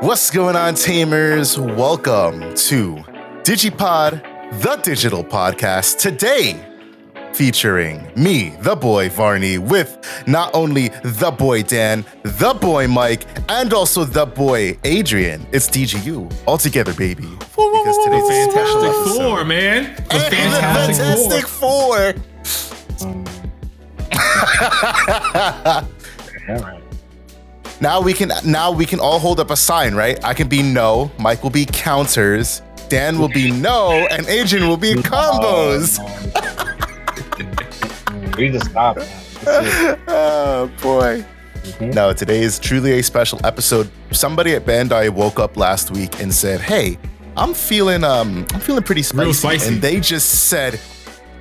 What's going on, Tamers? Welcome to DigiPod, the digital podcast. Today, featuring me, the boy Varney, with not only the boy Dan, the boy Mike, and also the boy Adrian. It's DGU all together, baby. Because today's a special episode. Four, man. The Fantastic Four. All right. Now we can all hold up a sign, right? I can be no, Mike will be counters, Dan will be no, and Adrian will be combos. We just stopped. Oh boy. No, today is truly a special episode. Somebody at Bandai woke up last week and said, "Hey, I'm feeling pretty spicy." Real spicy. And they just said,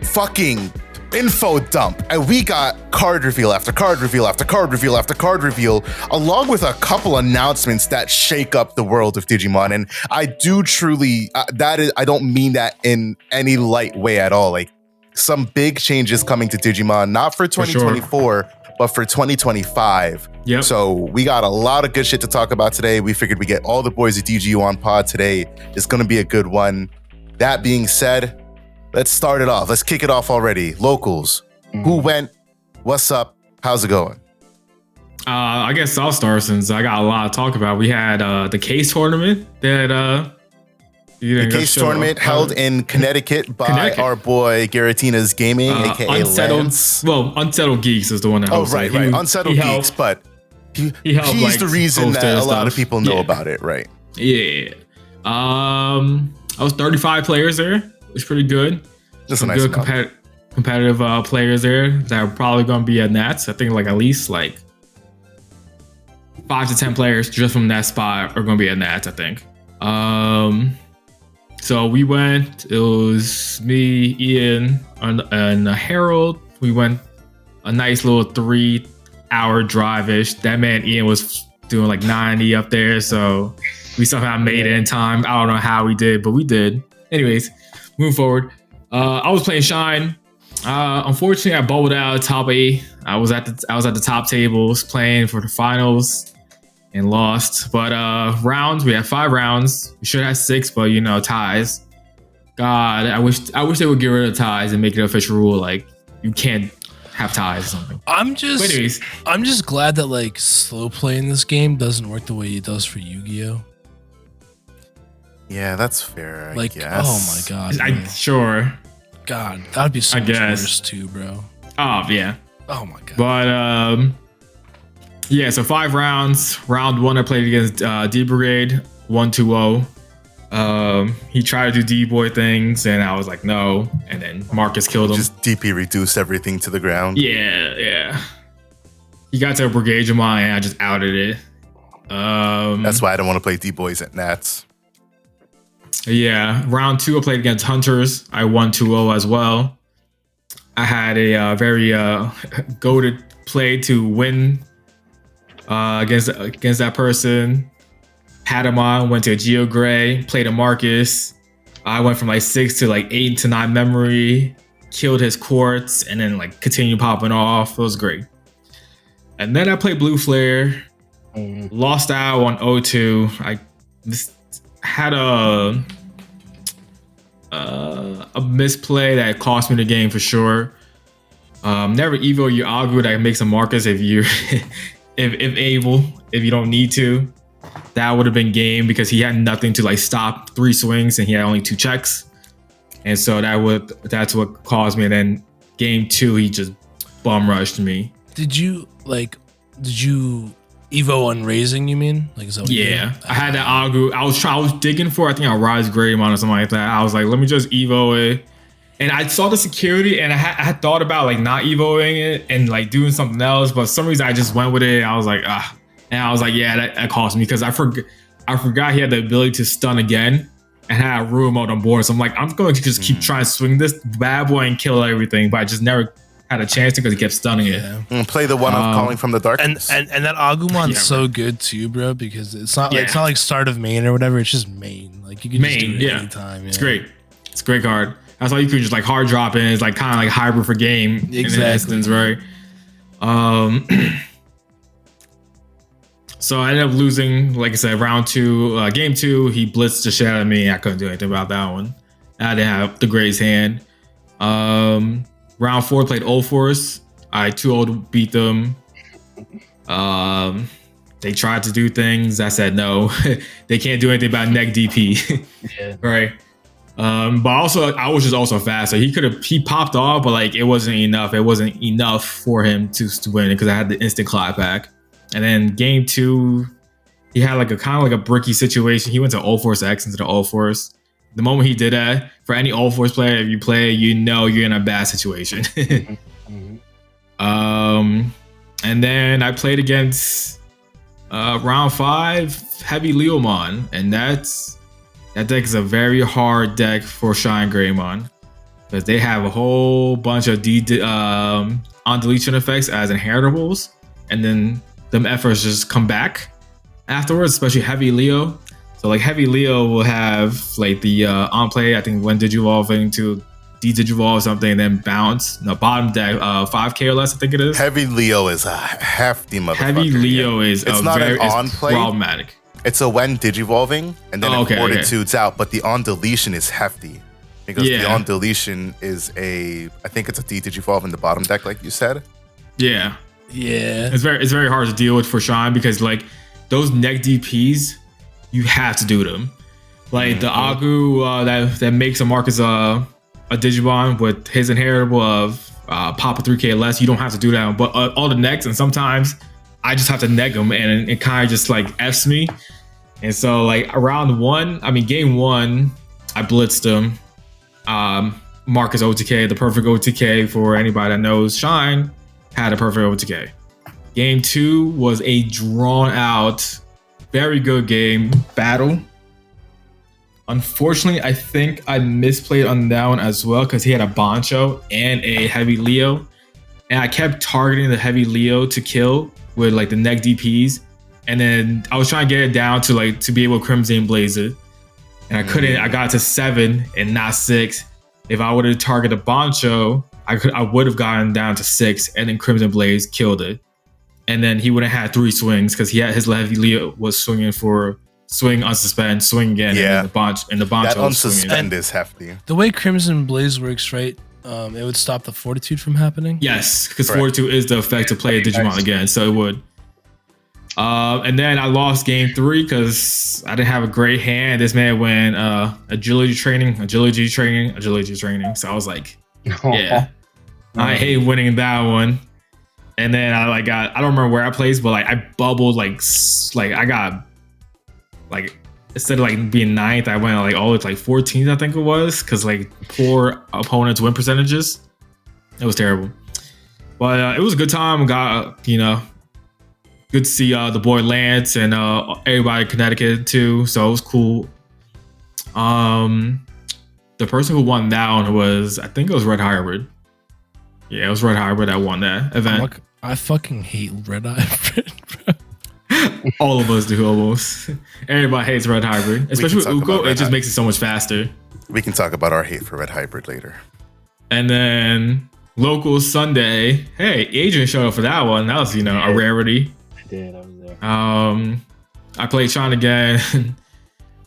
"Fucking info dump," and we got card reveal after card reveal after card reveal after card reveal, along with a couple announcements that shake up the world of Digimon. And I do truly I don't mean that in any light way at all. Like, some big changes coming to Digimon, not for 2024, but for 2025. Yep. So we got a lot of good shit to talk about today. We figured we get all the boys at DGU on pod today. It's going to be a good one. That being said, let's start it off. Let's kick it off already. Locals. Who went? What's up? How's it going? I guess I'll start since I got a lot to talk about. We had the case tournament that the case tournament held in Connecticut by our boy Garatina's Gaming, aka Lance. Unsettled Geeks is the one that hosted. Right. Unsettled Geeks, but he's the reason that a lot of people know about it, right? Yeah. I was 35 players there. It was pretty good. That's some a nice good competitive players there that are probably going to be at Nats. I think at least 5 to 10 players just from that spot are going to be at Nats, I think. So we went, it was me, Ian, and Harold. We went a nice little 3-hour drive-ish. That man, Ian, was doing 90 up there. So we somehow made it in time. I don't know how we did, but we did. Anyways, moving forward. I was playing Shine. Unfortunately, I bubbled out top 8. I was at the top tables playing for the finals and lost. But rounds, we had 5 rounds. We should have 6, but ties. God, I wish they would get rid of ties and make it an official rule. You can't have ties or something. I'm just glad that slow play in this game doesn't work the way it does for Yu-Gi-Oh. Yeah, that's fair. I guess. Oh my god. Sure. God, that'd be so much worse too, bro. Oh yeah. Oh my god. But yeah, so 5 rounds. Round 1, I played against D Brigade 1-2-0. He tried to do D-boy things, and I was like, no. And then Marcus killed him. Just DP reduced everything to the ground. Yeah. He got to a Brigade Jamon, and I just outed it. That's why I don't want to play D-boys at Nats. Yeah, round 2, I played against Hunters. I won 2-0 as well. I had a very goated play to win against that person. Had him on, went to a Geo Gray, played a Marcus. I went from 6 to 8 to 9 memory, killed his quartz, and then continued popping off. It was great. And then I played Blue Flare, lost out on 0-2. I just had a misplay that cost me the game for sure. Never evo your Agu that makes a Marcus if you if you don't need to. That would have been game because he had nothing to stop 3 swings and he had only 2 checks. And so that's what caused me. And then game 2, he just bum rushed me. Did you Evo on raising, you mean? Is that what you did? I had that Agu. I was digging for, I think, a Rise Greymon or something like that. I was like, let me just Evo it. And I saw the security and I had thought about not Evoing it and doing something else. But for some reason I just went with it. I was like, ah. And I was like, yeah, that cost me because I forgot he had the ability to stun again and had a rule mode on board. So I'm like, I'm going to just keep trying to swing this bad boy and kill everything. But I just never had a chance to because he kept stunning it. Play the one of Calling from the Darkness. And that Agumon's so good too, bro, because it's not it's not like start of main or whatever. It's just main. You can just do it anytime. Yeah. It's great. It's a great card. That's why you could just hard drop in. It's kind of hybrid for game. Exactly. In an instance, right? So I ended up losing, like I said, round 2, game 2. He blitzed the shit out of me. I couldn't do anything about that one. I didn't have the greatest hand. Round 4 played Old Force. I 2-0 beat them. They tried to do things. I said no. They can't do anything about neg DP. Yeah. Right. But also I was just also faster. He popped off, but like it wasn't enough. It wasn't enough for him to win it because I had the instant clap back. And then game 2, he had like a kind of like a bricky situation. He went to Old Force X into the Old Force. The moment he did that, for any Old Force player, if you play, you know you're in a bad situation. And then I played against round 5 Heavy Leomon, and that deck is a very hard deck for Shine Greymon because they have a whole bunch of on deletion effects as inheritables, and then them efforts just come back afterwards, especially Heavy Leo. So like Heavy Leo will have like the on play, I think when Digivolving to de-Digivolve something and then bounce. No, bottom deck 5k or less, I think it is. Heavy Leo is a hefty motherfucker. Heavy Leo is it's not an on play. Problematic. It's a when Digivolving and then it fortitudes out, but the on deletion is hefty. Because the on deletion is I think it's a de-Digivolve in the bottom deck, like you said. Yeah. Yeah. It's very hard to deal with for Shine because like those neg DPs, you have to do them. Like the Agu that makes a Marcus a Digimon with his inheritable of Papa 3k or less, you don't have to do that. But all the negs, and sometimes I just have to neg them, and it kind of just like F's me. And so like game 1, I blitzed him. Marcus OTK, the perfect OTK for anybody that knows Shine, had a perfect OTK. Game 2 was a drawn out, very good game battle. Unfortunately, I think I misplayed on that one as well because he had a Bancho and a Heavy Leo. And I kept targeting the Heavy Leo to kill with like the neg DPs. And then I was trying to get it down to be able to Crimson Blaze it. And I couldn't. I got to 7 and not 6. If I would have targeted Bancho, I would have gotten down to 6 and then Crimson Blaze killed it. And then he would have had 3 swings because his Heavy Leo was swinging for swing, unsuspend, swing again. Yeah. And the Bancho that unsuspend is hefty. The way Crimson Blaze works, right? It would stop the Fortitude from happening. Yes, because Fortitude is the effect to play a Digimon again, so it would. And then I lost game 3 because I didn't have a great hand. This man went agility training. So I was like, yeah, I hate winning that one. And then I don't remember where I placed, but like I bubbled like I got like instead of like being 9th, I went like all the way to like 14th, I think it was, because like poor opponents' win percentages. It was terrible, but it was a good time. Got good to see the boy Lance and everybody in Connecticut too, so it was cool. The person who won that one was, I think it was Red Hybrid. Yeah, it was Red Hybrid that won that event. I fucking hate Red Hybrid, bro. All of us do almost. Everybody hates Red Hybrid, especially with Uko. It just makes it so much faster. We can talk about our hate for Red Hybrid later. And then local Sunday, hey, Adrian showed up for that one. That was a rarity. I did. I was there. I played Sean again.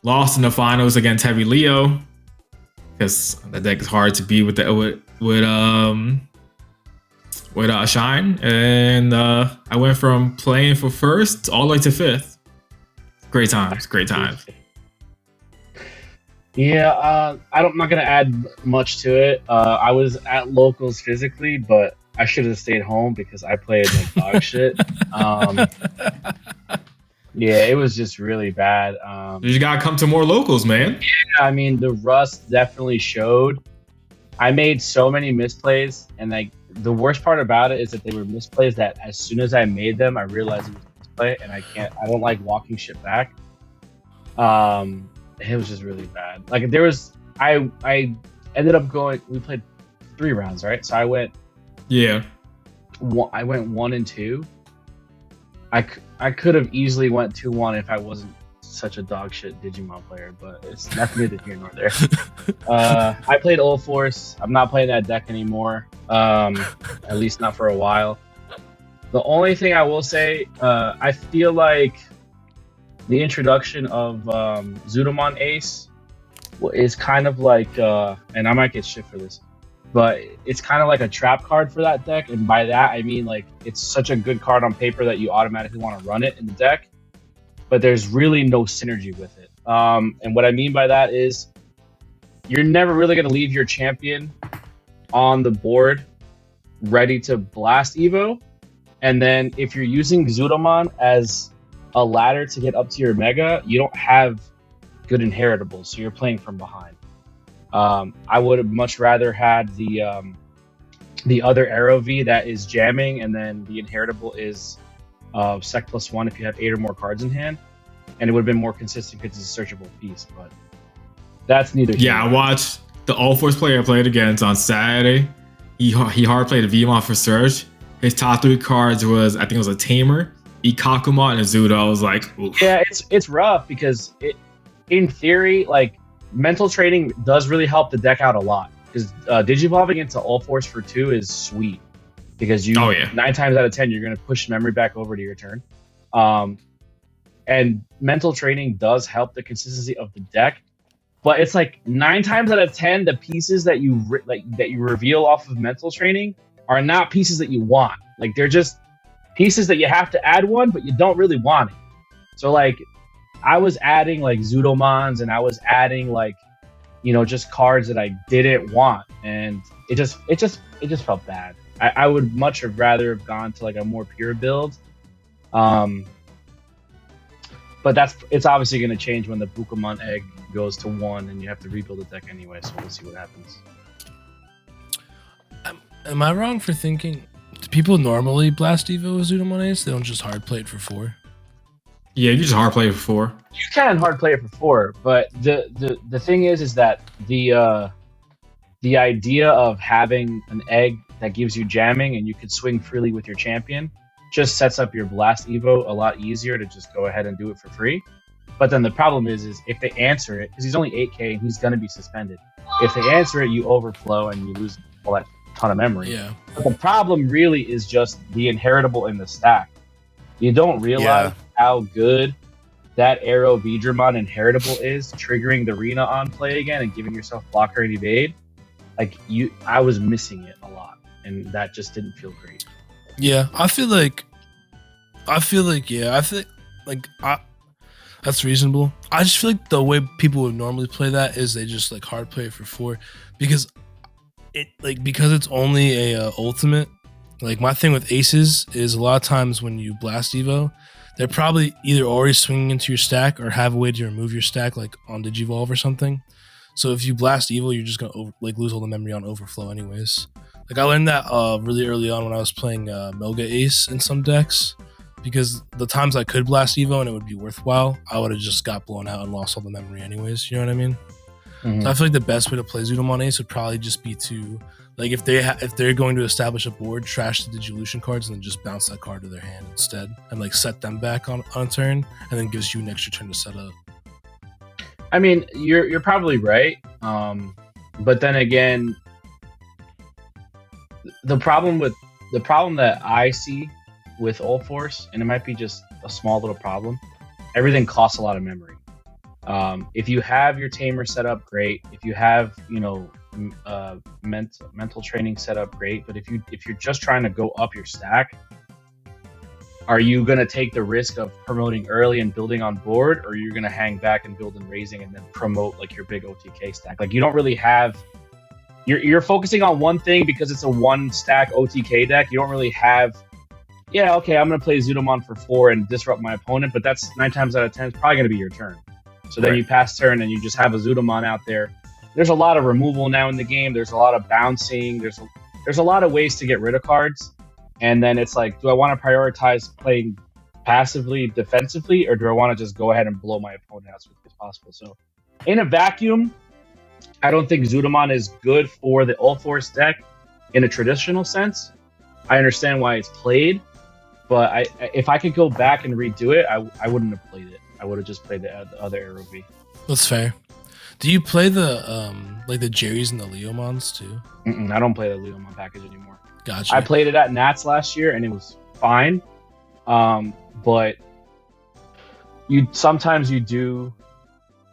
Lost in the finals against Heavy Leo because that deck is hard to beat with Shine, and I went from playing for first all the way to 5th. Great times. Yeah, I'm not gonna add much to it. I was at locals physically, but I should have stayed home because I played like dog shit. Yeah, it was just really bad. You gotta come to more locals, man. Yeah, I mean the rust definitely showed. I made so many misplays, and like the worst part about it is that they were misplays that as soon as I made them, I realized it was a misplay, and I don't like walking shit back. It was just really bad. Like I ended up going. We played 3 rounds, right? So I went. Yeah. I went 1 and 2. I could have easily went 2-1 if I wasn't such a dog shit Digimon player, but it's neither here nor there. I played Old Force. I'm not playing that deck anymore. At least not for a while. The only thing I will say, I feel like the introduction of Zudomon Ace is kind of like, and I might get shit for this, but it's kind of like a trap card for that deck. And by that, I mean like it's such a good card on paper that you automatically want to run it in the deck, but there's really no synergy with it. And what I mean by that is you're never really going to leave your champion on the board ready to blast Evo. And then if you're using Zudomon as a ladder to get up to your Mega, you don't have good inheritables, so you're playing from behind. I would have much rather had the other Arrow V that is jamming, and then the inheritable is Sec +1 if you have 8 or more cards in hand, and it would have been more consistent because it's a searchable piece. But that's neither. Yeah, I watched the All Force player I played against on Saturday. He hard played a VMon for Surge. His top 3 cards was, I think it was a Tamer, Ikakuma, and a Zudo. I was like, oof. Yeah, it's rough because in theory, like, mental training does really help the deck out a lot. Because Digivolving into All Force for 2 is sweet. Because 9 times out of 10, you're going to push memory back over to your turn. And mental training does help the consistency of the deck. But it's like 9 times out of 10, the pieces that you reveal off of mental training are not pieces that you want. Like, they're just pieces that you have to add one, but you don't really want it. So, like, I was adding, like, Zudomons, and I was adding, like, you know, just cards that I didn't want. And it just felt bad. I would much have rather have gone to, like, a more pure build. But it's obviously going to change when the Bukamon egg goes to 1 and you have to rebuild the deck anyway, so we'll see what happens. Am I wrong for thinking, do people normally blast Evo with Zudomon Ace? They don't just hard play it for 4? Yeah, you just hard play it for 4. You can hard play it for 4, but the thing is that the idea of having an egg that gives you jamming and you can swing freely with your champion just sets up your blast Evo a lot easier to just go ahead and do it for free. But then the problem is if they answer it, because he's only 8k and he's going to be suspended. If they answer it, you overflow and you lose all that ton of memory. Yeah. But the problem really is just the inheritable in the stack. You don't realize how good that Arrow Vidramon inheritable is, triggering the Rena on play again and giving yourself blocker and evade. Like, I was missing it a lot, and that just didn't feel great. Yeah, I feel like that's reasonable. I just feel like the way people would normally play that is they just like hard play it for 4 because it's only a ultimate. Like, my thing with aces is a lot of times when you blast Evo, they're probably either already swinging into your stack or have a way to remove your stack, like on Digivolve or something. So if you blast Evo, you're just gonna lose all the memory on overflow anyways. Like, I learned that really early on when I was playing Melga Ace in some decks, because the times I could blast Evo and it would be worthwhile, I would have just got blown out and lost all the memory anyways. You know what I mean? Mm-hmm. So I feel like the best way to play Zudomon Ace would probably just be to, like, if they're going to establish a board, trash the Digivolution cards and then just bounce that card to their hand instead, and like set them back on a turn, and then gives you an extra turn to set up. I mean, you're probably right, but then again, the problem that I see with All Force, and it might be just a small little problem, everything costs a lot of memory. If you have your Tamer set up, great. If you have, mental training set up, great. But if you're just trying to go up your stack, are you going to take the risk of promoting early and building on board, or are you going to hang back and build and raising and then promote like your big OTK stack? Like, you don't really have, you're focusing on one thing because it's a 1 stack OTK deck. You don't really have, I'm going to play Zudomon for 4 and disrupt my opponent, but that's 9 times out of 10, it's probably going to be your turn. So then you pass turn and you just have a Zudomon out there. There's a lot of removal now in the game. There's a lot of bouncing. There's a lot of ways to get rid of cards. And then it's like, do I want to prioritize playing passively, defensively, or do I want to just go ahead and blow my opponent out as quickly as possible? So in a vacuum, I don't think Zudomon is good for the All Force deck in a traditional sense. I understand why it's played, but if I could go back and redo it, I wouldn't have played it. I would have just played the other Arrow V. That's fair. Do you play the the Jerry's and the Leomons too? I don't play the Leomon package anymore. Gotcha. I played it at Nats last year, and it was fine. But sometimes you do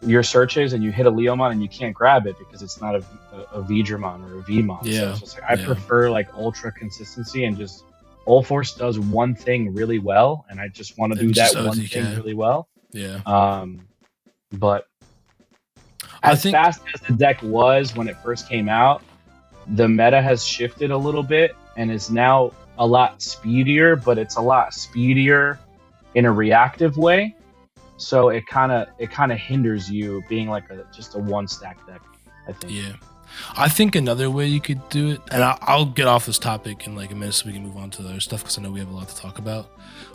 your searches and you hit a Leomon and you can't grab it because it's not a Vidramon or a Vmon. Yeah. So it's just like, I prefer like ultra consistency and just Force does one thing really well, and I just want to do that one thing really well. Yeah. But as fast as the deck was when it first came out, the meta has shifted a little bit and is now a lot speedier, but it's a lot speedier in a reactive way. So it kind of hinders you being like just a one stack deck, I think. Yeah. I think another way you could do it, and I'll get off this topic in like a minute so we can move on to the other stuff because I know we have a lot to talk about.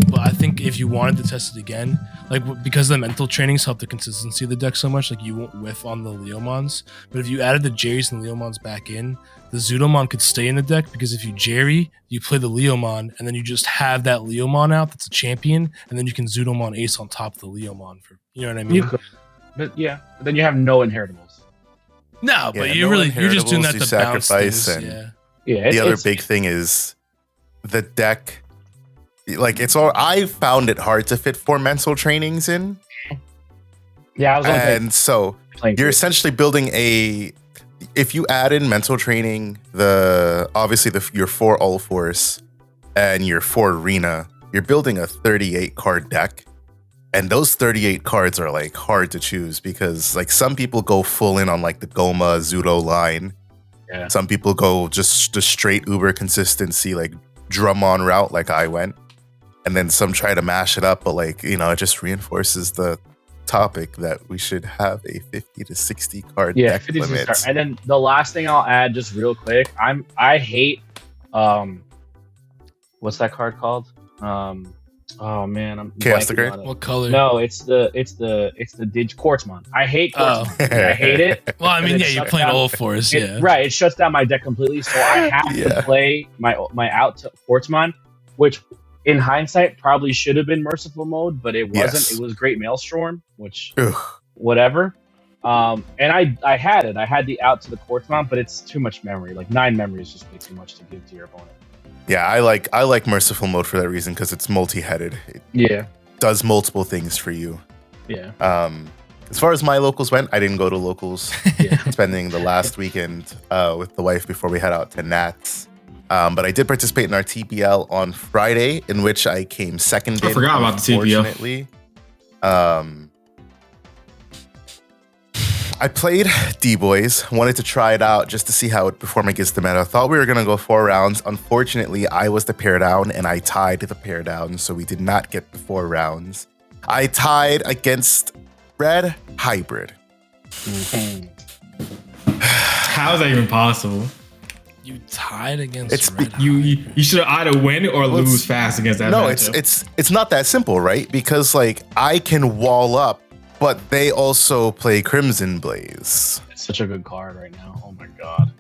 But I think if you wanted to test it again, like because the mental trainings help the consistency of the deck so much, like you won't whiff on the Leomons. But if you added the Jerrys and Leomons back in, the Zudomon could stay in the deck because if you Jerry, you play the Leomon, and then you just have that Leomon out that's a champion, and then you can Zudomon Ace on top of the Leomon for, you know what I mean? You could, but then you have no inheritables. No, but you're just doing that to bounce things. And the other big thing is the deck. Like I found it hard to fit 4 mental trainings in. Yeah, I was and so you're essentially building if you add in mental training, your 4 All Force and your 4 Arena, you're building a 38 card deck. And those 38 cards are like hard to choose because like some people go full in on like the Goma Zudo line. Yeah. Some people go just the straight uber consistency, like Drummon route, like I went. And then some try to mash it up, but like, it just reinforces the topic that we should have a 50 to 60 card deck limit. And then the last thing I'll add just real quick, I hate what's that card called? Oh man, I'm Chaos the Great. What color? No, it's the Quartzmon. I hate Quartzmon. I hate it. Well, I mean, you're playing All Force, right. It shuts down my deck completely, so I have to play my out to Quartzmon, which in hindsight probably should have been Merciful Mode, but it wasn't. Yes. It was Great Maelstrom, which whatever. And I had it. I had the out to the Quartzmon, but it's too much memory. Like 9 memory is just way too much to give to your opponent. Yeah, I like Merciful Mode for that reason because it's multi-headed. It does multiple things for you. Yeah. As far as my locals went, I didn't go to locals. Spending the last weekend with the wife before we head out to Nats. But I did participate in our TBL on Friday, in which I came second. I forgot about the TBL. I played D-Boys, wanted to try it out just to see how it performed against the meta. Thought we were going to go 4 rounds. Unfortunately, I was the pair down and I tied the pair down, so we did not get the 4 rounds. I tied against Red Hybrid. How is that even possible? You tied against Red Hybrid. You should either win or lose fast against that. No, it's not that simple, right? Because like I can wall up, but they also play Crimson Blaze. It's such a good card right now. Oh my god.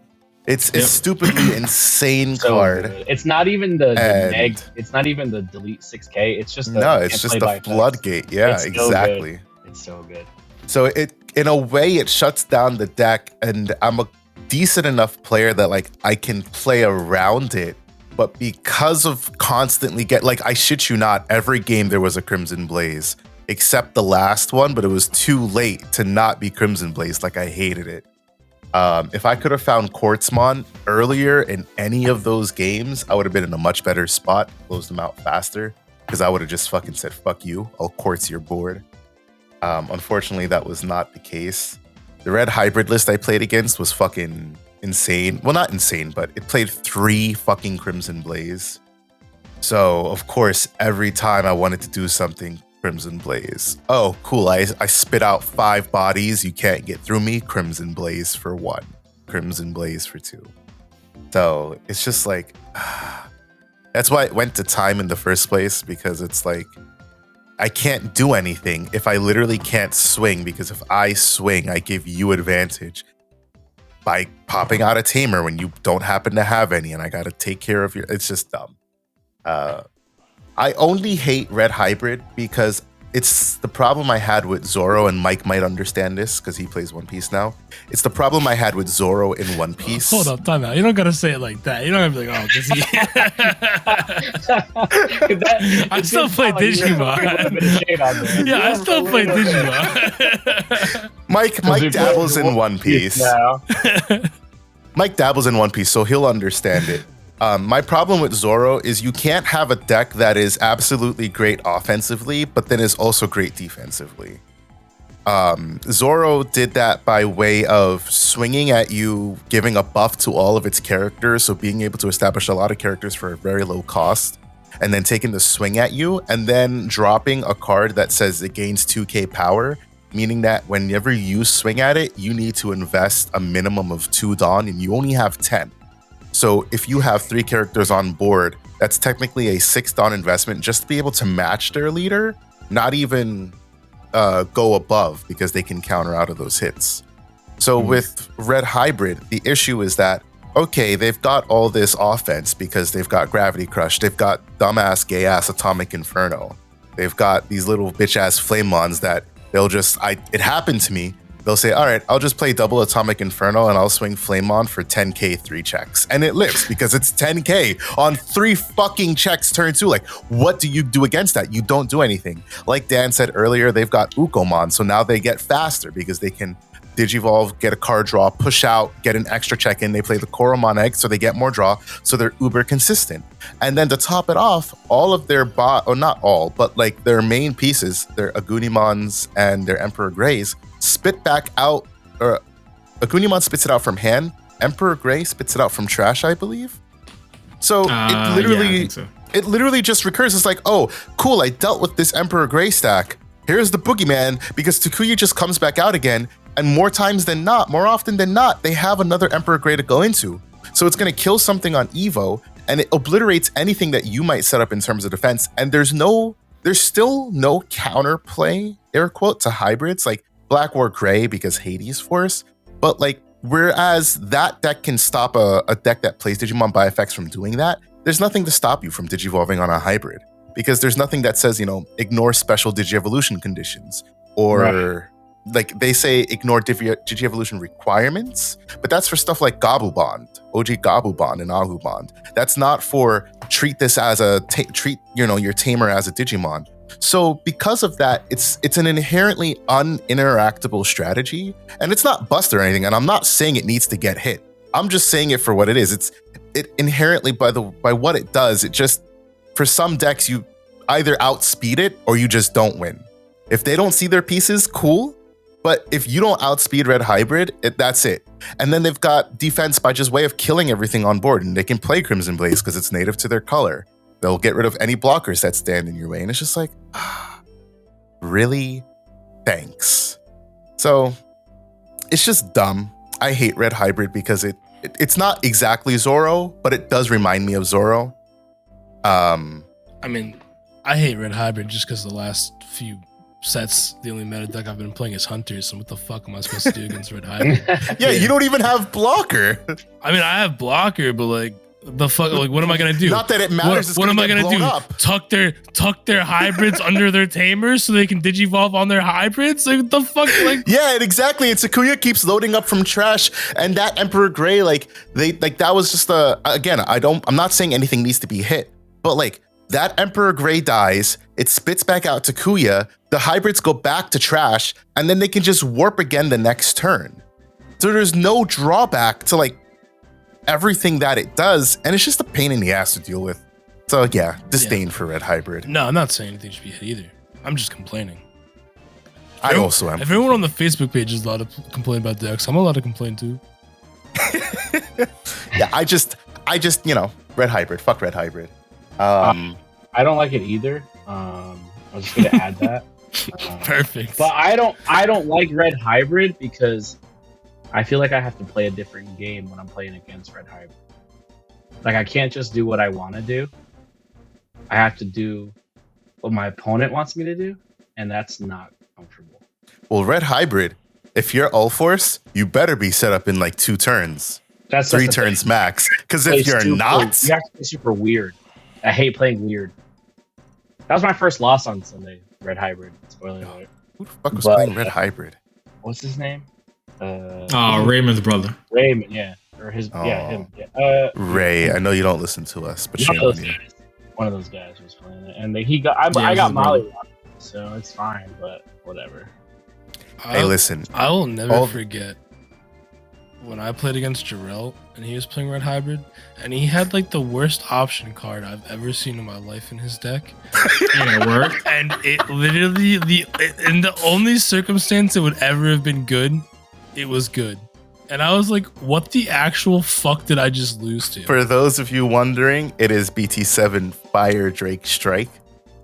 It's a stupidly insane card. Good. It's not even the neg. It's not even the delete 6K. It's just the floodgate. Yeah, it's exactly. It's so good. So it in a way it shuts down the deck, and I'm a decent enough player that like I can play around it. But because of constantly I shit you not, every game there was a Crimson Blaze. Except the last one, but it was too late to not be Crimson Blaze. Like I hated it. If I could have found Quartzmon earlier in any of those games, I would have been in a much better spot, closed them out faster, because I would have just fucking said, fuck you, I'll quartz your board. Unfortunately, that was not the case. The Red Hybrid list I played against was fucking insane. Well, not insane, but it played 3 fucking Crimson Blaze. So, of course, every time I wanted to do something, Crimson Blaze. Oh, cool. I spit out 5 bodies. You can't get through me. Crimson Blaze for 1. Crimson Blaze for 2. So it's just like, that's why it went to time in the first place, because it's like, I can't do anything if I literally can't swing, because if I swing, I give you advantage by popping out a tamer when you don't happen to have any, and I got to take care of it's just dumb. I only hate Red Hybrid because it's the problem I had with Zoro, and Mike might understand this because he plays One Piece now. It's the problem I had with Zoro in One Piece. Hold up, time out. You don't gotta say it like that. You don't have to be like, oh, does he? I still play Digimon. Yeah, I still play Digimon. Mike dabbles in One Piece. Mike dabbles in One Piece, so he'll understand it. My problem with Zoro is you can't have a deck that is absolutely great offensively, but then is also great defensively. Zoro did that by way of swinging at you, giving a buff to all of its characters, so being able to establish a lot of characters for a very low cost, and then taking the swing at you, and then dropping a card that says it gains 2k power, meaning that whenever you swing at it, you need to invest a minimum of 2 Dawn, and you only have 10. So if you have 3 characters on board, that's technically a 6 Dawn investment just to be able to match their leader, not even go above, because they can counter out of those hits. So with Red Hybrid, the issue is that, okay, they've got all this offense because they've got Gravity Crush, they've got dumbass, gay-ass Atomic Inferno, they've got these little bitch-ass Flamemons that they'll just, it happened to me, they'll say, all right, I'll just play double Atomic Inferno and I'll swing Flamemon for 10k 3 checks. And it lives because it's 10k on 3 fucking checks turn 2. Like, what do you do against that? You don't do anything. Like Dan said earlier, they've got Ukomon, so now they get faster because they can Digivolve, get a card draw, push out, get an extra check in. They play the Koromon egg, so they get more draw, so they're uber consistent. And then to top it off, all of their or not all, but like their main pieces, their Agunimons and their Emperor Greys, spit back out, or Agunimon spits it out from hand, Emperor Grey spits it out from trash, I believe. So it literally, it literally just recurs. It's like, oh, cool, I dealt with this Emperor Grey stack. Here's the boogeyman, because Takuya just comes back out again, and more often than not, they have another Emperor Grey to go into. So it's going to kill something on Evo, and it obliterates anything that you might set up in terms of defense. And there's still no counterplay, air quote, to hybrids like Black War Grey because Hades Force. But like, whereas that deck can stop a deck that plays Digimon by effects from doing that, there's nothing to stop you from Digivolving on a hybrid, because there's nothing that says, ignore special Digievolution conditions, or like they say ignore Digievolution requirements, but that's for stuff like Gabu Bond, OG Gabu Bond and Ahu Bond. That's not for treat this as treat your tamer as a Digimon. So because of that, it's an inherently uninteractable strategy, and it's not busted or anything. And I'm not saying it needs to get hit. I'm just saying it for what it is. It inherently, by what it does, it just, for some decks, you either outspeed it or you just don't win. If they don't see their pieces, cool. But if you don't outspeed Red Hybrid, that's it. And then they've got defense by just way of killing everything on board, and they can play Crimson Blaze because it's native to their color. They'll get rid of any blockers that stand in your way. And it's just like, really? Thanks. So it's just dumb. I hate Red Hybrid because it's not exactly Zoro, but it does remind me of Zoro. I mean, I hate Red Hybrid just because the last few sets, the only meta deck I've been playing is Hunters, and what the fuck am I supposed to do against Red Hybrid? Yeah, you don't even have blocker. I mean, I have blocker, but like, the fuck, like, what am I gonna do? Not that it matters. What am I gonna do? Up. Tuck their hybrids under their tamers so they can digivolve on their hybrids? Like, what the fuck? Like, yeah, exactly. And Takuya keeps loading up from trash, and that Emperor Grey, that was just again, I'm not saying anything needs to be hit, but like, that Emperor Grey dies, it spits back out Takuya, the hybrids go back to trash, and then they can just warp again the next turn. So there's no drawback to like everything that it does, and it's just a pain in the ass to deal with. So yeah, disdain for Red Hybrid. No, I'm not saying anything should be hit either. I'm just complaining. I also am. If everyone on the Facebook page is allowed to complain about decks, I'm allowed to complain too. Yeah, I just Red Hybrid. Fuck Red Hybrid. I don't like it either. I was just gonna add that. Perfect. But I don't like Red Hybrid because I feel like I have to play a different game when I'm playing against Red Hybrid. Like, I can't just do what I want to do. I have to do what my opponent wants me to do, and that's not comfortable. Well, Red Hybrid, if you're all force, you better be set up in like 2 turns. That's 3 turns max. Because if you're not, you have to be super weird. I hate playing weird. That was my first loss on Sunday. Red Hybrid. Spoiler alert. Who the fuck was But- playing Red Hybrid? What's his name? Raymond's brother. Raymond, yeah. Or his, yeah, Oh. him. Yeah. Ray, I know you don't listen to us, but One shame of those on you. guys. One of those guys was playing it, and he got. I Yeah, got his brother. Molly, so it's fine. But whatever. Hey, listen. I will never All- forget when I played against Jarrell and he was playing Red Hybrid, and he had like the worst option card I've ever seen in my life in his deck. And it worked. And it literally in the only circumstance it would ever have been good, it was good. And I was like, what the actual fuck did I just lose to? For those of you wondering, it is BT7 Fire Drake Strike.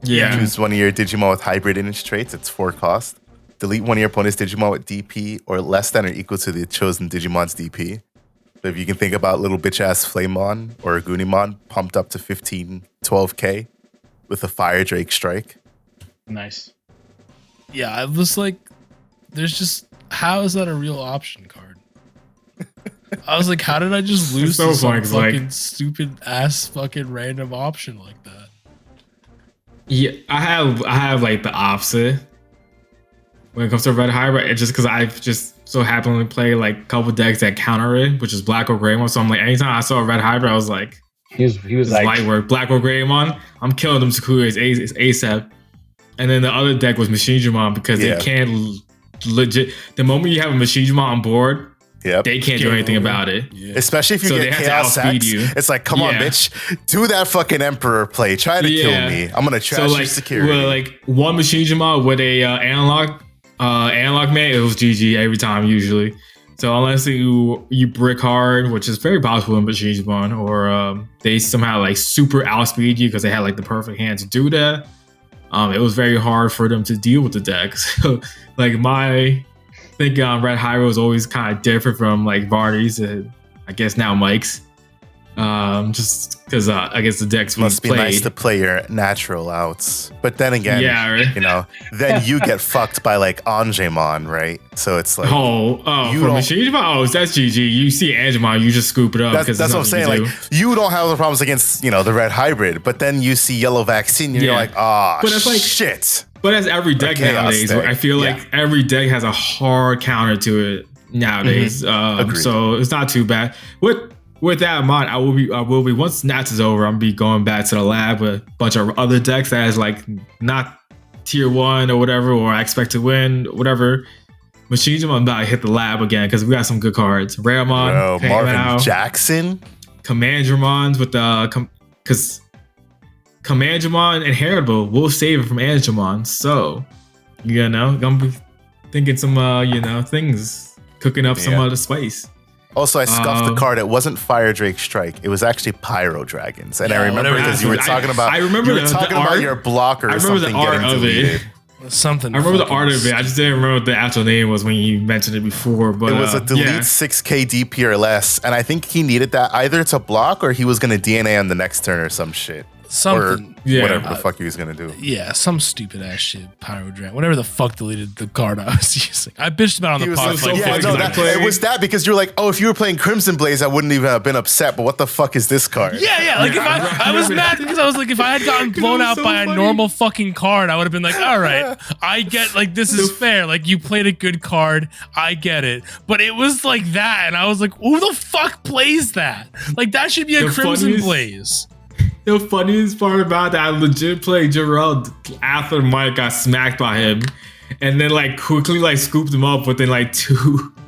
Yeah. Choose one of your Digimon with hybrid image traits. It's 4 cost. Delete one of your opponent's Digimon with DP or less than or equal to the chosen Digimon's DP. So if you can think about little bitch ass Flamemon or Gunimon pumped up to 15, 12k with a Fire Drake Strike. Nice. Yeah, I was like, there's just, how is that a real option card? I was like, how did I just lose so to some funny, 'cause, like- fucking stupid ass fucking random option like that? Yeah, I have like the opposite when it comes to Red Hybrid. It's just because I've just so happened to play like a couple decks that counter it, which is Black or Greymon. So I'm like, anytime I saw a Red Hybrid, I was like, He was it's like, light work. Black or Greymon, I'm killing them Sakuras ASAP. And then the other deck was Machinedramon because Yeah. they can't legit. The moment you have a Machinedramon on board, Yep. they can't do Game anything over. about it. Yeah. Especially if you So they get have to Chaos outspeed X. you. It's like, come on, Yeah. bitch. Do that fucking Emperor play. Try to kill Yeah. me. I'm going to trash your security. Well, like one Machinedramon with a analog man, it was GG every time usually. So unless you brick hard, which is very possible in Machinedramon, or they somehow like super outspeed you because they had like the perfect hand to do that, it was very hard for them to deal with the deck. So like my thinking on Red Hybrid was always kind of different from like Vardy's and I guess now Mike's. Just because I guess the decks we Must be played. nice to play your natural outs. But then again, Yeah, right. you know, then you get fucked by like Angemon, right? So it's like, Oh, you from don't- Machinedramon? Oh, that's GG. You see Angemon, you just scoop it up. that's 'cause what I'm there's saying. nothing Like, to do. you don't have the problems against, you know, the Red Hybrid, but then you see Yellow Vaccine, and you're Yeah. like, ah, But it's like- shit. But that's every deck Chaos nowadays. deck. I feel like Yeah. every deck has a hard counter to it nowadays. Agreed. So it's not too bad. With that in mind, I will be once Nats is over, I'm gonna be going back to the lab with a bunch of other decks that is like not tier 1 or whatever, or I expect to win, whatever. Machinedramon, I'm about to hit the lab again because we got some good cards. Raramon, Bro, came Marvin out. Jackson. Commandramons with the because Commandramon inheritable will save it from Angemon. So you know, gonna be thinking some things, cooking up some Yeah. other spice. Also, I scuffed the Um, card. It wasn't Fire Drake Strike. It was actually Pyro Dragons. And I Yeah, remember whatever because it you were is. talking about I remember you were the talking art. about your blocker or I remember the something art getting of it. deleted. Something. I remember the fucking art of it. I just didn't remember what the actual name was when you mentioned it before. But It was a delete yeah. 6k DP or less. And I think he needed that either to block or he was going to DNA on the next turn or some shit. something. Or Yeah. whatever the fuck he was going to do. Yeah, some stupid ass shit. Pyro Dragon. Whatever the fuck deleted the card I was using. I bitched about it on He the was pod. so like, funny yeah, because no, I that, played- it was that because you're like, oh, if you were playing Crimson Blaze, I wouldn't even have been upset. But what the fuck is this card? yeah. Like Yeah, if I I was remember mad that. because I was like, if I had gotten blown was out so by a funny. normal fucking card, I would have been like, all right, I get like this is fair. Like you played a good card, I get it. But it was like that, and I was like, who the fuck plays that? Like that should be a The Crimson funniest- Blaze. The funniest part about that, I legit played Jarrell after Mike got smacked by him, and then like quickly like scooped him up within like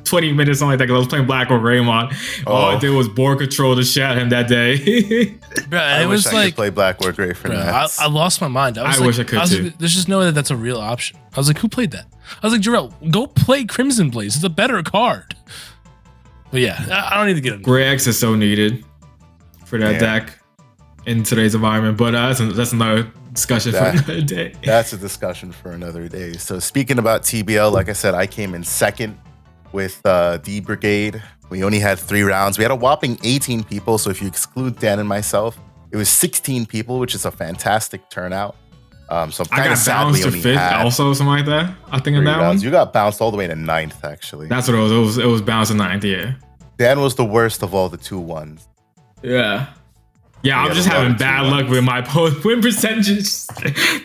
20 minutes, something like that. Because I was playing Black or Greymon. All I Oh. did was board control to shot him that day. Bro, I it wish was I like, could play Black or Gray for bro, that. I lost my mind. I was wish like, I could was too. like, there's just no way that that's a real option. I was like, who played that? I was like, Jarrell, go play Crimson Blaze. It's a better card. But yeah, I don't need to get into Gray X is so needed for that Yeah. deck in today's environment. But that's another discussion for That- another day. That's a discussion for another day. So speaking about TBL, like I said, I came in second with D Brigade. We only had 3 rounds. We had a whopping 18 people. So if you exclude Dan and myself, it was 16 people, which is a fantastic turnout. So I'm I kind of got sad we bounced to only 5th, had also something like that. I think in 3 that rounds. one. You got bounced all the way to 9th, actually. That's what it was. It was bounced to 9th. Yeah. Dan was the worst of all the 2-1s. Yeah. Yeah, I'm got just a lot having of bad Digimon. luck with my win percentages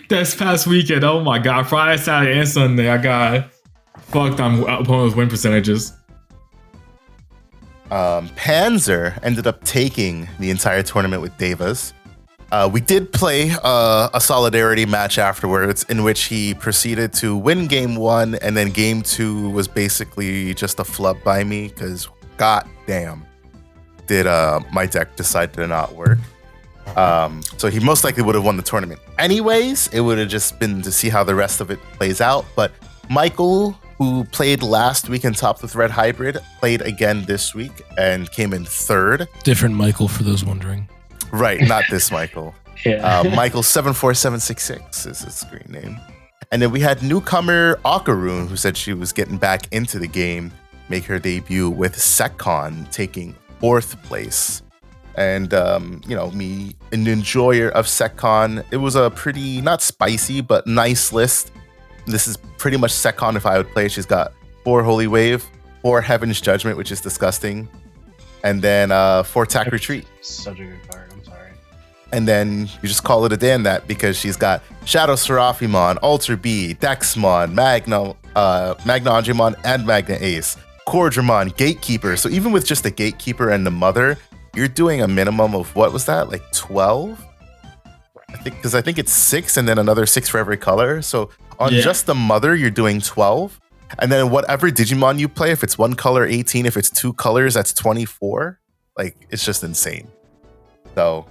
this past weekend. Oh my god, Friday, Saturday, and Sunday, I got fucked on opponents' win percentages. Panzer ended up taking the entire tournament with Devas. We did play a solidarity match afterwards in which he proceeded to win game 1, and then game 2 was basically just a flub by me because god damn did my deck decide to not work. So he most likely would have won the tournament anyways. It would have just been to see how the rest of it plays out. But Michael, who played last week and topped with Red Hybrid, played again this week and came in 3rd. Different Michael for those wondering. Right, not this Michael. Yeah. Michael 74766 is his screen name. And then we had newcomer Akaroon, who said she was getting back into the game, make her debut with SecCon, taking 4th place. And, me, an enjoyer of SecCon, it was a pretty, not spicy, but nice list. This is pretty much SecCon if I would play. She's got 4 Holy Wave, 4 Heaven's Judgment, which is disgusting, and then 4 Tack Retreat. Such a good card. I'm sorry. And then you just call it a day on that because she's got Shadow Seraphimon, Alter B, Dexmon, Magna Angemon, and Magna Ace, Cordramon, Gatekeeper. So even with just the Gatekeeper and the Mother, you're doing a minimum of, what was that, like 12? I think it's 6 and then another 6 for every color. So on just the Mother, you're doing 12. And then whatever Digimon you play, if it's 1 color, 18. If it's 2 colors, that's 24. Like, it's just insane. So,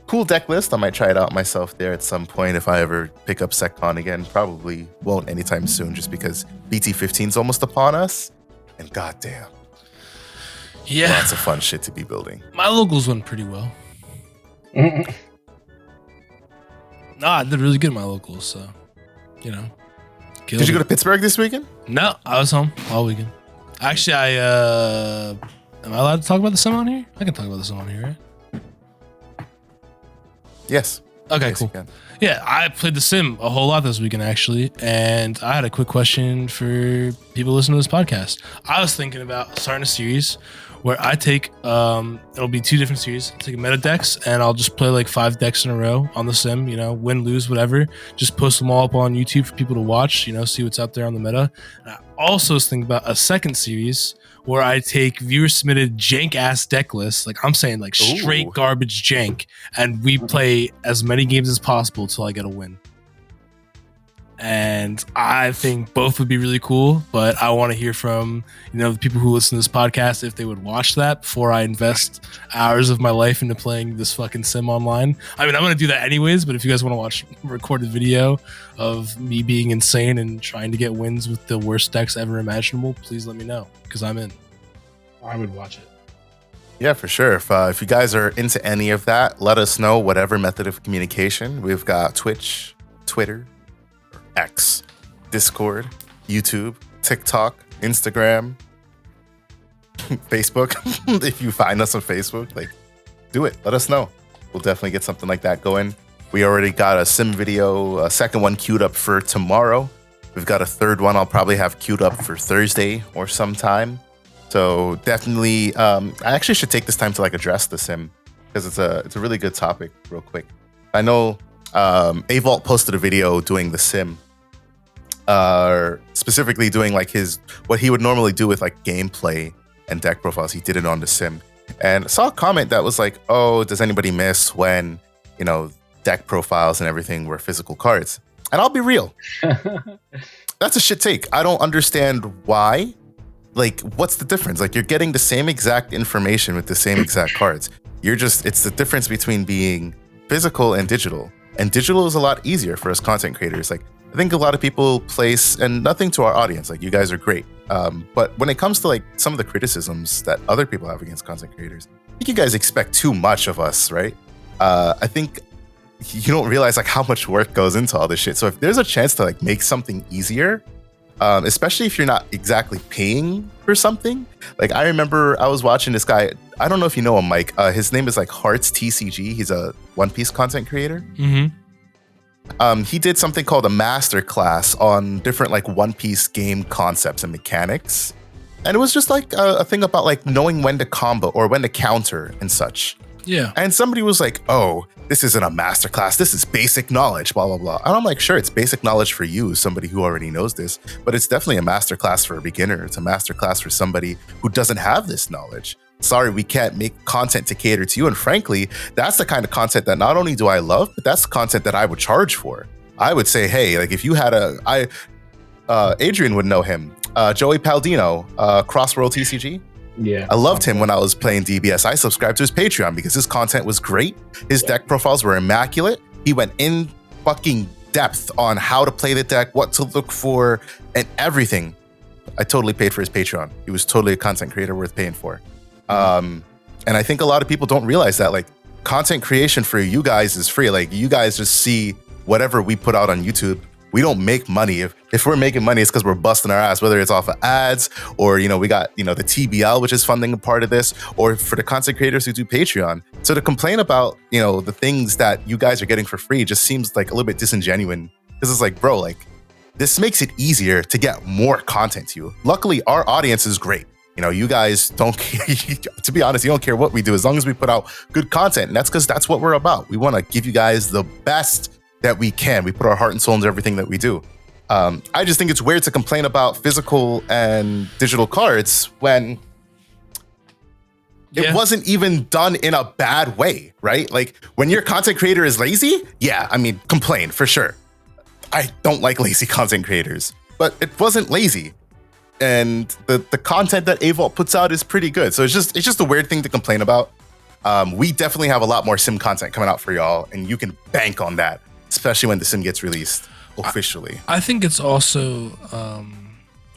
cool deck list. I might try it out myself there at some point if I ever pick up SecCon again. Probably won't anytime soon just because BT15 is almost upon us. And goddamn. Yeah. Lots of fun shit to be building. My locals went pretty well. I did really good in my locals, so, Did you go to Pittsburgh this weekend? No, I was home all weekend. Actually, am I allowed to talk about the sim on here? I can talk about the sim on here, right? Yes. Okay, Yes, you cool. can. Yeah, I played the sim a whole lot this weekend, actually, and I had a quick question for people listening to this podcast. I was thinking about starting a series where I take, it'll be 2 different series. I'll take a meta decks, and I'll just play like 5 decks in a row on the sim, win, lose, whatever. Just post them all up on YouTube for people to watch, see what's out there on the meta. And I also was thinking about a second series where I take viewer submitted jank ass deck lists, like I'm saying, like straight garbage jank, and we play as many games as possible till I get a win. And I think both would be really cool, but I want to hear from the people who listen to this podcast if they would watch that before I invest hours of my life into playing this fucking sim online. I mean, I'm gonna do that anyways, but if you guys want to watch a recorded video of me being insane and trying to get wins with the worst decks ever imaginable, please let me know, because I'm in. I would watch it. Yeah, for sure. If you guys are into any of that, let us know, whatever method of communication. We've got Twitch, Twitter, X, Discord, YouTube, TikTok, Instagram, Facebook. If you find us on Facebook, do it. Let us know. We'll definitely get something like that going. We already got a sim video, a second one queued up for tomorrow. We've got a third one I'll probably have queued up for Thursday or sometime. So definitely, I actually should take this time to address the sim because it's a really good topic real quick. I know Avault posted a video doing the sim, specifically doing what he would normally do with gameplay and deck profiles. He did it on the sim, and I saw a comment that was like, "Oh, does anybody miss when deck profiles and everything were physical cards?" And I'll be real, that's a shit take. I don't understand why. What's the difference? You're getting the same exact information with the same exact cards. It's the difference between being physical and digital. And digital is a lot easier for us content creators. I think a lot of people place, and nothing to our audience, you guys are great. But when it comes to some of the criticisms that other people have against content creators, I think you guys expect too much of us, right? I think you don't realize how much work goes into all this shit. So if there's a chance to make something easier, especially if you're not exactly paying for something. I remember I was watching this guy. I don't know if you know him, Mike. His name is Hearts TCG. He's a One Piece content creator. Mm-hmm. He did something called a master class on different One Piece game concepts and mechanics. And it was just a thing about knowing when to combo or when to counter and such. Yeah. And somebody was like, oh, this isn't a masterclass. This is basic knowledge, blah, blah, blah. And I'm like, sure, it's basic knowledge for you, somebody who already knows this, but it's definitely a masterclass for a beginner. It's a masterclass for somebody who doesn't have this knowledge. Sorry, we can't make content to cater to you. And frankly, that's the kind of content that not only do I love, but that's the content that I would charge for. I would say, hey, like if you had Adrian would know him, Joey Paldino, Crossworld TCG. Yeah, I loved him when I was playing DBS. I subscribed to his Patreon because his content was great. His deck profiles were immaculate. He went in fucking depth on how to play the deck, what to look for, and everything. I totally paid for his Patreon. He was totally a content creator worth paying for. And I think a lot of people don't realize that, like, content creation for you guys is free. Like, you guys just see whatever we put out on YouTube. We don't make money. If we're making money, it's because we're busting our ass, whether it's off of ads or, we got, the TBL, which is funding a part of this, or for the content creators who do Patreon. So to complain about, the things that you guys are getting for free just seems like a little bit disingenuous, because it's like, bro, like, this makes it easier to get more content to you. Luckily, our audience is great. You guys don't care. To be honest, you don't care what we do as long as we put out good content. And that's because that's what we're about. We want to give you guys the best that we can. We put our heart and soul into everything that we do. I just think it's weird to complain about physical and digital cards when it wasn't even done in a bad way, right? Like, when your content creator is lazy, complain for sure. I don't like lazy content creators, but it wasn't lazy. And the content that Avault puts out is pretty good. So it's just a weird thing to complain about. We definitely have a lot more sim content coming out for y'all, and you can bank on that, especially when the sim gets released officially. I think it's also,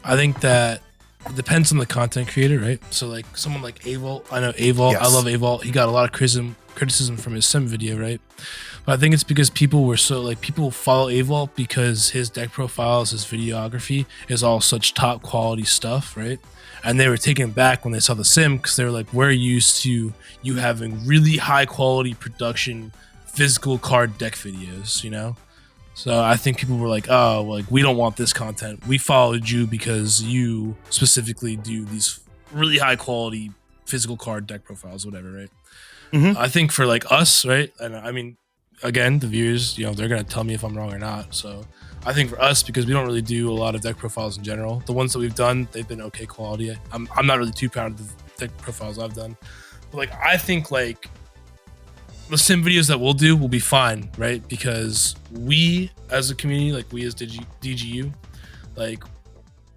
I think that it depends on the content creator, right? So like someone like Avault, I know Avault, yes. I love Avault. He got a lot of criticism from his sim video, right? But I think it's because people follow Avault because his deck profiles, his videography is all such top quality stuff, right? And they were taken back when they saw the sim because they were like, we're used to you having really high quality production physical card deck videos, So I think people were like, oh, like, we don't want this content. We followed you because you specifically do these really high quality physical card deck profiles, whatever, right? Mm-hmm. I think for like us, right? And again, the viewers, they're going to tell me if I'm wrong or not. So I think for us, because we don't really do a lot of deck profiles in general, the ones that we've done, they've been okay quality. I'm not really too proud of the deck profiles I've done. But like, I think like the sim videos that we'll do will be fine, right? Because we as a community, like we as DGU, like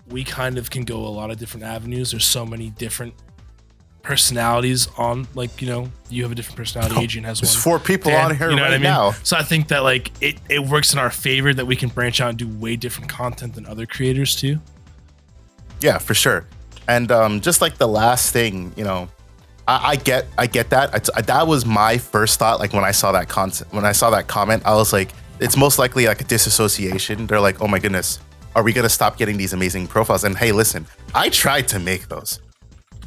we kind of can go a lot of different avenues. There's so many different personalities on, like, you have a different personality. Adrian has one. There's 4 people on here right now. So I think that like it works in our favor that we can branch out and do way different content than other creators too. Yeah, for sure. And just like the last thing, I get that. That was my first thought. Like when I saw that comment, I was like, it's most likely like a disassociation. They're like, oh my goodness, are we gonna stop getting these amazing profiles? And hey, listen, I tried to make those.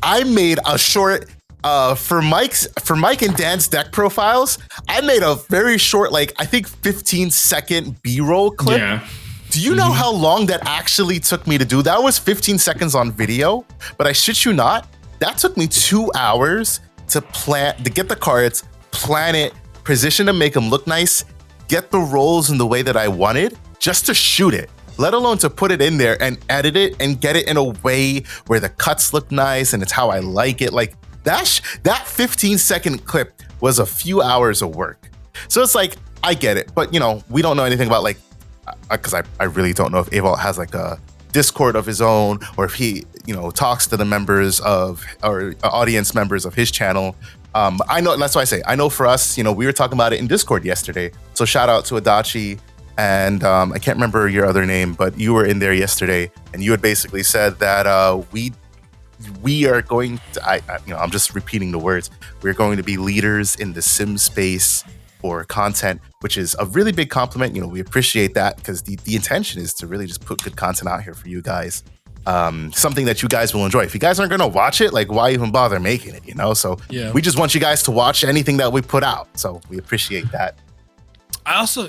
I made a short for Mike and Dan's deck profiles. I made a very short, like I think 15-second B-roll clip. Yeah. Do you know how long that actually took me to do? That was 15 seconds on video, but I shit you not, that took me 2 hours to get the cards, plan it, position to make them look nice, get the rolls in the way that I wanted, just to shoot it. Let alone to put it in there and edit it and get it in a way where the cuts look nice and it's how I like it. Like that 15-second clip was a few hours of work. So it's like, I get it, but we don't know anything about like, because I really don't know if Avault has like a Discord of his own, or if he, talks to the members of, or audience members of his channel. I know, that's why I say, I know for us, we were talking about it in Discord yesterday. So shout out to Adachi. And I can't remember your other name, but you were in there yesterday, and you had basically said that we are going to, I'm just repeating the words. We're going to be leaders in the sim space for content, which is a really big compliment. We appreciate that because the intention is to really just put good content out here for you guys. Something that you guys will enjoy. If you guys aren't going to watch it, like why even bother making it, So yeah. We just want you guys to watch anything that we put out. So we appreciate that. I also,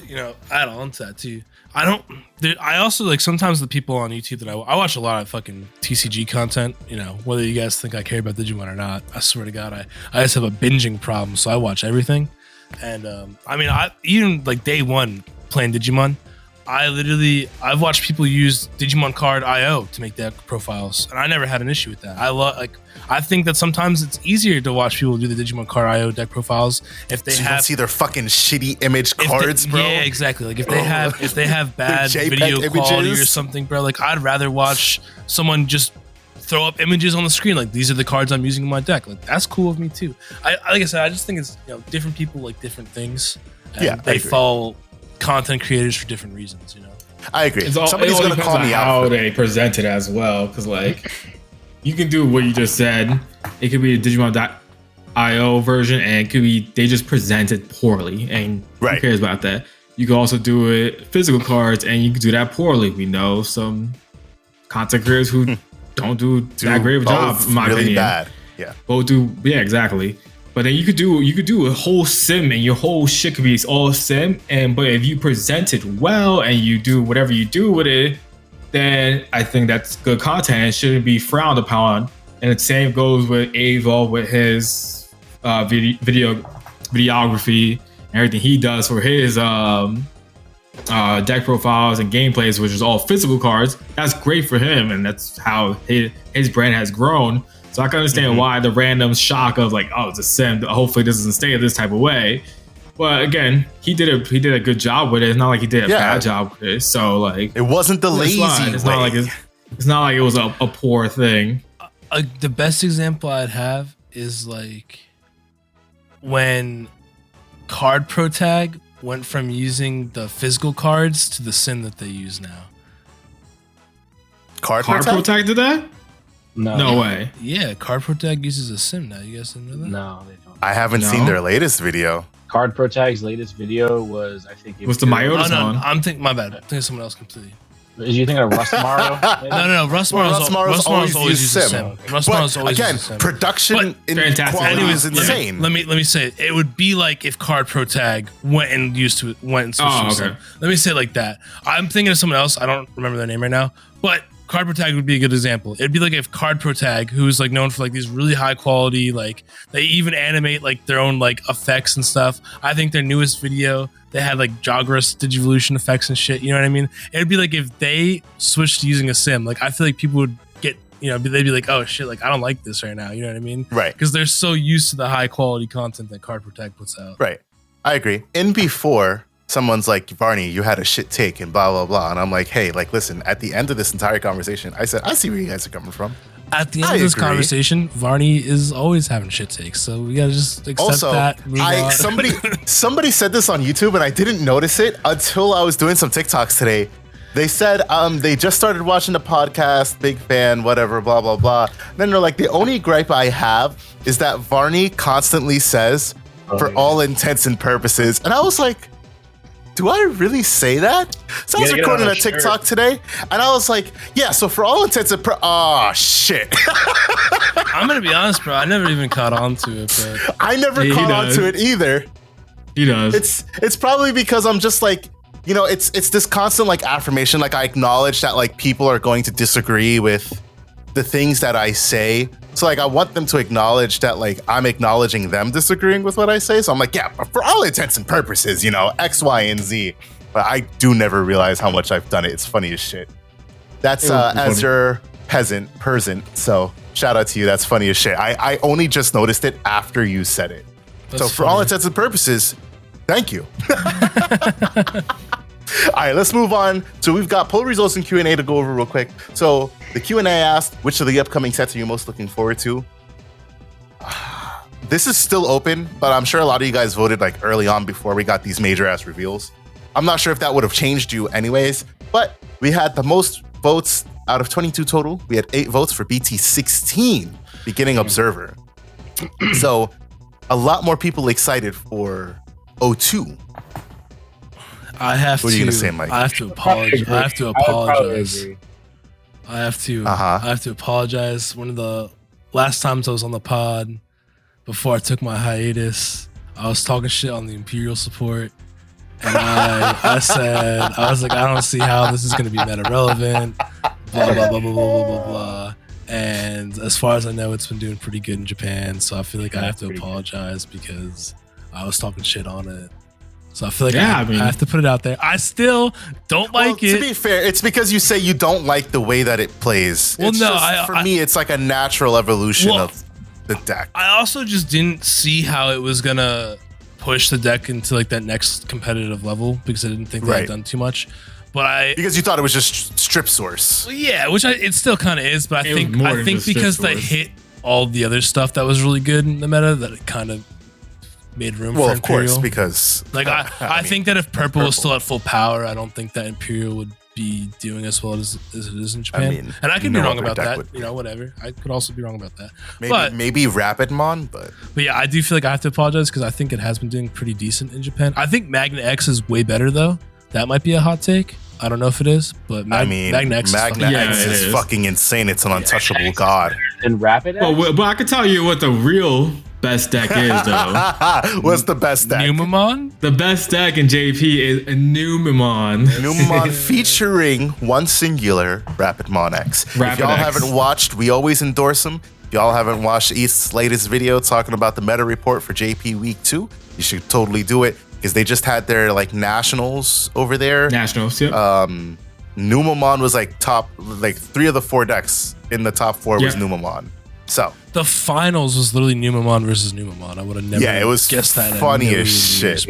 add on to that too. I also like sometimes the people on YouTube that I watch a lot of fucking TCG content. You know, whether you guys think I care about Digimon or not, I swear to God, I just have a binging problem. So I watch everything, and I even like day one playing Digimon. I've watched people use Digimon Card IO to make deck profiles, and I never had an issue with that. I think that sometimes it's easier to watch people do the Digimon Card IO deck profiles if they don't see their fucking shitty image cards, bro. Yeah, exactly. Like if they have bad video quality or something, bro. Like I'd rather watch someone just throw up images on the screen. Like these are the cards I'm using in my deck. Like that's cool with me too. Like I said, I just think it's different people like different things. And they follow content creators for different reasons, I agree. Somebody's going to call me out how they present it as well, because like you can do what you just said. It could be a Digimon.io version, and it could be they just present it poorly, and who cares about that? You can also do it physical cards, and you can do that poorly. We know some content creators who don't do that great of a job, in my opinion. Bad. Yeah, both do. Yeah, exactly. But then you could do a whole sim, and your whole shit could be all sim. But if you present it well and you do whatever you do with it, then I think that's good content. It shouldn't be frowned upon. And the same goes with Avo with his videography and everything he does for his deck profiles and gameplays, which is all physical cards. That's great for him, and that's how his brand has grown. So I can understand why the random shock of like, oh, it's a sim. Hopefully this doesn't stay this type of way. But again, he did a good job with it. It's not like he did a bad job with it. So like, it wasn't the lazy way. It's not like it was a poor thing. The best example I'd have is like when Card Pro Tag went from using the physical cards to the sim that they use now. Card Pro Tag did that? No way. Yeah, Card Pro Tag uses a sim now. You guys didn't know that? No, they don't. I haven't seen their latest video. Card Pro Tag's latest video was, I think, it was the Myotis one. I'm thinking, my bad. I'm thinking someone else completely. Is you thinking of Rustmaro? No. Rustmaro's always used a sim. Rustmaro's always again, used a sim. production quality is insane. Let me say it would be like if Card Pro Tag went and switched to a sim. Let me say it like that. I'm thinking of someone else. I don't remember their name right now, but Card Pro Tag would be a good example. It'd be like if Card Pro Tag, who's like known for like these really high quality, like they even animate like their own like effects and stuff. I think their newest video, they had like Jogras Digivolution effects and shit. You know what I mean? It'd be like if they switched to using a sim. Like I feel like people would get, they'd be like, oh shit, like I don't like this right now. You know what I mean? Right. Because they're so used to the high quality content that Card Pro Tag puts out. Right. I agree. In before, someone's like, Varney, you had a shit take and blah, blah, blah. And I'm like, hey, like, listen, at the end of this entire conversation, I said, I see where you guys are coming from. At the end of this conversation, Varney is always having shit takes. So we got to just accept that. Somebody said this on YouTube and I didn't notice it until I was doing some TikToks today. They said they just started watching the podcast, big fan, whatever, blah, blah, blah. Then they're like, the only gripe I have is that Varney constantly says, for all intents and purposes. And I was like, do I really say that? So I was recording a TikTok today, and I was like, yeah, so for all intents and oh, shit. I'm going to be honest, bro. I never even caught on to it, but I never caught on to it either. He does. It's probably because I'm just like, it's this constant like affirmation. Like I acknowledge that like people are going to disagree with the things that I say. So like I want them to acknowledge that like I'm acknowledging them disagreeing with what I say. So I'm like, yeah, for all intents and purposes, X, Y, and Z. But I do never realize how much I've done it. It's funny as shit. That's as your peasant. So shout out to you. That's funny as shit. I only just noticed it after you said it. That's so for all intents and purposes, thank you. All right, let's move on. So we've got poll results and Q&A to go over real quick. So the Q&A asked, which of the upcoming sets are you most looking forward to? This is still open, but I'm sure a lot of you guys voted like early on before we got these major ass reveals. I'm not sure if that would have changed you anyways, but we had the most votes out of 22 total. We had 8 votes for BT16, Beginning Observer. So a lot more people excited for 02. I have what are you gonna say, Mike? I have to apologize. I have to apologize. I have to apologize. One of the last times I was on the pod before I took my hiatus, I was talking shit on the Imperial support, And I was like, I don't see how this is going to be meta relevant. Blah, blah, blah, blah, blah, blah, blah, blah. And as far as I know, it's been doing pretty good in Japan. So I feel like I have to apologize because I was talking shit on it. So I feel like I have to put it out there. I still don't like it. To be fair, it's because you say you don't like the way that it plays. Well, it's no, just, for me, it's like a natural evolution of the deck. I also just didn't see how it was going to push the deck into like that next competitive level because I didn't think they had done too much. But because you thought it was just strip source. Yeah, which it still kind of is, but I think because they hit all the other stuff that was really good in the meta, that it kind of made room for Imperial. Well, of course, because like I think that if Purple was still at full power, I don't think that Imperial would be doing as well as it is in Japan. And I could be wrong about that. You know, whatever. I could also be wrong about that. Maybe Rapidmon, but yeah, I do feel like I have to apologize because I think it has been doing pretty decent in Japan. I think Magna X is way better though. That might be a hot take. I don't know if it is, but Magna X is fucking insane. It's an untouchable god. And Rapid X? Well, but I can tell you what the real best deck is, though. What's the best deck? Numemon? The best deck in JP is a Numemon. Numemon featuring one singular Rapidmon X. If y'all haven't watched, we always endorse him. If y'all haven't watched East's latest video talking about the meta report for JP Week 2, you should totally do it. Because they just had their like nationals over there. Nationals, yep. Numemon was like top, like 3 of the 4 decks in the top 4 was Numemon. So the finals was literally Numemon versus Numemon. I would have never guessed that. Funny as shit.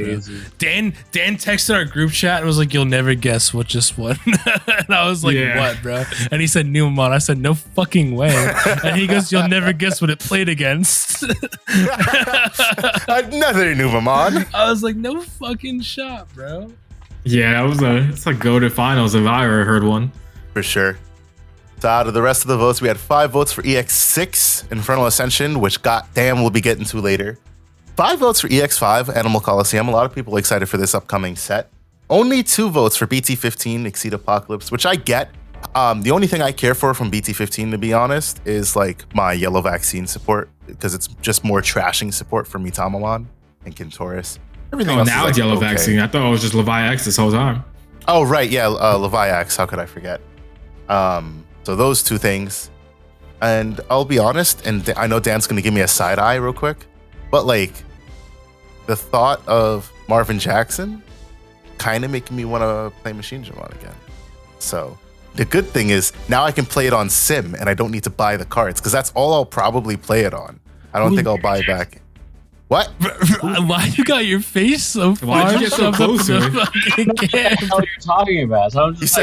Dan texted our group chat and was like, "You'll never guess what just won." And I was like, "What, bro?" And he said Numemon. I said, "No fucking way." And he goes, "You'll never guess what it played against." Another Numemon. I was like, "No fucking shot, bro." Yeah, it's like go-to finals if I ever heard one. For sure. So out of the rest of the votes, we had 5 votes for EX6, Infernal Ascension, which goddamn we'll be getting to later. 5 votes for EX5, Animal Coliseum. A lot of people are excited for this upcoming set. Only 2 votes for BT15, Exceed Apocalypse, which I get. The only thing I care for from BT15, to be honest, is like my yellow vaccine support, because it's just more trashing support for Mitamamon and Kintoris. Everything else now it's yellow vaccine. I thought it was just Levi X this whole time. Oh, right. Yeah, Levi X. How could I forget? So those 2 things. And I'll be honest, and I know Dan's going to give me a side eye real quick, but like the thought of Marvin Jackson kind of making me want to play Machine Digimon again. So the good thing is now I can play it on Sim and I don't need to buy the cards because that's all I'll probably play it on. I don't think I'll buy back. What? Why you got your face so far? Why'd you get so close to it? What the hell are you talking about? So I'm just he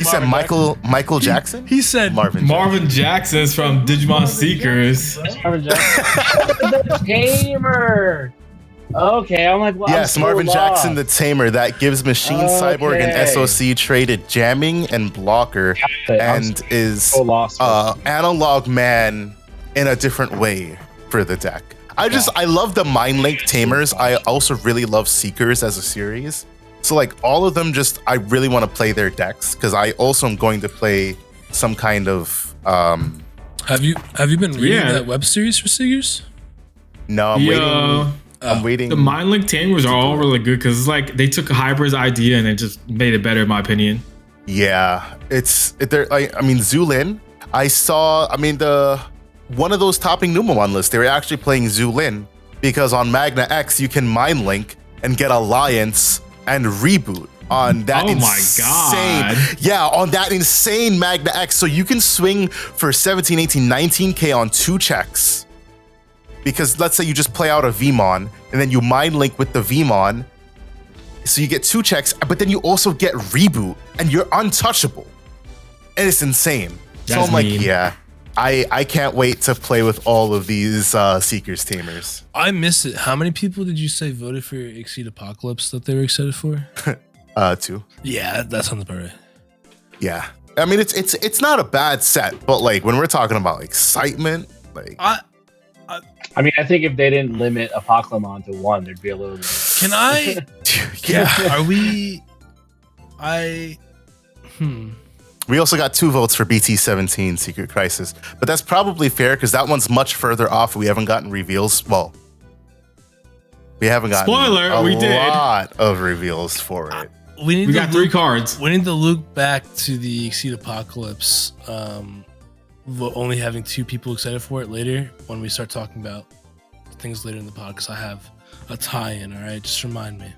said Michael Jackson? He said Marvin Jackson's from Digimon Seekers. Marvin Jackson. The Tamer. Okay, I'm like, well, yes, Marvin Jackson, the Tamer, that gives Machine Cyborg and SOC traded jamming and blocker, and is analog man in a different way for the deck. I love the Mind Link Tamers. I also really love Seekers as a series. So like all of them, I really want to play their decks because I also am going to play some kind of. Have you been reading that web series for Seekers? No, I'm waiting. I'm waiting. The Mind Link Tamers are all really good because it's like they took a Hyper's idea and it just made it better in my opinion. Yeah, I mean Zulin. One of those topping Numemon lists, they were actually playing Zulin because on Magna X you can Mind Link and get Alliance and Reboot on that on that insane Magna X. So you can swing for 17, 18, 19k on 2 checks. Because let's say you just play out a Vmon and then you Mind Link with the Vmon. So you get 2 checks, but then you also get Reboot and you're untouchable. And it's insane. So I'm like, yeah. I can't wait to play with all of these Seekers Tamers. I miss it. How many people did you say voted for Exceed Apocalypse that they were excited for? 2. Yeah, that sounds about right. Yeah. I mean, it's not a bad set, but like when we're talking about excitement, like I mean, I think if they didn't limit Apocalypse to 1, there'd be a little bit. Can I? Yeah. Are we? We also got 2 votes for BT17 Secret Crisis, but that's probably fair because that one's much further off. We haven't gotten reveals. Well, We haven't gotten Spoiler, a we did. lot of reveals for it. We got 3 cards. We need to look back to the Exceed Apocalypse, only having 2 people excited for it later when we start talking about things later in the pod, because I have a tie-in, all right? Just remind me.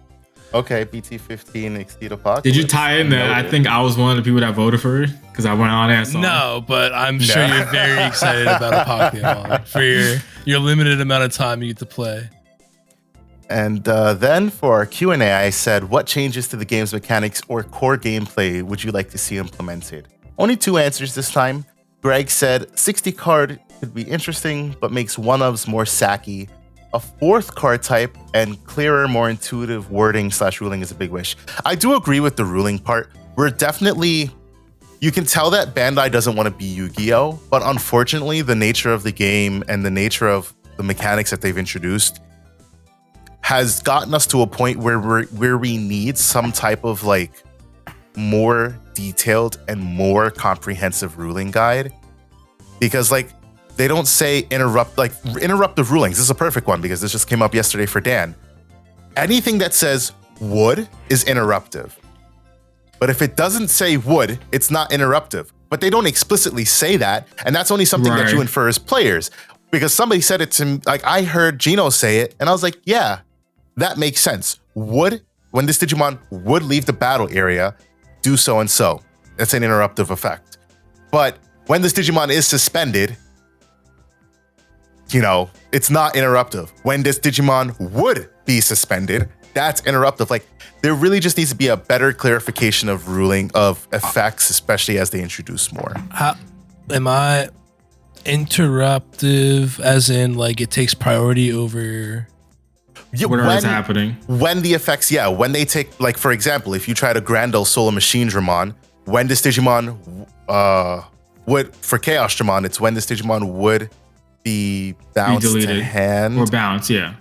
Okay, BT15 Exceed Apocalypse. Did you tie in that? I think I was one of the people that voted for it because I went on there and saw it. No, but I'm sure you're very excited about Pokemon for your limited amount of time you get to play. And then for our Q&A, I said, what changes to the game's mechanics or core gameplay would you like to see implemented? Only 2 answers this time. Greg said, 60 card could be interesting, but makes one-ofs more sacky. A 4th card type and clearer, more intuitive wording / ruling is a big wish. I do agree with the ruling part. We're definitely... You can tell that Bandai doesn't want to be Yu-Gi-Oh! But unfortunately, the nature of the game and the nature of the mechanics that they've introduced has gotten us to a point where we need some type of like more detailed and more comprehensive ruling guide, because like they don't say interruptive rulings. This is a perfect one because this just came up yesterday for Dan. Anything that says would is interruptive, but if it doesn't say would, it's not interruptive. But they don't explicitly say that, and that's only something that you infer as players, because somebody said it to me. Like I heard Gino say it, and I was like, yeah. That makes sense. Would, when this Digimon would leave the battle area, do so and so. That's an interruptive effect. But when this Digimon is suspended, it's not interruptive. When this Digimon would be suspended, that's interruptive. Like, there really just needs to be a better clarification of ruling of effects, especially as they introduce more. Am I interruptive as in like it takes priority over... Yeah, whatever's happening. When the effects, when they take, like, for example, if you try to Grandel Solar Machine Dramon, when this Digimon would, for Chaos Dramon, it's when this Digimon would be bounced to hand. Or bounce, yeah.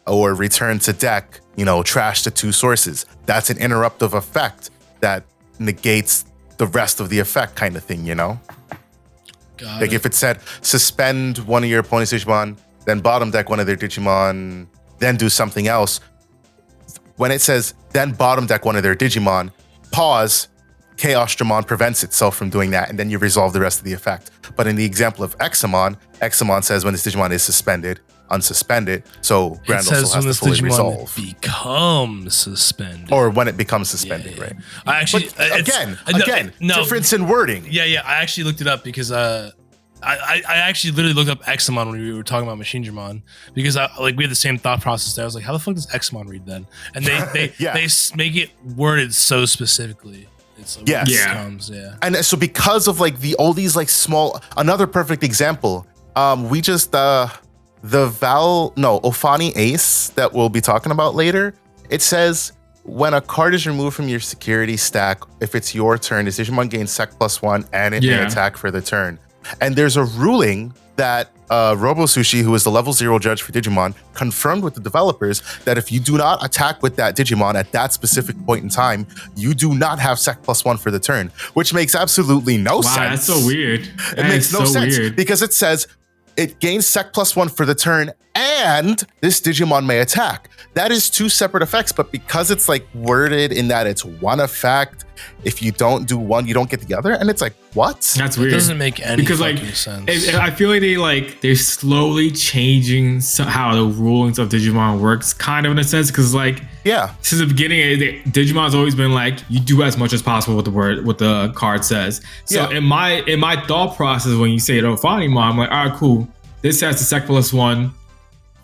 Or return to deck, trash the 2 sources. That's an interruptive effect that negates the rest of the effect kind of thing, Like if it said, suspend one of your opponent's Digimon, then bottom deck one of their Digimon, then do something else. When it says, then bottom deck one of their Digimon, pause, Chaos Dramon prevents itself from doing that, and then you resolve the rest of the effect. But in the example of Examon says when this Digimon is suspended, unsuspended, so Grandel still has to fully resolve. Becomes suspended. Or when it becomes suspended, right? I actually... Again, difference in wording. Yeah, I actually looked it up because... I actually literally looked up Examon when we were talking about Machine Dramon, because we had the same thought process there. I was like, how the fuck does Examon read then? And they make it worded so specificcally. It's like comes, And so because of like all these like small, another perfect example, we just Ofani Ace that we'll be talking about later, it says when a card is removed from your security stack, if it's your turn, this Digimon gains Sec +1 and it may attack for the turn. And there's a ruling that RoboSushi, who is the level 0 judge for Digimon, confirmed with the developers that if you do not attack with that Digimon at that specific point in time, you do not have Sec +1 for the turn, which makes absolutely no sense. Wow, that's so weird. It makes no sense because it says it gains Sec +1 for the turn and this Digimon may attack. That is 2 separate effects, but because it's like worded in that it's one effect, if you don't do one, you don't get the other, and it's like, what? That's weird. It doesn't make any sense. I feel like they're slowly changing how the rulings of Digimon works, kind of in a sense, because since the beginning, Digimon's always been like, you do as much as possible with what the card says. So in my thought process, when you say it, Ofani Mom, I'm like, all right, cool. This has the Sec +1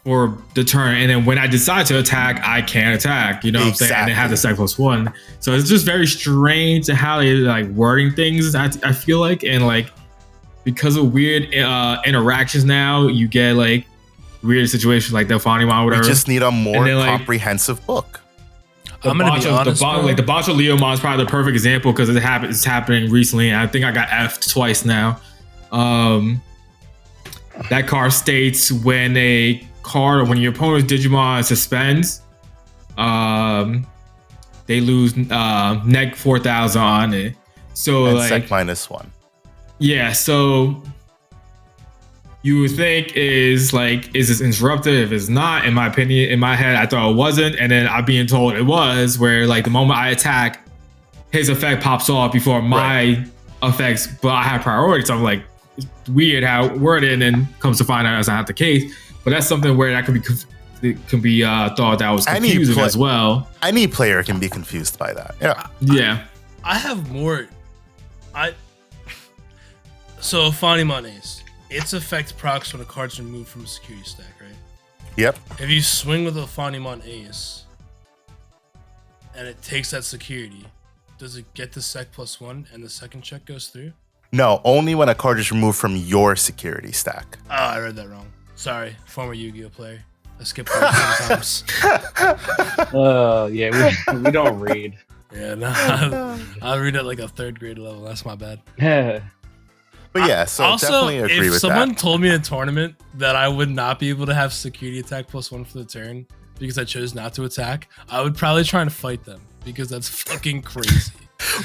for the turn, and then when I decide to attack, I can attack. You know what I'm saying? And it has the Sec +1. So it's just very strange how they wording things. I feel like, and because of weird interactions now, you get weird situations like the Fonimon, whatever. We just need a more comprehensive book. I'm gonna be honest, the Bacho Leomon is probably the perfect example because it's happening recently. I think I got F'd twice now. That card states when a card or when your opponent's Digimon suspends, they lose neg 4,000 on it. So and Sec -1. Yeah, so you would think is this interruptive? If it's not, in my opinion, in my head, I thought it wasn't, and then I'm being told it was. Where like the moment I attack, his effect pops off before my effects, but I have priority. So I'm like, it's weird how it worded, and then comes to find out that's not the case. But that's something where that can be thought that was confusing as well. Any player can be confused by that. Yeah. I have more. So Fanimon Ace, its effect procs when a card's removed from a security stack, right? Yep. If you swing with a Fanimon Ace and it takes that security, does it get the sec +1 and the second check goes through? No, only when a card is removed from your security stack. Oh, I read that wrong. Sorry, former Yu-Gi-Oh player. I skipped it sometimes. Yeah, we don't read. Yeah, no, I'll read at like a 3rd grade level. That's my bad. But yeah, so also, definitely agree if with someone that. told me in a tournament that I would not be able to have security attack +1 for the turn because I chose not to attack, I would probably try and fight them because that's fucking crazy.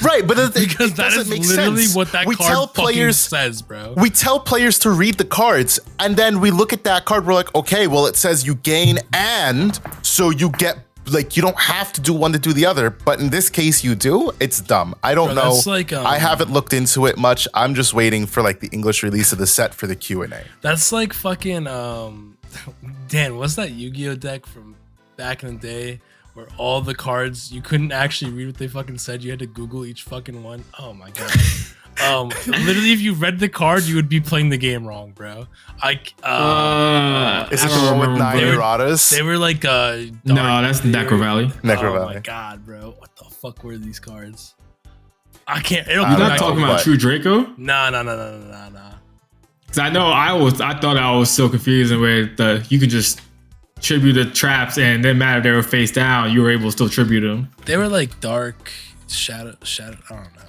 Right, but Because that is literally sense. what that We card tell fucking players- says, bro. We tell players to read the cards, and then we look at that card. We're like, okay, well, it says you gain, and so you get like you don't have to do one to do the other. But in this case, you do. It's dumb. I don't know. That's like, I haven't looked into it much. I'm just waiting for like the English release of the set for the Q&A. That's like fucking Dan, what's that Yu-Gi-Oh deck from back in the day where all the cards you couldn't actually read what they fucking said, you had to Google each fucking one? Oh my god. Literally, if you read the card, you would be playing the game wrong, bro. Is it the one with 9 erratas? They were like No, that's Necro Valley. Necro Oh Valley. my god, bro. What the fuck were these cards? I can't. It'll You're come not back talking to me. about True Draco? Nah. Because I know I thought I was so confusing where you could just tribute the traps and it didn't matter if they were face down, you were able to still tribute them. They were like dark, shadow. I don't know,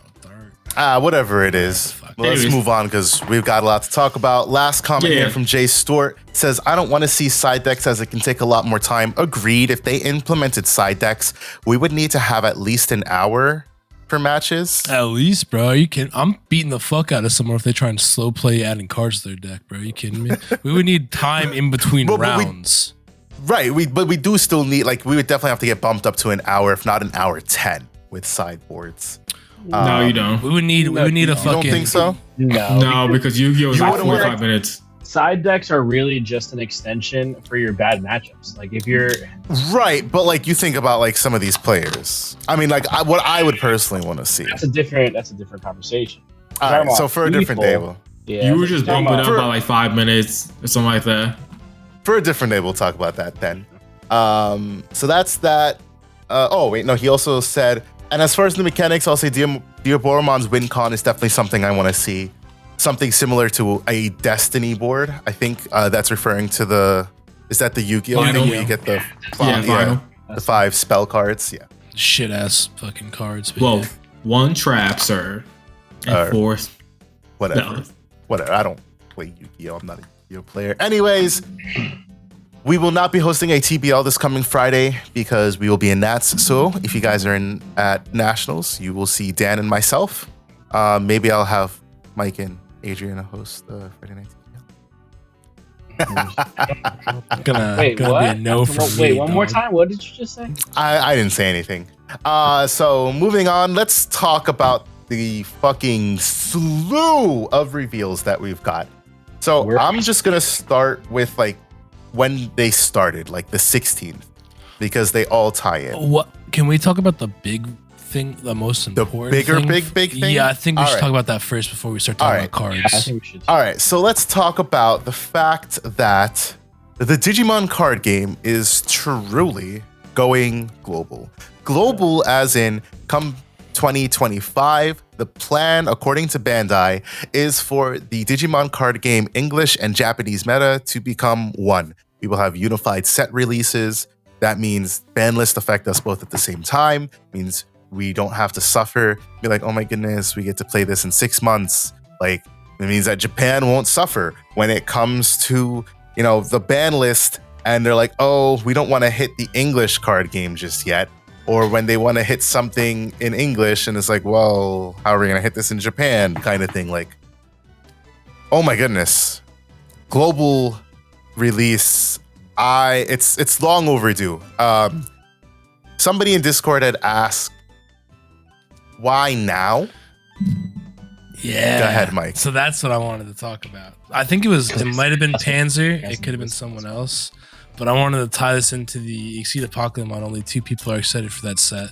dark. Whatever it is. Well, let's move on because we've got a lot to talk about. Last comment here from Jay Stewart says, I don't want to see side decks as it can take a lot more time. Agreed. If they implemented side decks, we would need to have at least an hour for matches. At least, bro. Are you kidding? I'm beating the fuck out of someone if they try and slow play adding cards to their deck, bro. Are you kidding me? We would need time in between rounds. Right. But we do still need, like, we would definitely have to get bumped up to an hour, if not an hour 10 with sideboards. No, you don't. We would need a fucking. You don't think so? No, because Yu-Gi-Oh is like 45 minutes. Side decks are really just an extension for your bad matchups. Like if you're right, but like you think about like some of these players. I mean, like what I would personally want to see. That's a different conversation. All right, so for a different day, you would just bump it up by like 5 minutes or something like that. For a different day, we'll talk about that then. So that's that. Oh wait, no, he also said, and as far as the mechanics, I'll say Diaboromon's win con is definitely something I want to see. Something similar to a Destiny board. I think that's referring to the. Is that the Yu-Gi-Oh thing where you get the the 5 spell cards? Yeah. Shit ass fucking cards. Well, 1 trap, sir, and 4. Whatever. No. Whatever. I don't play Yu-Gi-Oh. I'm not a Yu-Gi-Oh player. Anyways, we will not be hosting a TBL this coming Friday because we will be in Nats. So if you guys are at Nationals, you will see Dan and myself. Maybe I'll have Mike and Adriana host the Friday night. Gonna Wait, be what? a no for me. Wait, one more time. What did you just say? I didn't say anything. So moving on, let's talk about the fucking slew of reveals that we've got. So I'm just gonna start with like when they started, like the 16th, because they all tie in. What can we talk about the big thing, the most important big thing? Yeah, I think we should All talk about that first before we start talking about cards. I think we should. All right, so let's talk about the fact that the Digimon card game is truly going global. Global as in come 2025, the plan, according to Bandai, is for the Digimon card game English and Japanese meta to become one. We will have unified set releases. That means ban list affect us both at the same time. Means we don't have to suffer, be like, oh my goodness, we get to play this in 6 months. Like, it means that Japan won't suffer when it comes to, the ban list and they're like, oh, we don't want to hit the English card game just yet. Or when they want to hit something in English and it's like, well, how are we going to hit this in Japan kind of thing? Like, oh my goodness. global release, it's long overdue. Somebody in Discord had asked, why now? Yeah. Go ahead, Mike. So that's what I wanted to talk about. I think it might have been Panzer. It could have been someone else. But I wanted to tie this into the Exceed Pokemon. Only 2 people are excited for that set.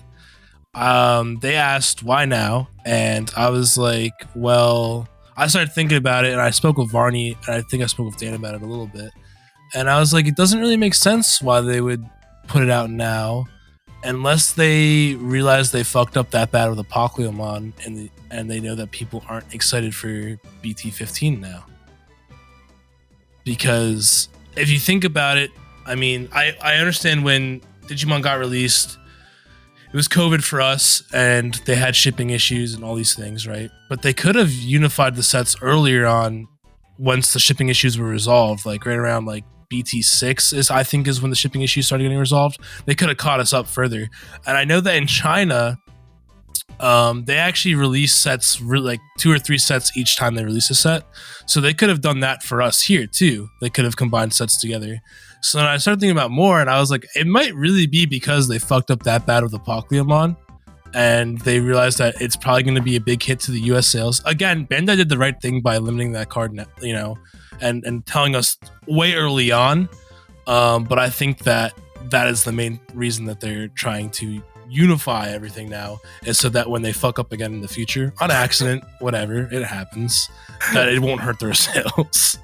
They asked, why now? And I was like, well, I started thinking about it, and I spoke with Varney, and I think I spoke with Dan about it a little bit. And I was like, it doesn't really make sense why they would put it out now unless they realize they fucked up that bad with the Pokemon and they know that people aren't excited for BT15 now. Because if you think about it, I mean, I understand when Digimon got released, it was COVID for us and they had shipping issues and all these things, right? But they could have unified the sets earlier on once the shipping issues were resolved, like right around like BT6 I think is when the shipping issues started getting resolved. They could have caught us up further. And I know that in China, they actually release sets, like 2 or 3 sets each time they release a set. So they could have done that for us here too. They could have combined sets together. So then I started thinking about more, and I was like, it might really be because they fucked up that bad with the Pokemon, and they realized that it's probably going to be a big hit to the US sales. Again, Bandai did the right thing by limiting that card, you know, and telling us way early on. But I think that is the main reason that they're trying to unify everything now, is so that when they fuck up again in the future, on accident, whatever, it happens, that it won't hurt their sales.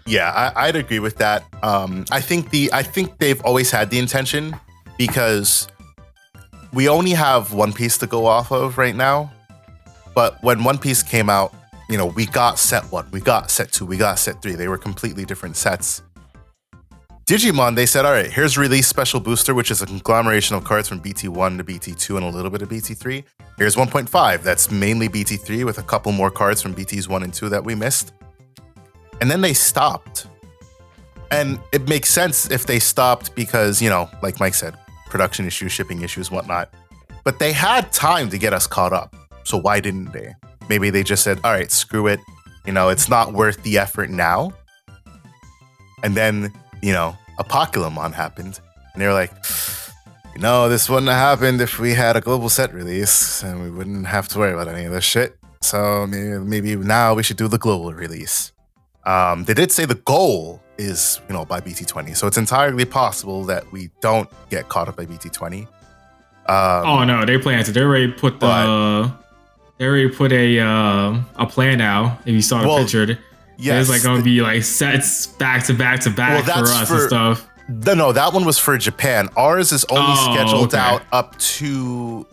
Yeah, I'd agree with that. I think they've always had the intention, because we only have One Piece to go off of right now. But when One Piece came out, you know, we got set 1, we got set 2, we got set 3. They were completely different sets. Digimon, they said, all right, here's Release Special Booster, which is a conglomeration of cards from BT1 to BT2 and a little bit of BT3. Here's 1.5, that's mainly BT3 with a couple more cards from BTs 1 and 2 that we missed. And then they stopped. And it makes sense if they stopped because, you know, like Mike said, production issues, shipping issues, whatnot. But they had time to get us caught up. So why didn't they? Maybe they just said, all right, screw it. You know, it's not worth the effort now. And then, you know, a Pokemon happened. And they were like, you know, this wouldn't have happened if we had a global set release and we wouldn't have to worry about any of this shit. So maybe now we should do the global release. They did say the goal is, you know, by BT20. So it's entirely possible that we don't get caught up by BT20. Oh no, they plan to. They already put a plan out. If you saw the picture, yes, it's like going to be like sets back to back to back for us and stuff. No, that one was for Japan. Ours is only scheduled out up to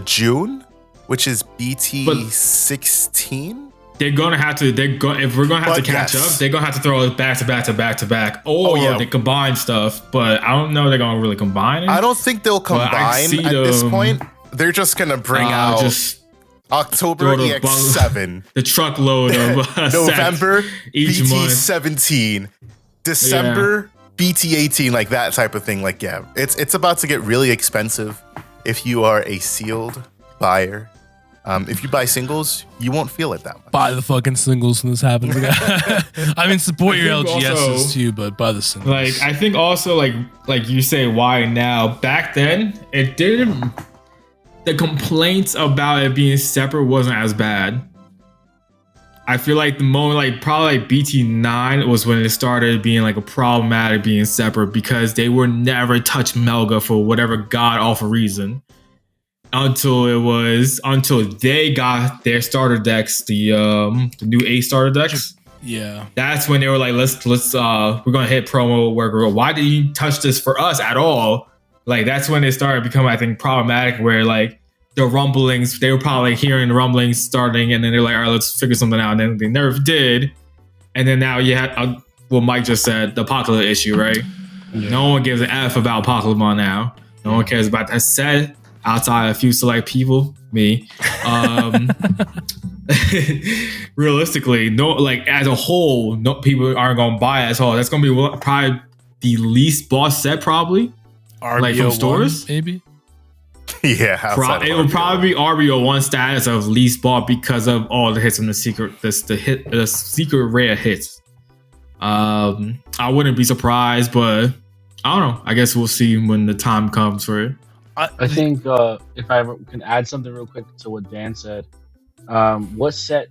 June, which is BT16. They're gonna have to. If we're gonna have to catch up, they're gonna have to throw us back to back to back to back, or they combine stuff. But I don't know if they're gonna really combine it. I don't think they'll combine at this point. They're just gonna bring out just October EX7, the truckload of November each BT17, December BT18, like that type of thing. Like it's about to get really expensive if you are a sealed buyer. If you buy singles, you won't feel it that much. Buy the fucking singles when this happens. I mean, support your LGSs also, too, but buy the singles. Like, I think also, like you say, why now? Back then, it didn't. The complaints about it being separate wasn't as bad. I feel like the moment, like probably like BT9 was when it started being like a problematic being separate, because they were never touched Melga for whatever god awful reason. Until they got their starter decks, the new 8 starter decks. Yeah, that's when they were like, let's we're gonna hit promo worker. Why did you touch this for us at all? Like that's when it started becoming, I think, problematic. Where like the rumblings, they were probably hearing the rumblings starting, and then they're like, all right, let's figure something out. And then they never did. And then now you had what Mike just said, the Apocalypse issue, right? Yeah. No one gives an F about Pokemon now. No one cares about that set. Outside a few select people, me. Realistically, no, like as a whole, no people aren't gonna buy it as a whole. That's gonna be probably the least bought set, probably. RBO like from stores, maybe. Yeah, it will probably be RBO1 status of least bought because of all the hits from the secret, the secret rare hits. I wouldn't be surprised, but I don't know. I guess we'll see when the time comes for it. I think if I can add something real quick to what Dan said, what set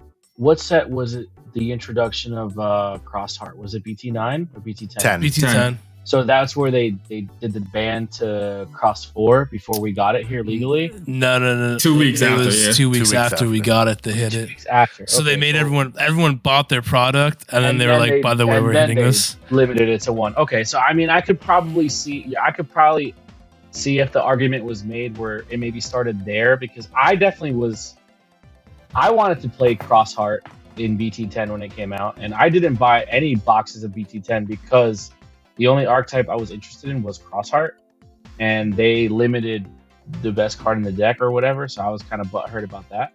was it? The introduction of Crossheart, was it BT9 or BT10? 10. BT10. So that's where they did the ban to Cross 4 before we got it here legally. No. 2 weeks it after. was Yeah. 2 weeks after we got it. They hit 2 it. weeks after. So they Okay, made cool. everyone bought their product, and then they were like, by the way, we're hitting this. Limited it to 1. Okay, so I mean, I could probably see if the argument was made where it maybe started there, because I wanted to play Crossheart in BT10 when it came out, and I didn't buy any boxes of BT10 because the only archetype I was interested in was Crossheart, and they limited the best card in the deck or whatever, so I was kind of butthurt about that.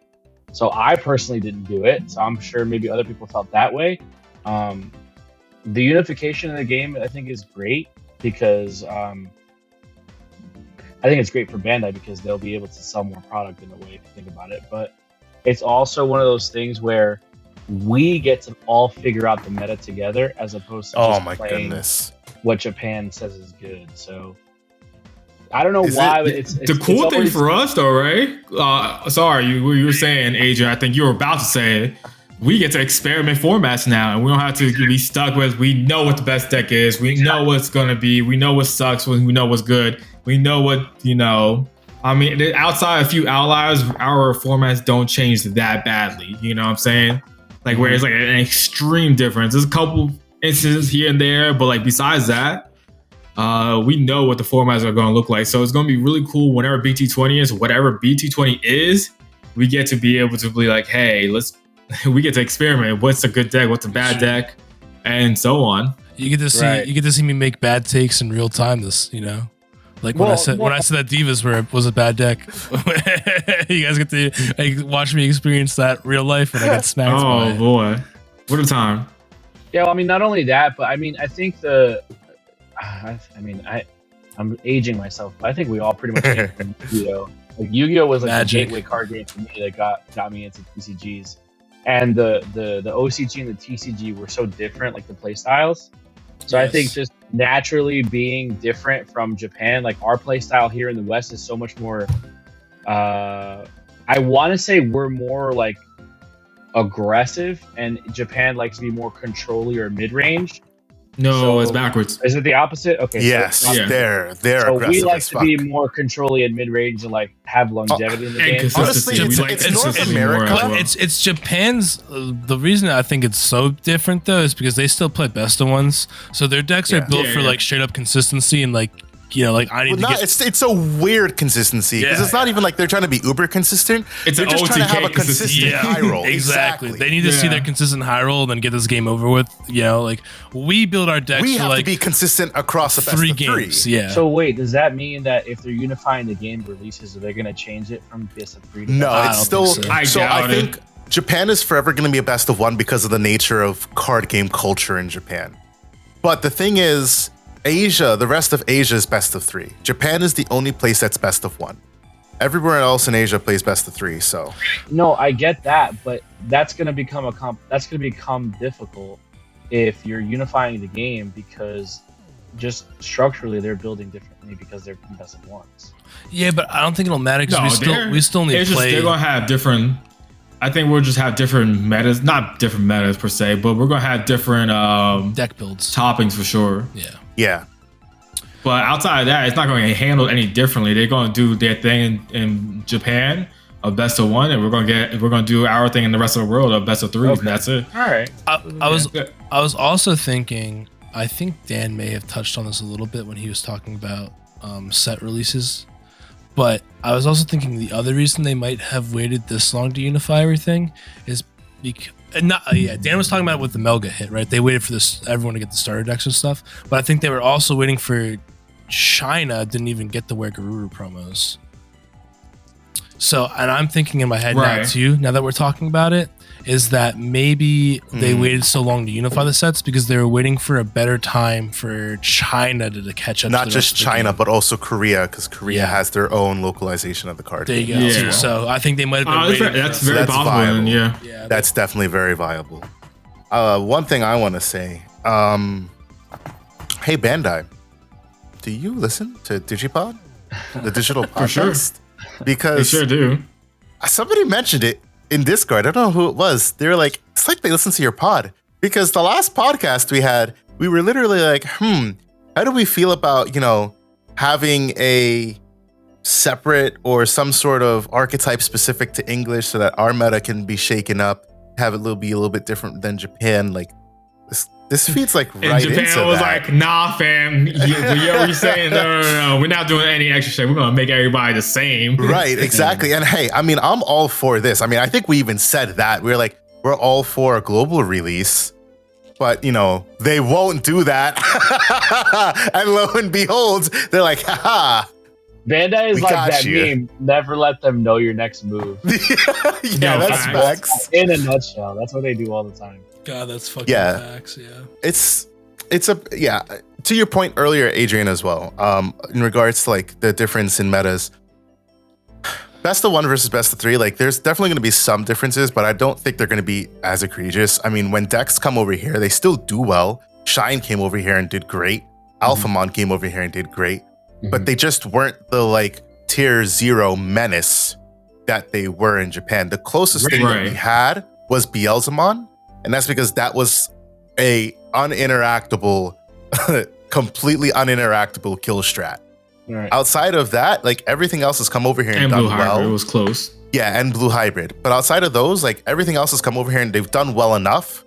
So I personally didn't do it, so I'm sure maybe other people felt that way. The unification of the game, I think, is great because I think it's great for Bandai because they'll be able to sell more product in a way if you think about it. But it's also one of those things where we get to all figure out the meta together as opposed to Oh just my playing goodness. what Japan says is good. So I don't know why it's The cool thing for us, though, right? Sorry, you were saying, Adrian. I think you were about to say it. We get to experiment formats now, and we don't have to be stuck with. We know what the best deck is. We know what's gonna be. We know what sucks. We know what's good. We know what I mean, outside a few outliers, our formats don't change that badly. You know what I'm saying? Like where it's like an extreme difference. There's a couple instances here and there, but like besides that, we know what the formats are going to look like. So it's going to be really cool whenever BT20 is, whatever BT20 is, we get to be able to be like, hey, we get to experiment. What's a good deck? What's a bad deck? And so on. You get to see me make bad takes in real time. Like when I said that Divas was a bad deck, you guys get to watch me experience that real life when I get smacked. Oh boy, what a time! Yeah, well, I mean, not only that, but I mean, I think I'm aging myself, but I think we all pretty much came from Yu-Gi-Oh. Like Yu-Gi-Oh was like Magic. the gateway card game for me that got me into TCGs, and the OCG and the TCG were so different, like the play styles. So I think just naturally being different from Japan, like our play style here in the West is so much more, I want to say we're more like aggressive, and Japan likes to be more controlly or mid-range. No, So- it's backwards. Is it the opposite? Okay. Yes, So, Yeah. they're so aggressive we like as to fuck. be more controlly and mid-range and like have longevity in the And game. consistency. Honestly, We it's- like it's consistency North more America. as well. It's Japan's. The reason I think it's so different though is because they still play best of ones, so their decks are Yeah. built Yeah, for yeah. like straight up consistency and like I need to get. It's a weird consistency because Yeah. it's not even like they're trying to be uber consistent. It's they're an just trying to have a OTK consistent consistency. high roll. Exactly. They need to see Yeah. their consistent high roll and then get this game over with. Like we build our decks We for have like to be consistent across the best 3 of games. 3. Yeah. So wait, does that mean that if they're unifying the game releases, are they going to change it from best of 3 to No, I it's don't still. think so. So I I doubt think Japan is forever going to be a best of 1 because of the nature of card game culture in Japan. But the thing is, Asia, the rest of Asia is best of 3. Japan is the only place that's best of 1. Everywhere else in Asia plays best of 3. So No, I get that, but that's going to become difficult if you're unifying the game because just structurally they're building differently because they're best of 1s. Yeah, but I don't think it'll matter because we still need it's to just play. they're gonna have different. I think we'll just have different metas, not different metas per se, but we're gonna have different deck builds. toppings for sure. yeah, But outside of that, it's not going to get handled any differently. They're going to do their thing in Japan, a best of 1, and we're going to do our thing in the rest of the world, a best of 3, and that's it. All right. I was also thinking. I think Dan may have touched on this a little bit when he was talking about set releases, but I was also thinking the other reason they might have waited this long to unify everything is because. Dan was talking about it with the Melga hit, right? They waited for everyone to get the starter decks and stuff, but I think they were also waiting for China didn't even get the Wear Garuru promos. So, and I'm thinking in my head now Right. too, now that we're talking about it, is that maybe they waited so long to unify the sets because they were waiting for a better time for China to catch up. not to the just rest of the China, game. but also Korea because Korea Yeah. has their own localization of the card. There you game. go. Yeah. So I think they might have been waiting. That's for very that's possible. viable. And yeah. Yeah, That's definitely very viable. One thing I want to say Hey Bandai, do you listen to DigiPod, the digital podcast? For sure. Because They sure do. somebody mentioned it in Discord. I don't know who it was. They were like, it's like they listen to your pod. Because the last podcast we had, we were literally like, how do we feel about, having a separate or some sort of archetype specific to English so that our meta can be shaken up, have it be a little bit different than Japan? Like, this feeds like And right Japan into was that. like, nah, fam. You hear what you're saying? No. We're not doing any extra shit. We're going to make everybody the same. Right, exactly. And hey, I mean, I'm all for this. I mean, I think we even said that. We're like, we're all for a global release, but they won't do that. And lo and behold, they're like, haha. Bandai is We like got that you. meme. Never let them know your next move. Yeah, that's facts. facts. In a nutshell, that's what they do all the time. God, that's fucking Yeah. facts. Yeah. It's to your point earlier, Adrian, as well, in regards to like the difference in metas. Best of 1 versus best of 3, like there's definitely going to be some differences, but I don't think they're going to be as egregious. I mean, when decks come over here, they still do well. Shine came over here and did great. Alphamon came over here and did great, but they just weren't the like tier 0 menace that they were in Japan. The closest thing that we Right. had was Beelzemon, and that's because that was a uninteractable, completely uninteractable kill strat. All right. Outside of that, like everything else has come over here and, And done Blue Hybrid well. was close. Yeah, and Blue Hybrid. But outside of those, like everything else has come over here and they've done well enough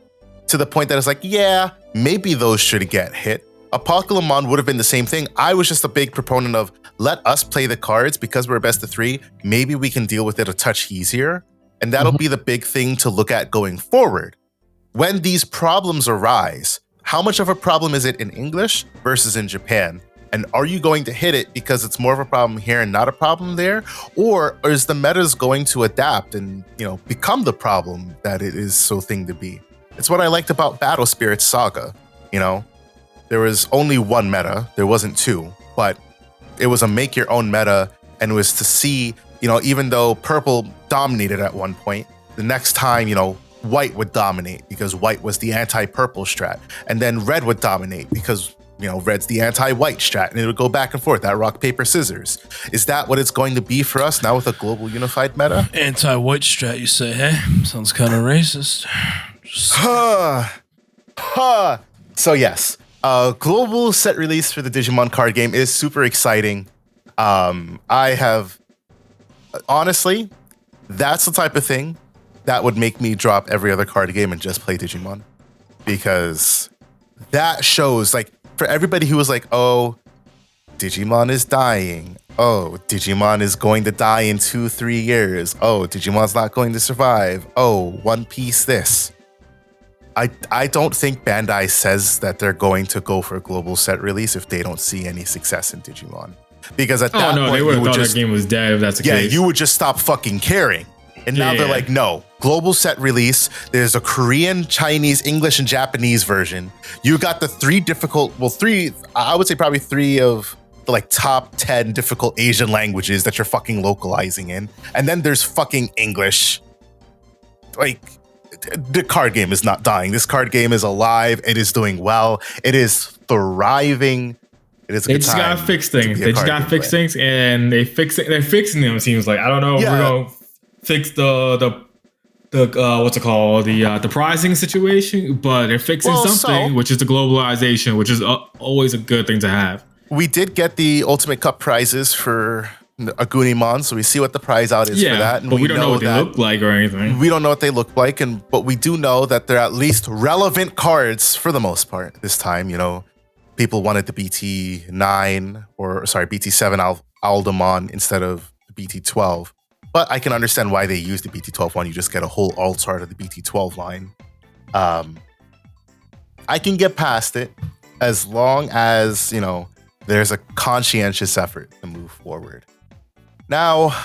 to the point that it's like, yeah, maybe those should get hit. Apocalypse would have been the same thing. I was just a big proponent of let us play the cards because we're a best of 3. Maybe we can deal with it a touch easier. And that'll be the big thing to look at going forward. When these problems arise, how much of a problem is it in English versus in Japan? And are you going to hit it because it's more of a problem here and not a problem there? Or is the metas going to adapt and, become the problem that it is so thing to be? It's what I liked about Battle Spirits Saga. There was only one meta. There wasn't 2, but it was a make your own meta. And it was to see, even though purple dominated at one point, the next time, white would dominate because white was the anti-purple strat. And then red would dominate because red's the anti-white strat, and it would go back and forth, that rock, paper, scissors. Is that what it's going to be for us now with a global unified meta? Anti-white strat, you say? Hey, sounds kind of racist. So yes, global set release for the Digimon card game is super exciting. Honestly, that's the type of thing that would make me drop every other card game and just play Digimon. Because that shows, like, for everybody who was like, oh, Digimon is dying. Oh, Digimon is going to die in 2-3 years. Oh, Digimon's not going to survive. Oh, One Piece this. I don't think Bandai says that they're going to go for a global set release if they don't see any success in Digimon. Because at that point, They would you have would thought just, that game was dead if that's the case. you would just stop fucking caring. And now they're Yeah. like, no, global set release. There's a Korean, Chinese, English, and Japanese version. You got the 3 difficult, I would say probably 3 of the like top 10 difficult Asian languages that you're fucking localizing in. And then there's fucking English. Like, the card game is not dying. This card game is alive. It is doing well. It is thriving. It is a They good just time gotta fix to things. be a They just card gotta game fix player. things, and they're fixing them. It seems like, I don't know if Yeah. we're gonna fix the what's it called, the pricing situation, but they're fixing Well, something, so- which is the globalization, which is always a good thing to have. We did get the Ultimate Cup prizes for Agunimon, so we see what the prize out is for that. And but we don't know what they look like or anything. We don't know what they look like, but we do know that they're at least relevant cards for the most part. This time, people wanted the BT7 Aldemon instead of the BT12. But I can understand why they use the BT12 one. You just get a whole alt art of the BT12 line. I can get past it as long as, there's a conscientious effort to move forward. Now,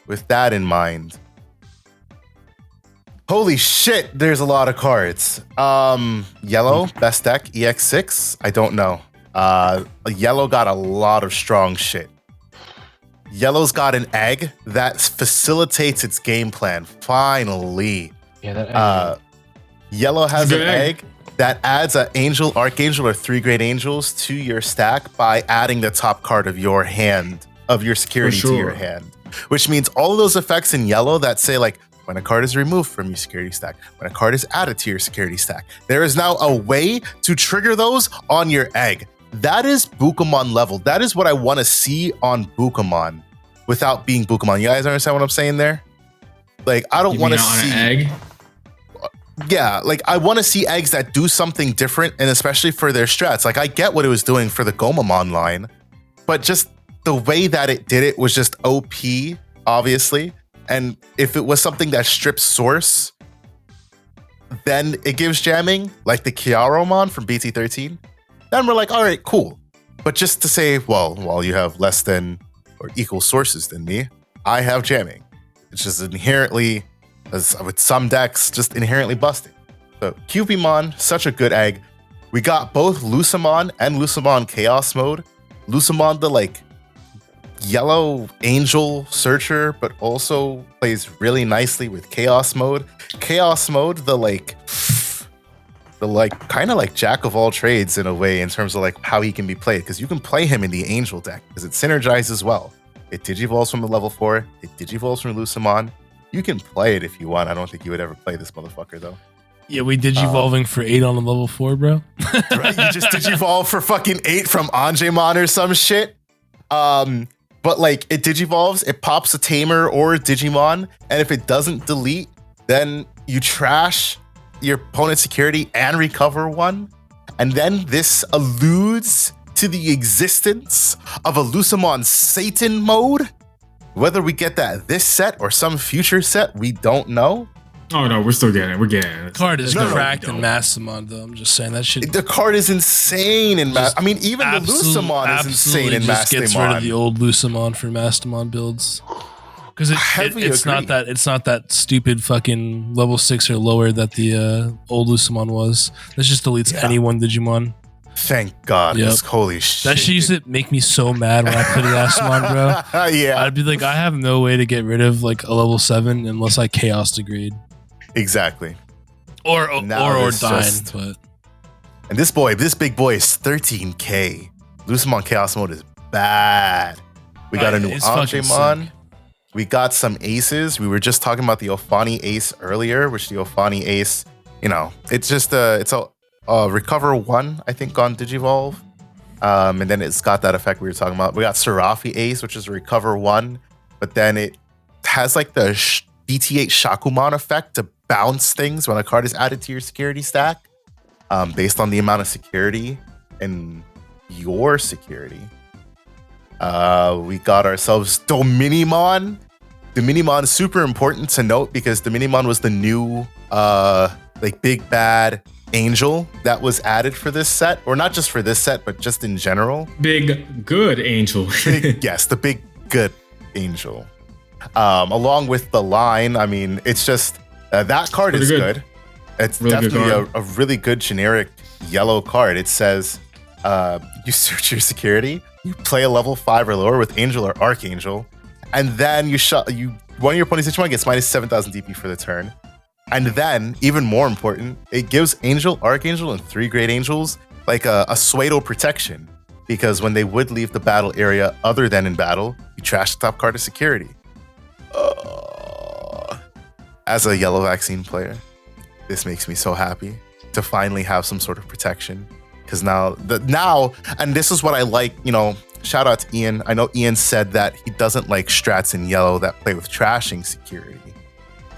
with that in mind, holy shit, there's a lot of cards. Yellow, best deck, EX6, I don't know. Yellow got a lot of strong shit. Yellow's got an egg that facilitates its game plan. Finally. Yeah, that Yellow has It's a an good egg. egg that adds an Angel, Archangel, or 3 Great Angels to your stack by adding the top card of your hand, of your security to your hand. Which means all of those effects in yellow that say like, when a card is removed from your security stack, when a card is added to your security stack, there is now a way to trigger those on your egg. That is Bukamon level. That is what I want to see on Bukamon without being Bukamon. You guys understand what I'm saying there? Like, I don't want to see... an egg? Yeah, like, I want to see eggs that do something different, and especially for their strats. Like, I get what it was doing for the Gomamon line, but just the way that it did it was just OP, obviously. And if it was something that strips source, then it gives jamming, like the Kiaromon from BT13. Then we're like, all right, cool. But just to say, well, while you have less than or equal sources than me, I have jamming. It's just inherently, as with some decks, just inherently busting. So Cupimon, such a good egg. We got both Lucamon and Lucamon Chaos Mode. Lucamon, the like yellow angel searcher, but also plays really nicely with Chaos Mode. Chaos Mode, the kind of like jack of all trades in a way in terms of like how he can be played, because you can play him in the angel deck because it synergizes well. It digivolves from the level 4, it digivolves from Lucamon. You can play it if you want. I don't think you would ever play this motherfucker though. Yeah, we digivolving for 8 on the level 4, bro. Right? You just digivolve for fucking 8 from Angemon or some shit. But like it digivolves, it pops a tamer or a Digimon, and if it doesn't delete, then you trash your opponent's security and recover one. And then this alludes to the existence of a Lucamon Satan mode. Whether we get that this set or some future set, we don't know. Oh no, we're still getting it. We're getting it. The card is cracked in Mastamon, though. I'm just saying that shit. The card is insane in Mastamon. I mean, even the Lucamon is insane in Mastamon. Gets rid of the old Lucamon for Mastamon builds because it's not that stupid fucking level 6 or lower that the old Lucamon was. That just deletes any one Digimon. Thank God. Yep. Holy shit. That shit used to make me so mad when I played Mastamon, bro. Yeah. I'd be like, I have no way to get rid of like a level 7 unless I Chaos Degrade. Exactly. Or dying, but and this big boy is 13k. Lucamon Chaos Mode is bad. We got a new Angemon. We got some aces. We were just talking about the Ophani Ace earlier, which the Ophani Ace, you know, it's just it's a recover 1, I think, on Digivolve. And then it's got that effect we were talking about. We got Serafi Ace, which is a recover 1, but then it has like the BT8 Shakumon effect to bounce things when a card is added to your security stack, based on the amount of security in your security. We got ourselves Dominimon. Dominimon is super important to note because Dominimon was the new like big bad angel that was added for this set, or not just for this set, but just in general. Big good angel. Yes, the big good angel. Along with the line, I mean, it's just that card is good. It's really definitely a really good generic yellow card. It says you search your security, you play a level 5 or lower with Angel or Archangel, and then one of your opponent's Digimon gets minus 7,000 DP for the turn. And then, even more important, it gives Angel, Archangel, and 3 Great Angels like a pseudo protection, because when they would leave the battle area other than in battle, you trash the top card of security. As a yellow vaccine player, this makes me so happy to finally have some sort of protection. Because now, and this is what I like, you know, shout out to Ian. I know Ian said that he doesn't like strats in yellow that play with trashing security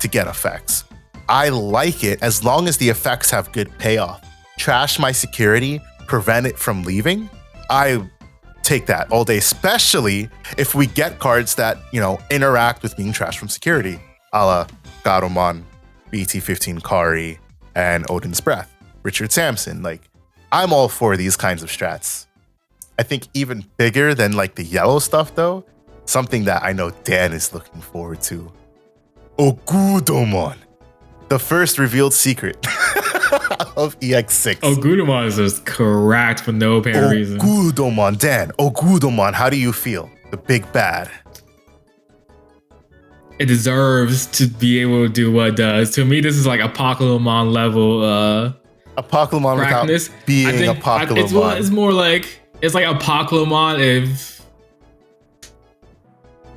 to get effects. I like it as long as the effects have good payoff. Trash my security, prevent it from leaving. I take that all day, especially if we get cards that, you know, interact with being trashed from security, a la Garomon, BT15 Kari, and Odin's Breath, Richard Sampson. Like, I'm all for these kinds of strats. I think even bigger than like the yellow stuff though, something that I know Dan is looking forward to. Ogudomon, the first revealed secret of EX6. Ogudomon is just correct for no apparent reason. Ogudomon, Dan, Ogudomon, how do you feel? The big bad. It deserves to be able to do what it does. To me, this is like Apocalypse level A Pokemon without crackness. being a Pokemon. It's more like it's like a Pokemon if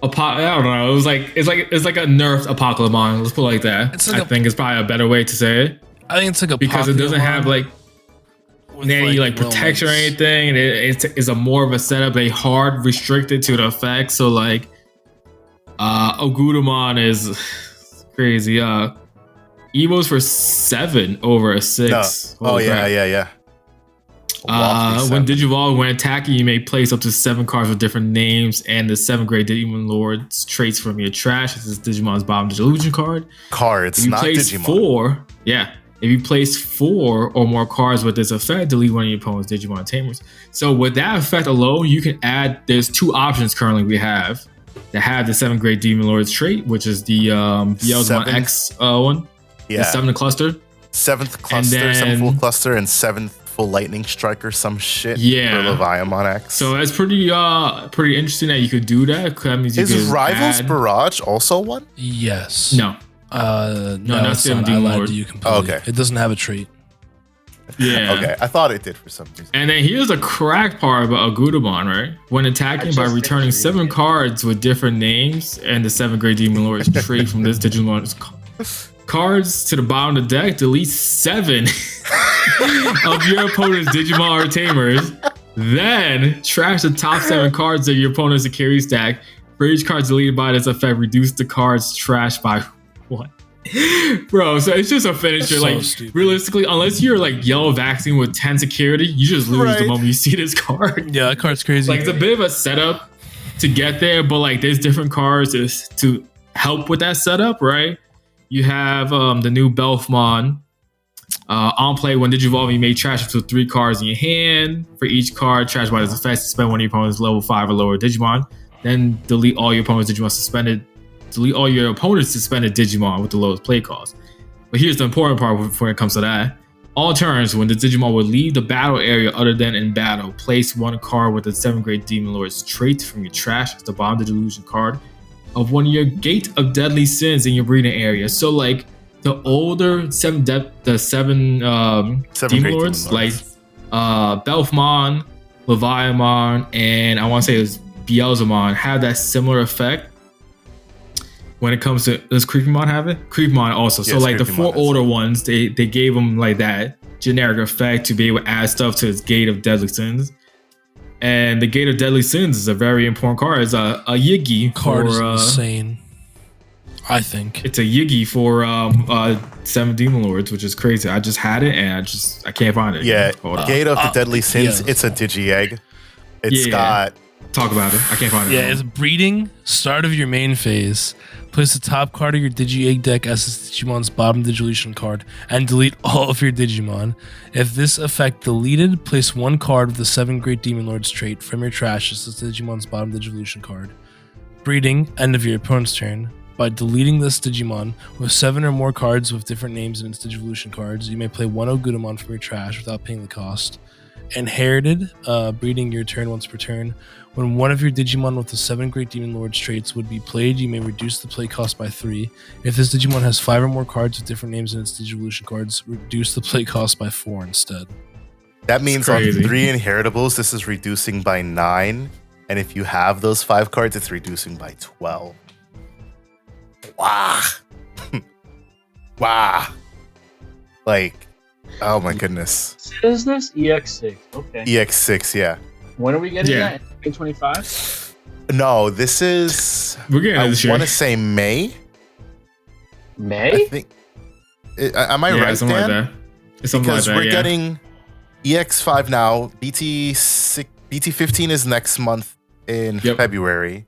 I don't know. It's like a nerfed a Pokemon. Let's put it like that. I think it's probably a better way to say it. I think it's like a because it doesn't have like any like wellness. protection or anything, and it's a more of a setup. They hard restricted to the effects. So like, Agudamon is crazy. Evo's for 7 over a 6. No. Oh yeah. When Digivolve, when attacking, you may place up to 7 cards with different names and the 7 great Digimon Lord's traits from your trash. This is Digimon's bottom Digilusion card. Cards, not Digimon. If you place 4 or more cards with this effect, delete one of your opponent's Digimon Tamers. So with that effect alone, you can add, there's 2 options currently we have that have the 7 great Demon Lord's trait, which is the Beelzebub X one. Yeah. The 7th cluster. 7th cluster, 7th full cluster, and 7th full lightning strike or some shit. Yeah. For Leviamon X. So it's pretty interesting that you could do that. That means you is Rivals Barrage also one? Yes. No. No, not it's not. I lied to you completely. Okay. It doesn't have a trait. Yeah. Okay. I thought it did for some reason. And then here's the crack part about Agudamon, right? When attacking by returning 7 cards with different names and the 7 great Demon Lord's trait from this Digimon's cards to the bottom of the deck, delete 7 of your opponent's Digimon or Tamers. Then trash the top 7 cards of your opponent's Akiri stack. For each card deleted by this effect, reduce the card's trash by 1. Bro, so it's just a finisher. That's like so stupid. Realistically, unless you're like yellow vaccine with 10 security, you just lose the moment you see this card. Yeah, that card's crazy. Like it's a bit of a setup to get there, but like there's different cards to help with that setup, right? You have the new Belfmon. On play, when Digivolve, you may trash up to 3 cards in your hand. For each card, trash by this effect, suspend one of your opponent's level 5 or lower Digimon. Then delete all your opponent's Digimon suspended. Delete all your opponent's suspended Digimon with the lowest play cost. But here's the important part when it comes to that. All turns, when the Digimon would leave the battle area other than in battle, place 1 card with the 7 great Demon Lord's trait from your trash as the bottom Digilusion card of one of your Gate of Deadly Sins in your breeding area. So like the older 7 Demon Lords, like Belfmon, Leviamon, and I want to say it was Beelzebub, have that similar effect. When it comes to, does Creepymon have it? Creepymon also. So like the 4 older ones, they gave them like that generic effect to be able to add stuff to its Gate of Deadly Sins. And the Gate of Deadly Sins is a very important card. It's a Yigi card for, is insane. I think it's a Yigi for 7 Demon Lords, which is crazy. I just had it and I can't find it. Yeah, Gate of the Deadly Sins. It's a Digi-Egg. It's got. Talk about it. I can't find it. Yeah, it's breeding. Start of your main phase. Place the top card of your Digi-Egg deck as Digimon's bottom Digilution card and delete all of your Digimon. If this effect deleted, place 1 card with the 7 Great Demon Lord's trait from your trash as Digimon's bottom Digilution card. Breeding, end of your opponent's turn. By deleting this Digimon with 7 or more cards with different names in its Digivolution cards, you may play 1 Agudamon from your trash without paying the cost. Inherited, breeding your turn once per turn. When one of your Digimon with the 7 Great Demon Lord's traits would be played, you may reduce the play cost by 3. If this Digimon has 5 or more cards with different names in its Digivolution cards, reduce the play cost by 4 instead. That means on 3 inheritables, this is reducing by 9. And if you have those 5 cards, it's reducing by 12. Wow. Wow. Like, oh my goodness. Is this EX6? Okay. EX6, yeah. When are we getting that? 2025? No, this is. We're getting this year. I want to say May. May? I think. Am I right, something Dan? like that. It's something because like that, we're getting EX5 now. BT15 is next month in February,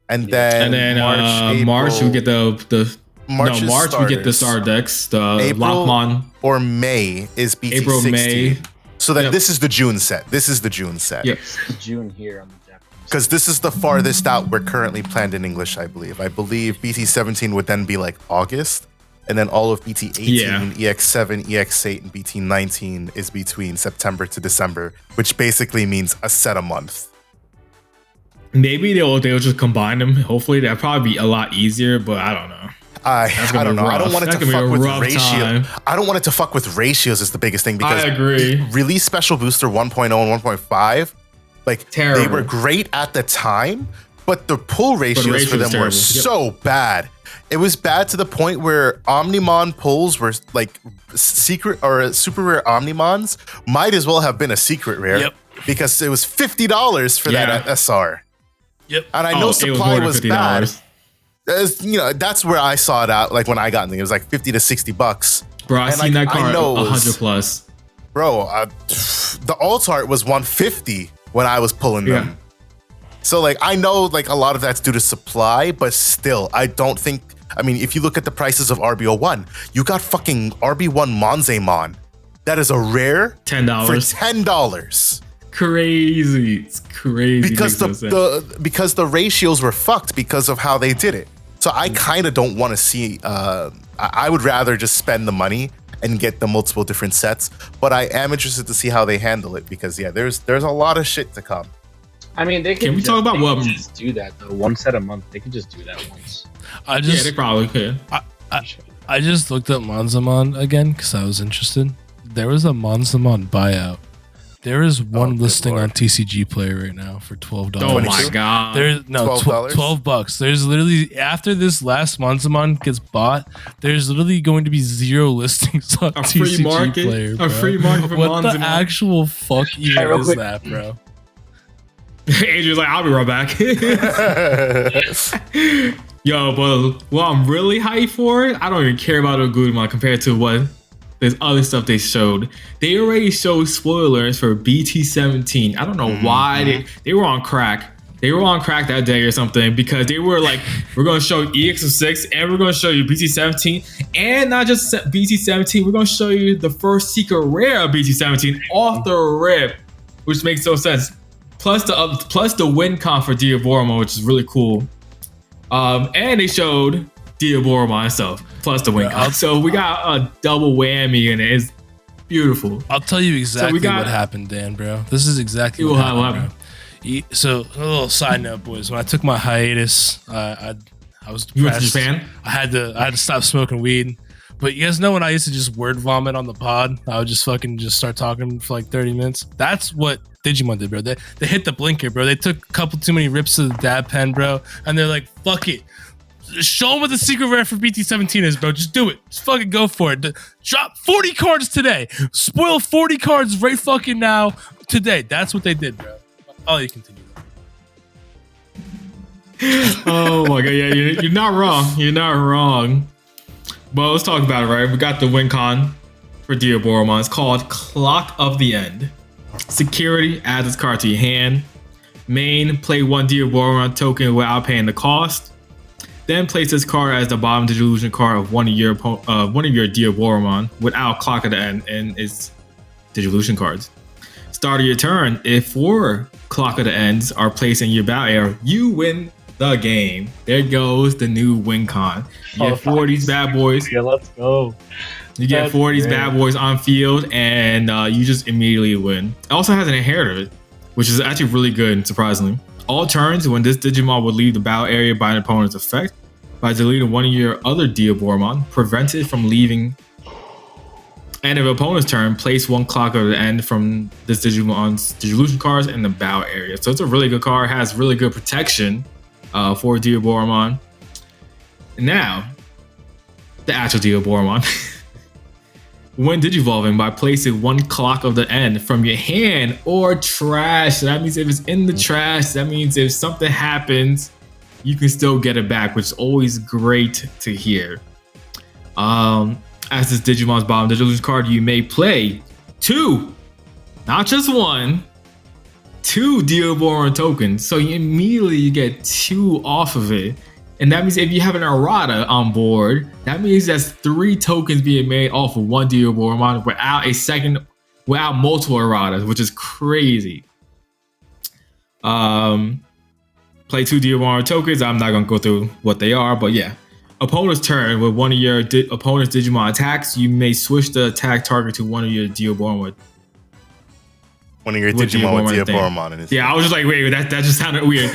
and then March we get the March we get the Star decks. The April Lockmon or May is BT16. April, May. So then this is the June set. This is the June set. Yep. June here on the Japanese. Because this is the farthest out we're currently planned in English, I believe. I believe BT17 would then be like August. And then all of BT18, EX7, EX8, and BT19 is between September to December, which basically means a set a month. Maybe they'll just combine them. Hopefully that'll probably be a lot easier, but I don't know. I don't know. I don't want it That's to gonna be fuck a with rough ratio. time. I don't want it to fuck with ratios is the biggest thing because I agree. Release Special Booster 1.0 and 1.5, like Terrible. they were great at the time, but the pull ratios for them were so bad. It was bad to the point where Omnimon pulls were like secret or super rare Omnimons might as well have been a secret rare because it was $50 for that SR. Yep. And I know supply was bad. $50. You know, that's where I saw it out. Like when I got it was like $50 to $60. Bro, I seen that card 100 plus. Bro, the alt art was $150 when I was pulling them. So like I know like a lot of that's due to supply, but still, I don't think. I mean, if you look at the prices of RB01, you got fucking RB1 Monzemon. That is a rare $10 for $10. Crazy, it's crazy. Because the ratios were fucked because of how they did it. So I kind of don't want to see. I would rather just spend the money and get the multiple different sets. But I am interested to see how they handle it because there's a lot of shit to come. I mean, they can we talk about what? Just do that though. One set a month. They could just do that once. They probably could. I just looked up Monzemon again because I was interested. There was a Monzemon buyout. There is one listing on TCG Player right now for $12. Oh my god! There's $12. There's literally after this last Monzemon gets bought, there's literally going to be 0 listings on TCG Player. Bro. A free market for what Monzemon. the actual fuck even is that, bro? Adrian's like, I'll be right back. Yo, but what I'm really hyped for, I don't even care about Ogudemon compared to what there's other stuff they showed. They already showed spoilers for BT17. I don't know why they were on crack. They were on crack that day or something because they were like, we're going to show EX06 and we're going to show you BT17 and not just BT17. We're going to show you the first secret rare of BT17 off the rip, which makes no sense. Plus the win con for Diaboromon, which is really cool. And they showed Diaboromon itself, plus the win con. So we got a double whammy and it's beautiful. I'll tell you exactly what happened, Dan, bro. This is exactly what happened, bro. So a little side note, boys. When I took my hiatus, I was depressed. You went to Japan? I had to stop smoking weed. But you guys know when I used to just word vomit on the pod, I would just start talking for like 30 minutes. That's what Digimon did, bro. They hit the blinker, bro. They took a couple too many rips of the dab pen, bro. And they're like, fuck it. Show them what the secret rare for BT17 is, bro. Just do it. Just fucking go for it. Drop 40 cards today. Spoil 40 cards right fucking now today. That's what they did, bro. Oh, you continue. Oh my god, yeah, you're not wrong. You're not wrong. Well, let's talk about it, right? We got the win con for Diaboromon. It's called Clock of the End. Security, add this card to your hand. Main, play 1 Diaboromon token without paying the cost. Then place this card as the bottom Digilusion card of one of your Diaboromon without Clock of the End and its Digilusion cards. Start of your turn, if 4 Clock of the Ends are placed in your battle area, you win the game. There goes the new win con. You get 4 of these bad boys. Yeah, let's go. You get 4 of these bad boys on field, and you just immediately win. It also has an inheritor, which is actually really good, surprisingly. All turns, when this Digimon would leave the battle area by an opponent's effect, by deleting one of your other Diaboromon, prevent it from leaving. And if opponent's turn, place 1 Clock of the End from this Digimon's Digilusion cards in the battle area. So it's a really good card, has really good protection for Diaboromon. Now, the actual Diaboromon. When Digivolving, by placing 1 Clock of the End from your hand or trash. So that means if it's in the trash, that means if something happens, you can still get it back, which is always great to hear. As this Digimon's bottom Digilusion card, you may play 2, not just 1, 2 Diaboromon tokens. So you get 2 off of it. And that means if you have an errata on board, that means that's 3 tokens being made off of 1 Diaboromon without multiple erratas, which is crazy. Play 2 Diaboromon tokens. I'm not gonna go through what they are, but yeah. Opponent's turn, with one of your opponent's Digimon attacks, you may switch the attack target to one of your Diaboromon. One of your Digimon with Diaboromon in his I was just like, wait, that just sounded weird.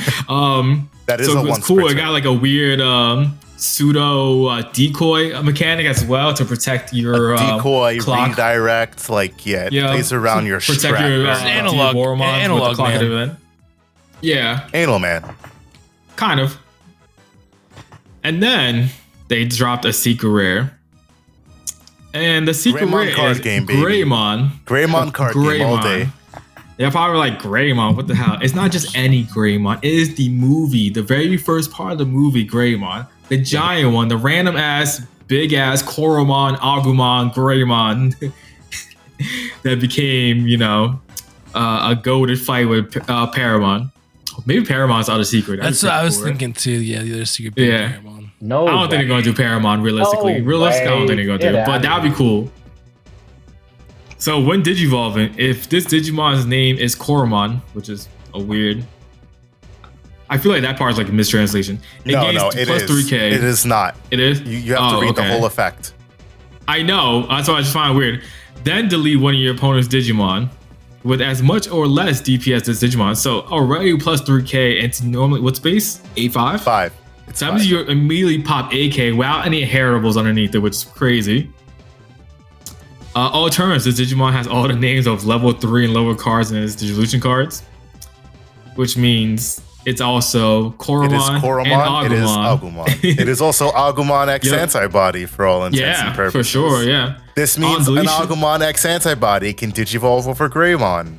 That is so it's cool. It got like a weird pseudo decoy mechanic as well to protect your decoy, clock. redirect, like it plays around your protect strap. your analog with the clock man. event. Yeah, Anal man. kind of. And then they dropped a secret rare. And the secret Greymon rare card is game, baby. Greymon card game all day. They're probably like, Greymon, what the hell? It's not just any Greymon. It is the movie, the very first part of the movie, Greymon. The giant one, the random ass, big ass Koromon, Agumon, Greymon that became, a goated fight with Paramon. Maybe Paramon's other secret. That's what I was thinking too. Yeah, the other secret being Paramon. No, I don't think they're going to do Paramon realistically. No Realistically, I don't think they're going to do it, but that would be cool. So when Digivolving, if this Digimon's name is Koromon, which is a weird, I feel like that part is like a mistranslation. It is. 3K. It is not. It is? You have to read the whole effect. I know. That's why I just find it weird. Then delete one of your opponent's Digimon with as much or less DPS as Digimon. So already plus 3K, and it's normally, what's base? 8.5? 5. So that means you immediately pop 8K without any inheritables underneath it, which is crazy. All turns, this Digimon has all the names of level 3 and lower cards in its Digivolution cards, which means it's also Koromon, It is Koromon. and It is Agumon. Agumon. It is also Agumon X antibody for all intents and purposes. For sure, yeah. This means an Agumon X antibody can digivolve over Greymon.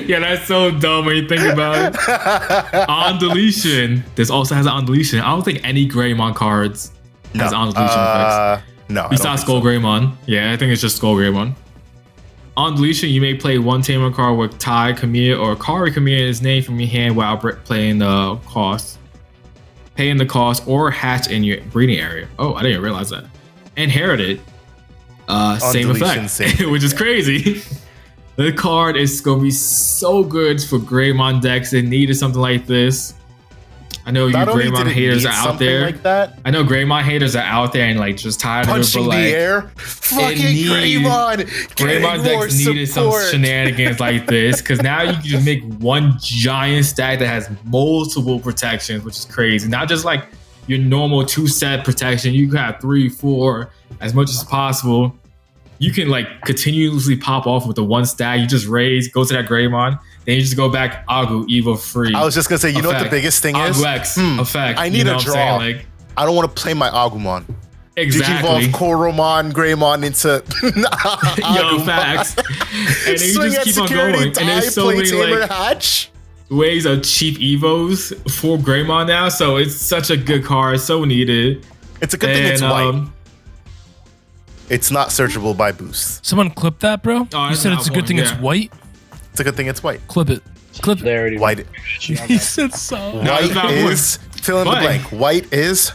Yeah, that's so dumb when you think about it. On deletion, this also has on deletion. I don't think any Greymon cards has on deletion effects. No. Besides Skull Greymon. Yeah, I think it's just Skull Greymon. On deletion, you may play one tamer card with Tai, Kamiya, or Kari Kamiya in his name from your hand while playing the cost. Paying the cost or hatch in your breeding area. Oh, I didn't realize that. Inherited. Same effect, which is crazy. The card is going to be so good for Greymon decks that needed something like this. I know you Greymon haters are out there. Like that, I know Greymon haters are out there and like just tired punching of it, but like, the air. Fucking Greymon. Greymon decks needed some shenanigans like this because now you can just make one giant stack that has multiple protections, which is crazy. Not just like your normal 2-set protection. You can have 3, 4, as much as possible. You can like continuously pop off with the one stack. You just raise, go to that Greymon, then you just go back Agu, Evo free. I was just gonna say, you know what the biggest thing is? Agu X effect. I need a draw. Like, I don't want to play my Agumon. Exactly. Digivolve Koromon, Greymon into Yo, facts. And then you just keep on going. And there's so many like hatch ways of cheap Evos for Greymon now. So it's such a good card, so needed. It's a good thing it's white. It's not searchable by boost. Someone clip that, bro. Oh, you said it's a good thing it's white. It's a good thing it's white. Clip it. Clip it. There it is. White. He said so. White is fill in the blank. White is.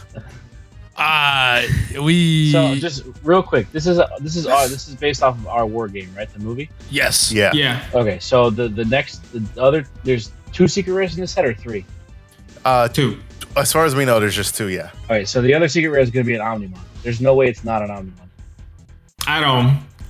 So just real quick, this is based off of our war game, right? The movie. Yes. Yeah. Okay, so there's 2 secret rares in this set or 3? 2. As far as we know, there's just 2. Yeah. All right, so the other secret rare is going to be an Omnimon. There's no way it's not an Omnimon.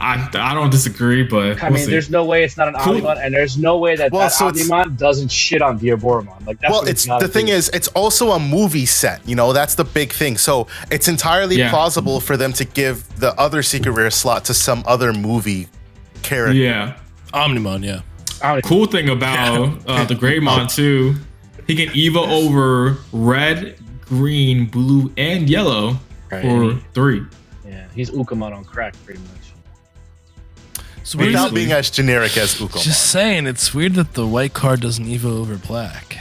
I don't disagree, but I mean, there's no way it's not an Omnimon, and there's no way that Omnimon doesn't shit on Diaboromon. Like that's it's the thing is, it's also a movie set. You know, that's the big thing. So it's entirely plausible for them to give the other secret rare slot to some other movie character. Yeah, Omnimon. Yeah. Cool thing about the Greymon too, he can Evo over red, green, blue, and yellow for 3. Yeah, he's Ukamon on crack, pretty much. So without being as generic as Ukamon. Just saying, it's weird that the white card doesn't Evo over black.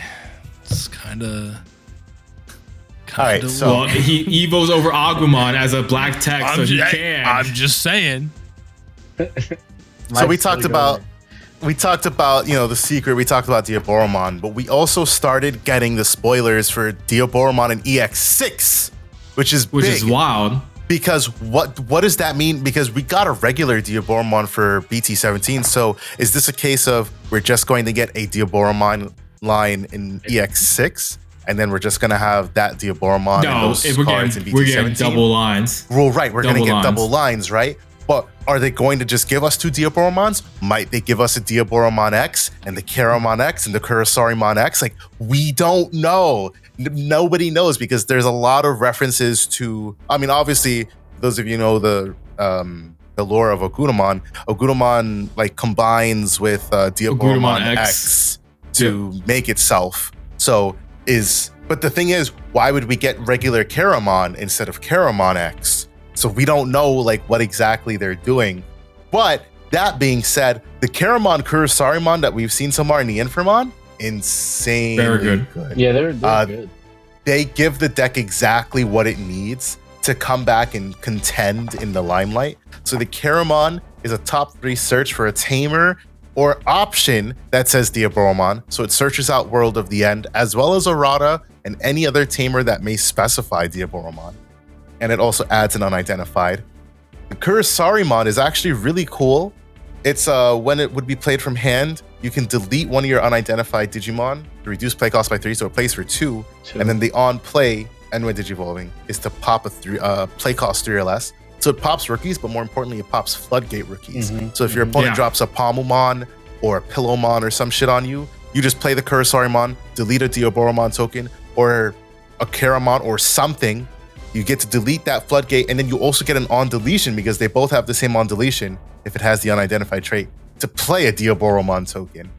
It's kind of. All right, so he Evos over Agumon as a black tech, so he can. I'm just saying. So we talked about the secret. We talked about Diaboromon, but we also started getting the spoilers for Diaboromon and EX6, which is wild. Because what does that mean? Because we got a regular Diaboromon for BT17. So is this a case of we're just going to get a Diaboromon line in EX6, and then we're just going to have that Diaboromon and those cards in BT17? We're getting double lines. Well, right, we're going to get double lines, right? But are they going to just give us 2 Diaboromons? Might they give us a Diaboromon X and the Keramon X and the Kurosarimon X? Like, we don't know. Nobody knows, because there's a lot of references to, I mean, obviously, those of you know the lore of Ogurumon. Ogurumon like combines with Diaboromon X to make itself. But the thing is, why would we get regular Keramon instead of Keramon X? So we don't know like what exactly they're doing. But that being said, the Keramon Kurosarimon that we've seen so far in the Inframon, insane. Very good. Yeah, they're good. They give the deck exactly what it needs to come back and contend in the limelight. So the Keramon is a top 3 search for a tamer or option that says Diaboromon. So it searches out World of the End, as well as Errata and any other tamer that may specify Diaboromon. And it also adds an unidentified. The Kurosarimon is actually really cool. It's when it would be played from hand, you can delete one of your unidentified Digimon to reduce play cost by 3, so it plays for 2. And then the on play, and when Digivolving, is to pop a play cost 3 or less. So it pops rookies, but more importantly, it pops floodgate rookies. So if your opponent drops a Palmomon or a Pillowmon or some shit on you, you just play the Kurosarimon, delete a Diaboromon token or a Keramon or something. You get to delete that floodgate, and then you also get an on deletion, because they both have the same on deletion if it has the unidentified trait, to play a Diaboromon token.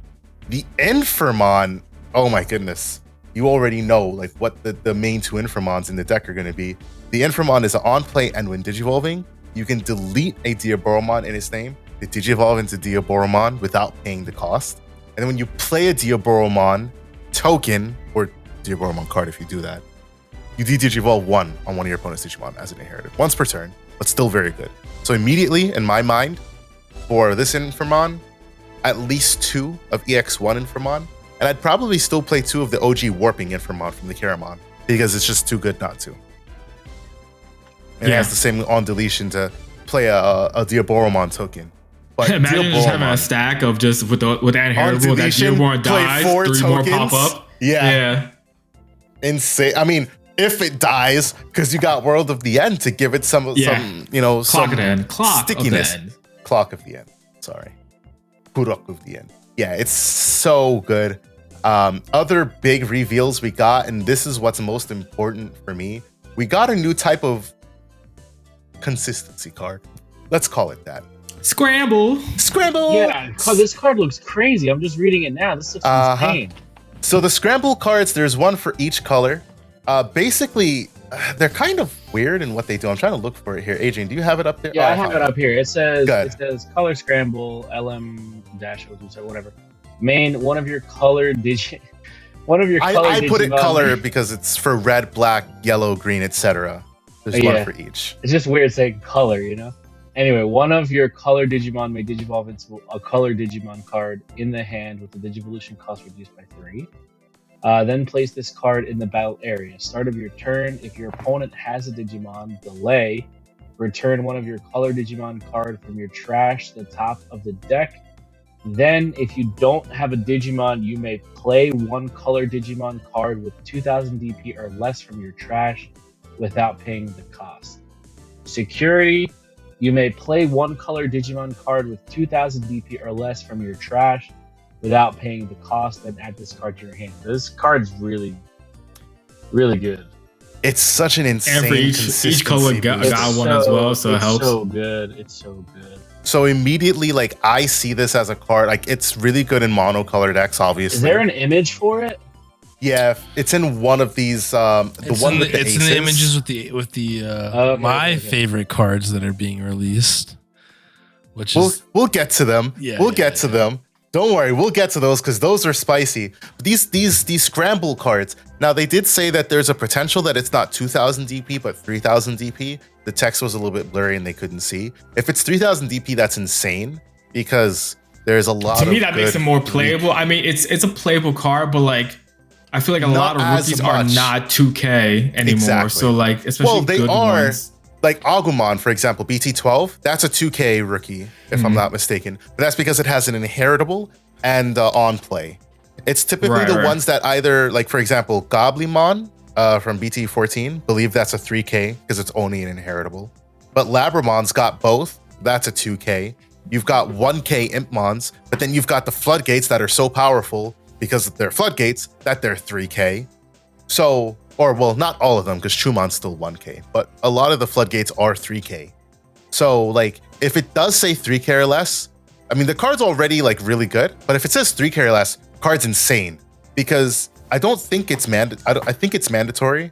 The Inframon, oh my goodness. You already know like what the main 2 Inframons in the deck are going to be. The Inframon is an on play, and when Digivolving, you can delete a Diaboromon in its name to Digivolve into Diaboromon without paying the cost. And then when you play a Diaboromon token, or Diaboromon card if you do that, you Digivolve 1 on one of your opponent's Digimon as an inherited. Once per turn, but still very good. So immediately, in my mind, for this Inframon, at least 2 of EX1 Inframon, and I'd probably still play 2 of the OG Warping Inframon from the Keramon, because it's just too good not to. And it has the same on deletion to play a Diaboromon token. But imagine just having a stack of just with that inheritable, that Diaboromon dies, 3 tokens. more pop up. Yeah. Insane. I mean, if it dies, because you got World of the End to give it some Clock some of the End. stickiness. Clock of the End. Sorry. Purok of the End. Yeah, it's so good. Other big reveals we got, and this is what's most important for me. We got a new type of consistency card. Let's call it that. Scramble. Yeah, this card looks crazy. I'm just reading it now. This looks insane. So the Scramble cards, there's one for each color. Basically, they're kind of weird in what they do. I'm trying to look for it here. Adrian, do you have it up there? Yeah, I have it up here. It says color Scramble LM-02, so whatever. Main one of your color digit. One of your color I put it Digimon. color because it's for red, black, yellow, green, etc. There's one for each. It's just weird saying color, you know? Anyway, one of your color Digimon may Digivolve into a color Digimon card in the hand with the Digivolution cost reduced by 3. Then place this card in the battle area. Start of your turn, if your opponent has a Digimon, delay. Return one of your color Digimon card from your trash to the top of the deck. Then, if you don't have a Digimon, you may play one color Digimon card with 2000 DP or less from your trash without paying the cost. Security, you may play one color Digimon card with 2000 DP or less from your trash without paying the cost, and add this card to your hand. This card's really, really good. It's such an insane and for each color got one as well, so it helps. It's so good. It's so good. So immediately, like, I see this as a card. Like, it's really good in monocolored decks, obviously. Is there an image for it? Yeah, it's in one of these. It's in the images with the my favorite cards that are being released. Which we'll get to them. We'll get to them. Don't worry, we'll get to those because those are spicy. These scramble cards. Now they did say that there's a potential that it's not 2000 DP but 3000 DP. The text was a little bit blurry and they couldn't see. If it's 3000 DP, that's insane because there's a lot. To me, that makes it more playable. I mean, it's a playable card, but like I feel like a lot of rookies are not 2K anymore. Exactly. So like, especially they good are. ones. Like Agumon, for example, BT12, that's a 2K rookie, if I'm not mistaken. But that's because it has an inheritable and on play. It's typically the ones that either, like, for example, Goblimon from BT14, believe that's a 3K because it's only an inheritable. But Labramon's got both, That's a 2K. You've got 1K Impmons, but then you've got the floodgates that are so powerful because they're floodgates that they're 3K. So, or well, not all of them because Chumon's still 1K, but a lot of the floodgates are 3K. So like, if it does say 3K or less, I mean, the card's already like really good, but if it says 3K or less, card's insane because I don't think it's I think it's mandatory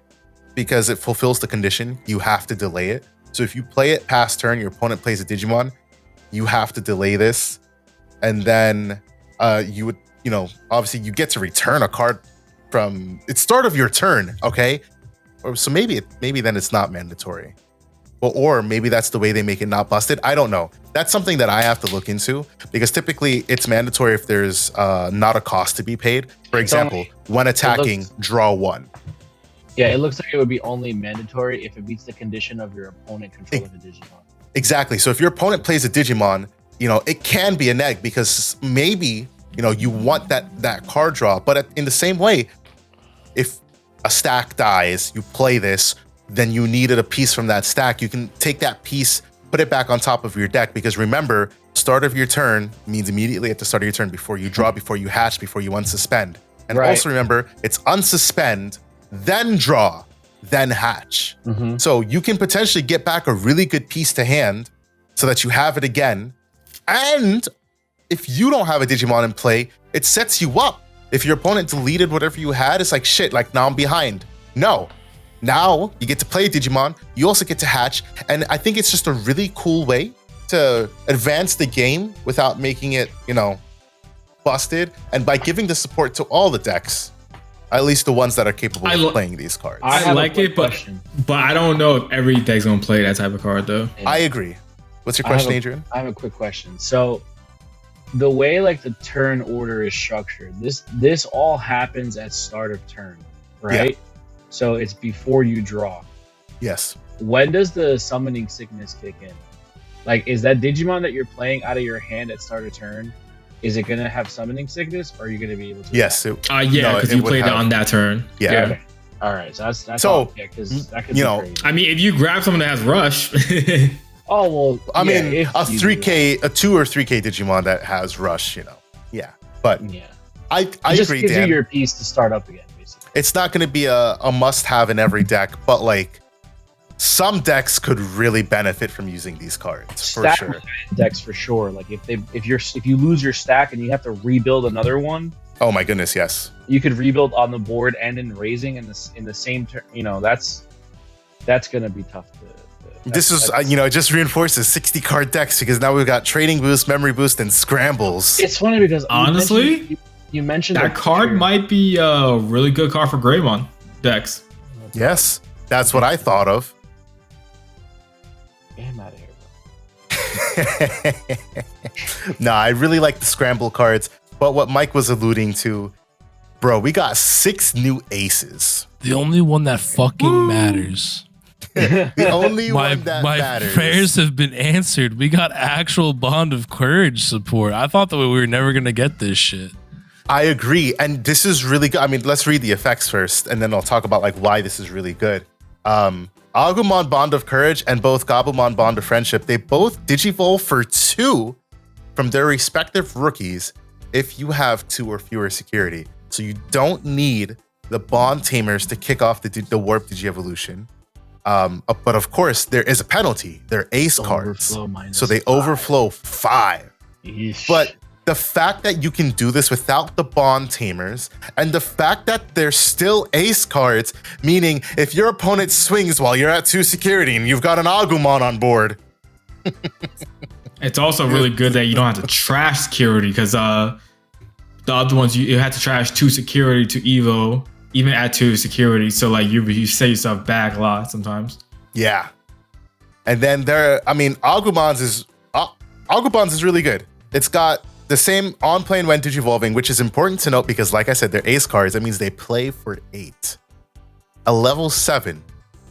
because it fulfills the condition. You have to delay it. So if you play it past turn, your opponent plays a Digimon, you have to delay this, and then you would, you know, obviously you get to return a card from its start of your turn, okay? Or so maybe then it's not mandatory. Or maybe that's the way they make it not busted. I don't know. That's something that I have to look into because typically it's mandatory if there's not a cost to be paid. For example, when attacking, draw 1. Yeah, it looks like it would be only mandatory if it meets the condition of your opponent controlling the Digimon. Exactly. So if your opponent plays a Digimon, you know, it can be a neg because maybe, you know, you want that card draw. But in the same way, if a stack dies, you play this, then you needed a piece from that stack. You can take that piece, put it back on top of your deck because remember, start of your turn means immediately at the start of your turn before you draw, before you hatch, before you unsuspend. And also remember, it's unsuspend, then draw, then hatch. So you can potentially get back a really good piece to hand so that you have it again. And if you don't have a Digimon in play, it sets you up. If your opponent deleted whatever you had, it's like, shit, like now I'm behind. No. Now you get to play Digimon, you also get to hatch, and I think it's just a really cool way to advance the game without making it, you know, busted, and by giving the support to all the decks, at least the ones that are capable of playing these cards. I like it, but I don't know if every deck's gonna play that type of card though. Yeah. I agree. What's your question, Adrian? I have a quick question. So the way like the turn order is structured, this all happens at start of turn, right? Yeah. So it's before you draw. Yes. When does the summoning sickness kick in? Like, is that Digimon that you're playing out of your hand at start of turn? Is it gonna have summoning sickness, or are you gonna be able to? Yes. Yeah, because you played it on that turn. Yeah. Okay. All right. So that's all. Yeah, because that could be crazy. I mean, if you grab someone that has rush. Oh well. I mean, a 3K, a 2 or 3K Digimon that has rush, you know. Yeah. But yeah, I just agree, gives Dan. you your piece to start up again. It's not going to be a must-have in every deck, but like some decks could really benefit from using these cards for sure. Decks for sure. Like if you lose your stack and you have to rebuild another one. Oh my goodness, yes. You could rebuild on the board and in raising in the same turn. You know, that's going to be tough to. This is it just reinforces 60 card decks because now we've got trading boost, memory boost, and scrambles. It's funny because honestly. You mentioned that card might be a really good card for Greymon decks. Yes, that's what I thought of. Get out of here, bro. Nah, I really like the scramble cards, but what Mike was alluding to, bro, we got 6 new aces. The only one that fucking matters. The only one that matters. My prayers have been answered. We got actual Bond of Courage support. I thought that we were never gonna get this shit. I agree, and this is really good. I mean, let's read the effects first, and then I'll talk about like why this is really good. Agumon Bond of Courage and both Gabumon Bond of Friendship, they both digivolve for 2 from their respective rookies if you have 2 or fewer security. So you don't need the Bond Tamers to kick off the Warp Digievolution. But of course, there is a penalty. They're ace cards, so they overflow 5. Yeesh. But the fact that you can do this without the Bond Tamers, and the fact that they're still ace cards, meaning if your opponent swings while you're at 2 security and you've got an Agumon on board. It's also really good that you don't have to trash security because the other ones you had to trash 2 security to Evo, even at 2 security. So like you set yourself back a lot sometimes. Yeah. And then Agumons is really good. It's got the same on plane when digivolving, which is important to note because, like I said, they're ace cards. That means they play for 8. A level 7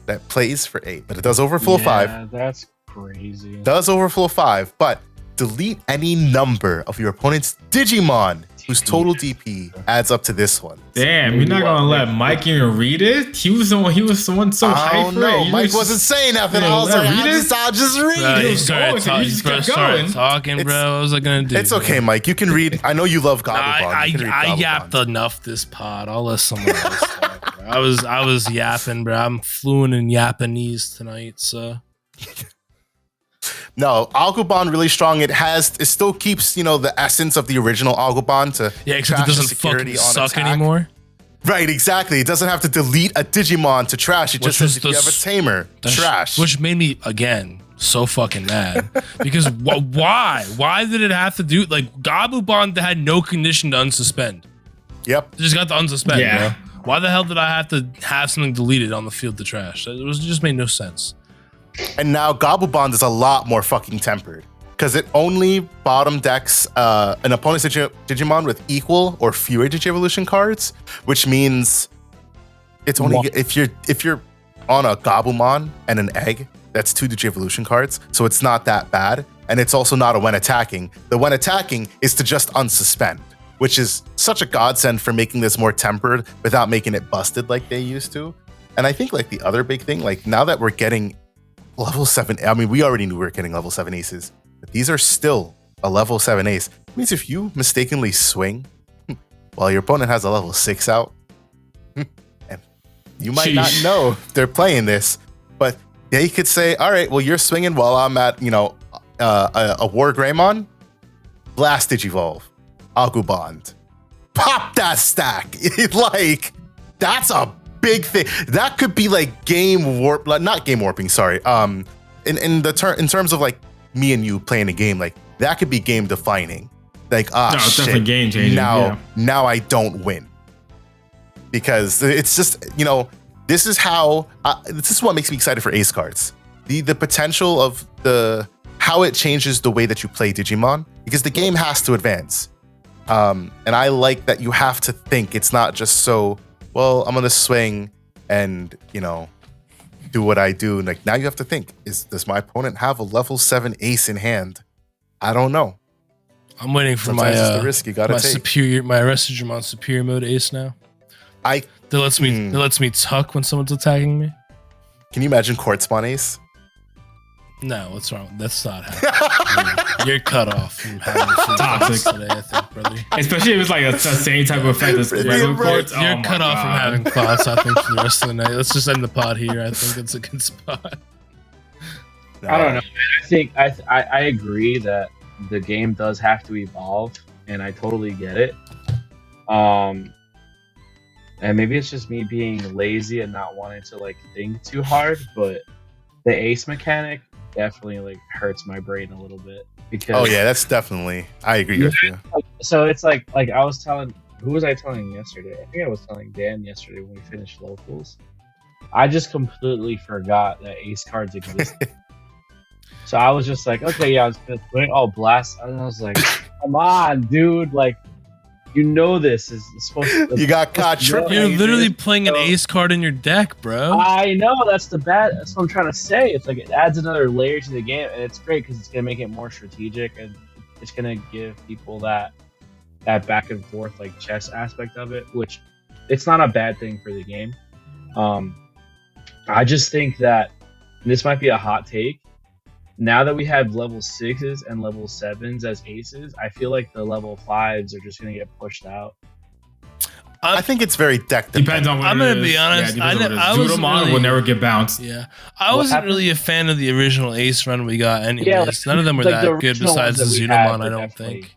that plays for 8, but it does overflow 5. Yeah, that's crazy. Does overflow 5, but delete any number of your opponent's Digimon whose total DP adds up to this one. Damn, you're not gonna let Mike even read it? He was the one so hyped for it. Mike wasn't saying nothing. I was like, I'll just read Bro, it. you started talking, bro. What was I gonna do? It's okay, Mike. You can read. I know you love Gobblebond. I yapped enough this pod. I'll let someone else talk, bro. I was yapping, bro. I'm fluent in Japanese tonight, so. No, Agubon really strong. It still keeps, the essence of the original Agubon to except it doesn't fucking suck anymore. Right, exactly. It doesn't have to delete a Digimon to trash. It just says if you have a tamer, trash. Which made me again so fucking mad because why? Why did it have to do like Gabubon had no condition to unsuspend? Yep, it just got to unsuspend. Yeah. Bro. Why the hell did I have to have something deleted on the field to trash? It just made no sense. And now Gabubond is a lot more fucking tempered because it only bottom decks an opponent's Digimon with equal or fewer Digievolution cards, which means it's only if you're on a Gabumon and an egg, that's 2 Digievolution cards, so it's not that bad. And it's also not a when attacking. The when attacking is to just unsuspend, which is such a godsend for making this more tempered without making it busted like they used to. And I think like the other big thing, like now that we're getting level 7, I mean, we already knew we were getting level 7 aces, but these are still a level 7 ace. It means if you mistakenly swing while your opponent has a level 6 out, and you might not know they're playing this, but they could say, all right, well, you're swinging while I'm at, a War Greymon, Blast Digivolve, Agubond, pop that stack. Like, that's a big thing. That could be like game warp, not game warping. Sorry. In terms of like me and you playing a game, like that could be game defining. Like, it's definitely game changing. Now I don't win because it's just this is what makes me excited for Ace cards. The potential of how it changes the way that you play Digimon because the game has to advance. And I like that you have to think. It's not just so. Well, I'm gonna swing and do what I do. Like now you have to think: does my opponent have a level 7 ace in hand? I don't know. I'm waiting for Sometimes it's the risk you gotta my take. my Restigimon superior mode ace now. That lets me tuck when someone's attacking me. Can you imagine court spawn ace? No, what's wrong? That's not happening. You're cut off from having toxic today, I think, brother. Especially if it's like the same type of effect as regular courts. You're cut off from having thoughts, I think, for the rest of the night. Let's just end the pod here. I think it's a good spot. I don't know. I think I agree that the game does have to evolve, and I totally get it. And maybe it's just me being lazy and not wanting to like think too hard, but the ace mechanic definitely like hurts my brain a little bit because that's definitely I agree with you. So it's like I was telling who was I telling yesterday? I think I was telling Dan yesterday when we finished locals. I just completely forgot that ace cards existed. So I was just like, okay, yeah, I was gonna play blast, and I was like, come on, dude, like this is supposed to you got caught tripping. You're literally playing an ace card in your deck, bro. I know that's what I'm trying to say. It's like it adds another layer to the game, and it's great because it's gonna make it more strategic, and it's gonna give people that back and forth like chess aspect of it, which it's not a bad thing for the game. I just think that this might be a hot take. Now that we have level 6s and level 7s as aces, I feel like the level 5s are just going to get pushed out. I think it's very deck dependent. Depends on what I'm going to be honest. Zoodamon will never get bounced. Yeah. I wasn't really a fan of the original ace run we got anyways. Yeah, none of them were that good besides the Zoodamon, I don't think.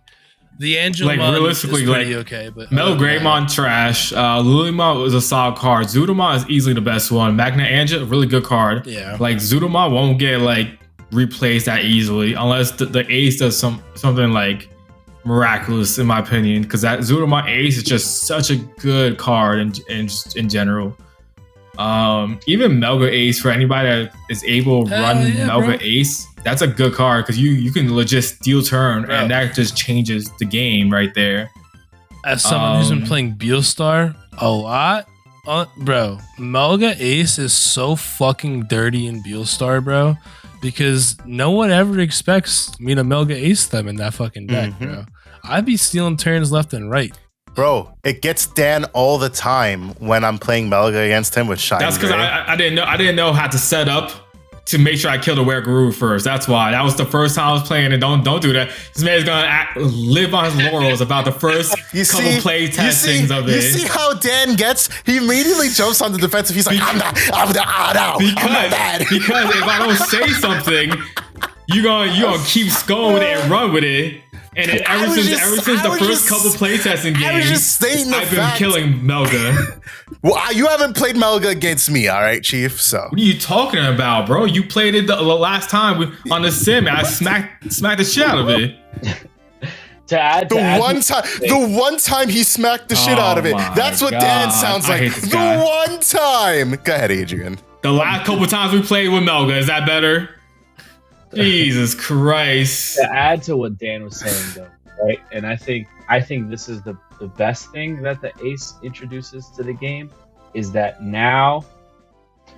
The Angelmon realistically, is pretty okay, but Metal Greymon trash. Lulymon was a solid card. Zoodamon is easily the best one. Magna Angel, really good card. Yeah. Like Zoodamon won't get replaced that easily unless the ace does something like miraculous, in my opinion, because that Zoodamon ace is just such a good card in general. Even Melga Ace, for anybody that is able to run Melga Ace, that's a good card because you can legit steal turn, and that just changes the game right there. As someone who's been playing Beelstar a lot, bro, Melga Ace is so fucking dirty in Beelstar, bro, because no one ever expects me to Melga Ace them in that fucking deck, bro. I'd be stealing turns left and right. Bro, it gets Dan all the time when I'm playing Melga against him with Shiny. That's because I didn't know how to set up to make sure I kill the Werguru first. That's why. That was the first time I was playing, and don't do that. This man's gonna live on his laurels about the first couple play testings of it. You see how Dan gets? He immediately jumps on the defensive. He's like, I'm not bad. Because if I don't say something, you gonna keep going with it and run with it. And then ever since the first couple playtesting games, I've been killing Melga. Well, you haven't played Melga against me, all right, Chief? So what are you talking about, bro? You played it the last time on the sim. And I smacked the shit out of it. The one time he smacked the shit out of it. That's what Dan sounds like. The one time. Go ahead, Adrian. The last couple times we played with Melga, is that better? Jesus Christ. To add to what Dan was saying though, right? And I think this is the best thing that the Ace introduces to the game is that now,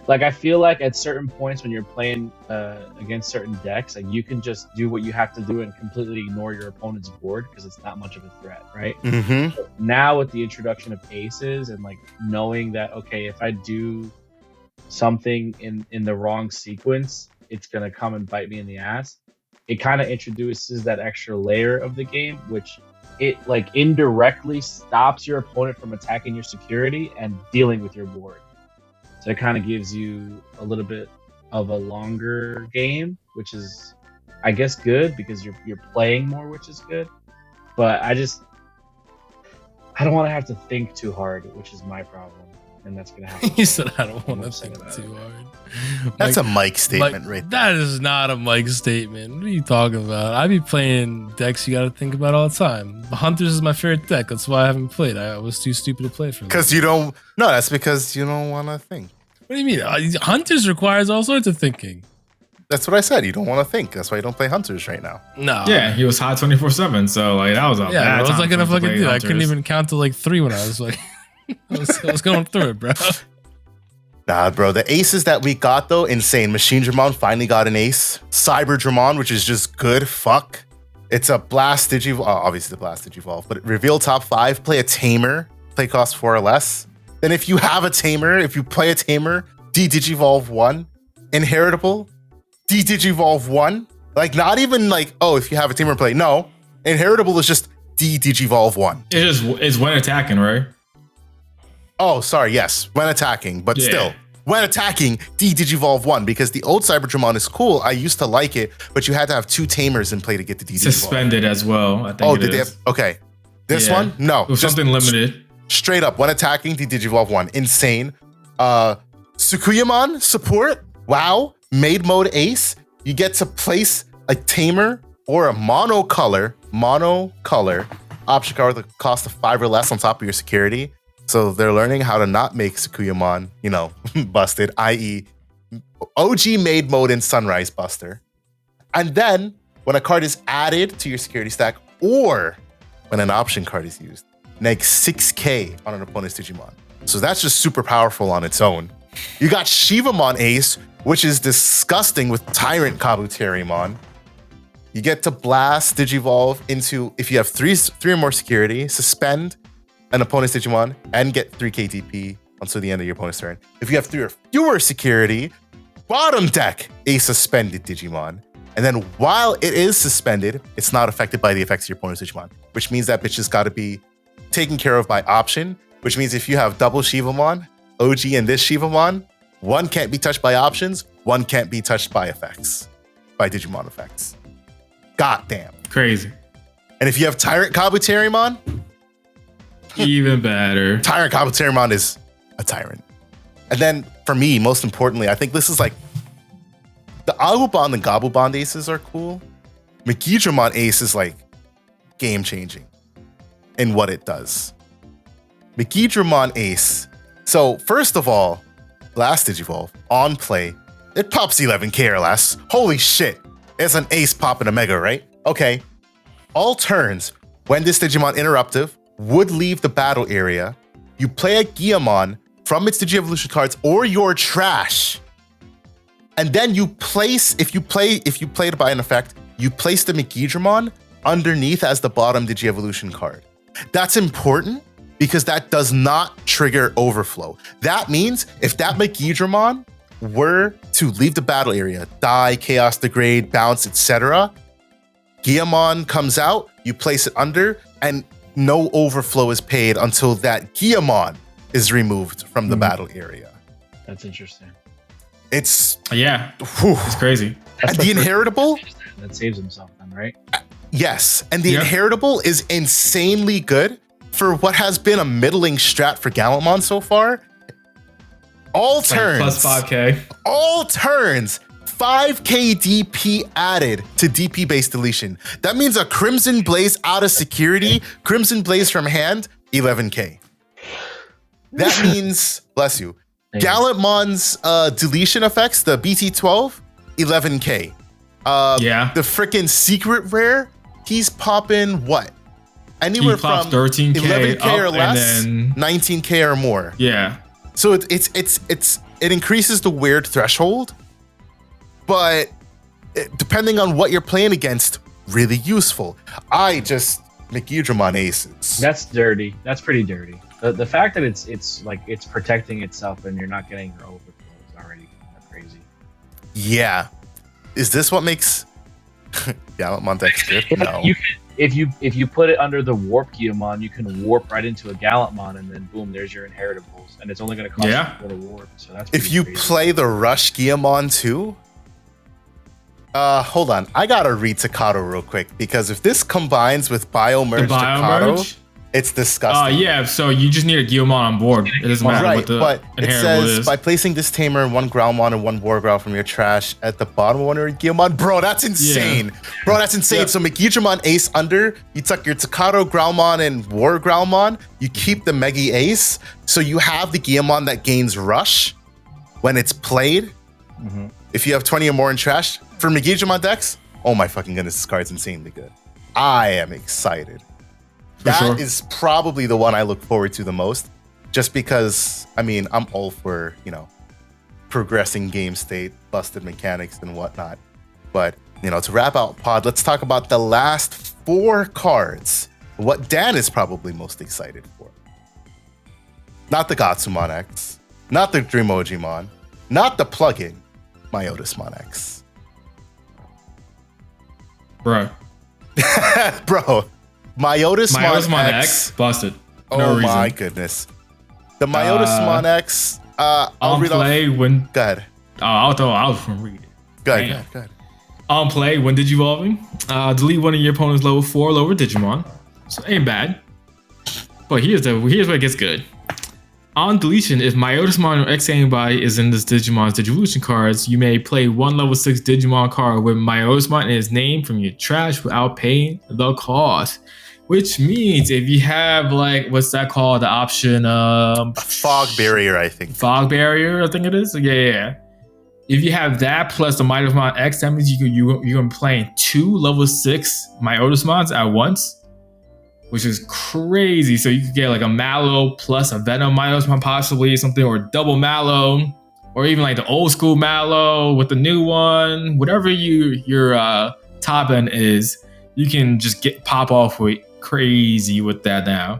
like, I feel like at certain points when you're playing against certain decks, like, you can just do what you have to do and completely ignore your opponent's board because it's not much of a threat, right? Mm-hmm. So now with the introduction of Aces and like knowing that, okay, if I do something in the wrong sequence, it's going to come and bite me in the ass. It kind of introduces that extra layer of the game, which it like indirectly stops your opponent from attacking your security and dealing with your board. So it kind of gives you a little bit of a longer game, which is, I guess, good because you're playing more, which is good. But I don't want to have to think too hard, which is my problem. And that's gonna happen. He said, "I don't want to think too hard." That's a Mike statement, right there. That is not a Mike statement. What are you talking about? I be playing decks you got to think about all the time. Hunters is my favorite deck. That's why I haven't played. I was too stupid to play for them. Because you don't. No, that's because you don't want to think. What do you mean? Hunters requires all sorts of thinking. That's what I said. You don't want to think. That's why you don't play Hunters right now. No. Yeah, he was hot 24/7. So like that was a bad I was time like gonna for him to fucking play do. I Hunters. couldn't even count to like 3 when I was like. I was going through it, bro. Nah, bro. The aces that we got, though, insane. Machine Dramon finally got an ace. Cyber Dramon, which is just good. Fuck. It's a Blast Digivolve. Obviously, the Blast Digivolve. But reveal top 5. Play a Tamer. Play cost 4 or less. Then if you have a Tamer, if you play a Tamer, D-Digivolve 1. Inheritable. D-Digivolve 1. Like, not even like, oh, if you have a Tamer, play. No. Inheritable is just D-Digivolve 1. It's when attacking, right? Oh, sorry, yes. When attacking, but still. When attacking, D-Digivolve 1, because the old Cyberdramon is cool. I used to like it, but you had to have 2 Tamers in play to get the D-Digivolve. Suspended as well, I think. Oh, did they have? Okay. This one? No. It was something limited. Straight up, when attacking, D-Digivolve 1. Insane. Tsukuyamon support. Wow. Made mode ace. You get to place a Tamer or a monocolor option card with a cost of 5 or less on top of your security. So they're learning how to not make Tsukuyamon, busted, i.e. OG made mode in Sunrise Buster. And then when a card is added to your security stack or when an option card is used, neg 6k on an opponent's Digimon. So that's just super powerful on its own. You got Shivamon Ace, which is disgusting with Tyrant Kabuterimon. You get to blast Digivolve into, if you have three or more security, suspend an opponent's Digimon and get 3k DP until the end of your opponent's turn. If you have 3 or fewer security, bottom deck a suspended Digimon. And then while it is suspended, it's not affected by the effects of your opponent's Digimon, which means that bitch has got to be taken care of by option, which means if you have double Shivamon, OG and this Shivamon, one can't be touched by options, one can't be touched by effects, by Digimon effects. God damn. Crazy. And if you have Tyrant Kabuterimon, even better. Tyrant Kabuterimon is a tyrant. And then for me, most importantly, I think this is like the Agumon and Gabumon aces are cool. Megidramon ace is like game changing in what it does. Megidramon ace. So first of all, Blast Digivolve on play, it pops 11k or less. Holy shit. It's an ace popping a mega, right? Okay. All turns, when this Digimon interruptive would leave the battle area, you play a Guiamon from its Digi-Evolution cards or your trash. And then you place, if you play it by an effect, you place the Megidramon underneath as the bottom Digi-Evolution card. That's important because that does not trigger overflow. That means if that Megidramon were to leave the battle area, die, chaos degrade, bounce, etc., Guillamon comes out, you place it under, and no overflow is paid until that Guillamon is removed from the battle area. That's interesting. It's it's crazy. And the inheritable that saves himself then, right? Yes, and the inheritable is insanely good for what has been a middling strat for Gallantmon so far. All turns, plus 5k. All turns, 5k DP added to DP based deletion. That means a Crimson Blaze out of security, Crimson Blaze from hand, 11k. That means, bless you, Gallantmon's deletion effects, the BT12, 11k. The freaking secret rare, he's popping what? Anywhere from 13k 11k or less, and then 19k or more. Yeah. So it increases the weird threshold, but depending on what you're playing against, really useful. Megidramon aces. That's dirty. That's pretty dirty. The fact that it's like it's protecting itself and you're not getting your overflow is already kind of crazy. Yeah. Is this what makes Gallantmon decks good? No. If you put it under the warp Guillamon, you can warp right into a Gallantmon, and then boom, there's your inheritables, and it's only going to cost you to warp. So that's if you crazy. play the Rush Guillamon too. Hold on, I gotta read Takato real quick because if this combines with Biomerge Takato, it's disgusting. So you just need a Guillamon on board. It doesn't matter what the but it says is. by placing this Tamer and one Growlmon and one War Growl from your trash at the bottom of one of your Guillamon. Bro, that's insane. Yeah. Bro, that's insane. So Megidramon Ace under, you tuck your Takato Growlmon and War Growlmon, you keep the Megi Ace, so you have the Guillamon that gains Rush when it's played. Mm-hmm. If you have 20 or more in trash. For Megidramon decks, oh my fucking goodness, this card's insanely good. I am excited. That is probably the one I look forward to the most, just because, I mean, I'm all for, progressing game state, busted mechanics and whatnot. But, to wrap out pod, let's talk about the last 4 cards. What Dan is probably most excited for. Not the Gatsumon X, not the Dreamojimon, not the plugin, Myotismon X. Bro, Myotismon X busted. No reason. My goodness. The Myotismon X. I'll read play off. when. Go ahead. I'll read it. Go ahead. On play when Digivolving. Delete one of your opponent's level 4 or lower Digimon. So ain't bad. But here's where it gets good. On deletion, if Myotismon or X anybody is in this Digimon's Digivolution cards, you may play one level 6 Digimon card with Myotismon in its name from your trash without paying the cost. Which means if you have what's that called? The option Fog Barrier, I think. Fog Barrier, I think it is. Yeah. If you have that plus the Myotismon X, that means you're gonna be playing 2 level 6 Myotismons at once. Which is crazy. So you could get a Mallow plus a Venom Myotismon possibly, something, or double Mallow, or even the old school Mallow with the new one. Whatever your top end is, you can just pop off with crazy with that now.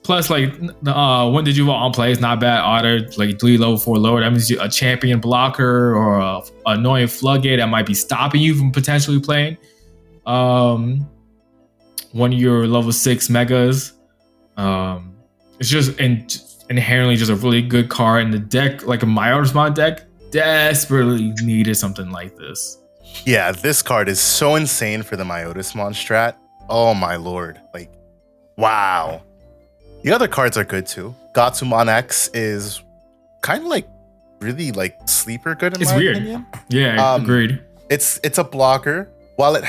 Plus, when did you want on play is not bad either. 3 level 4 lower. That means a champion blocker or a annoying floodgate that might be stopping you from potentially playing. One of your level 6 megas. It's just inherently just a really good card in the deck. Like a Myotismon deck desperately needed something like this. Yeah, this card is so insane for the Myotismon strat. Oh my lord. Wow. The other cards are good too. Gatsumon X is kind of really sleeper good in my opinion. Yeah, agreed. It's a blocker. While it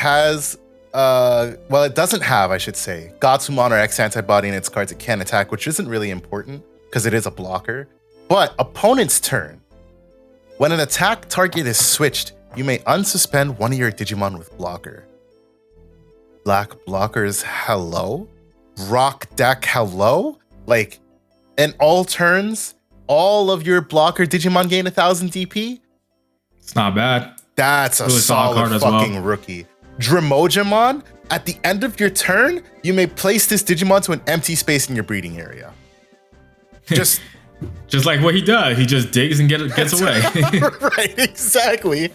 doesn't have, I should say, Gatsumon or X antibody in its cards, it can attack, which isn't really important because it is a blocker. But opponent's turn. When an attack target is switched, you may unsuspend one of your Digimon with blocker. Black blockers, hello? Rock deck, hello? In all turns, all of your blocker Digimon gain 1,000 DP? It's not bad. That's a really solid card as fucking rookie. Dremojimon, at the end of your turn, you may place this Digimon to an empty space in your breeding area. Just like what he does. He just digs and gets away. Right, exactly.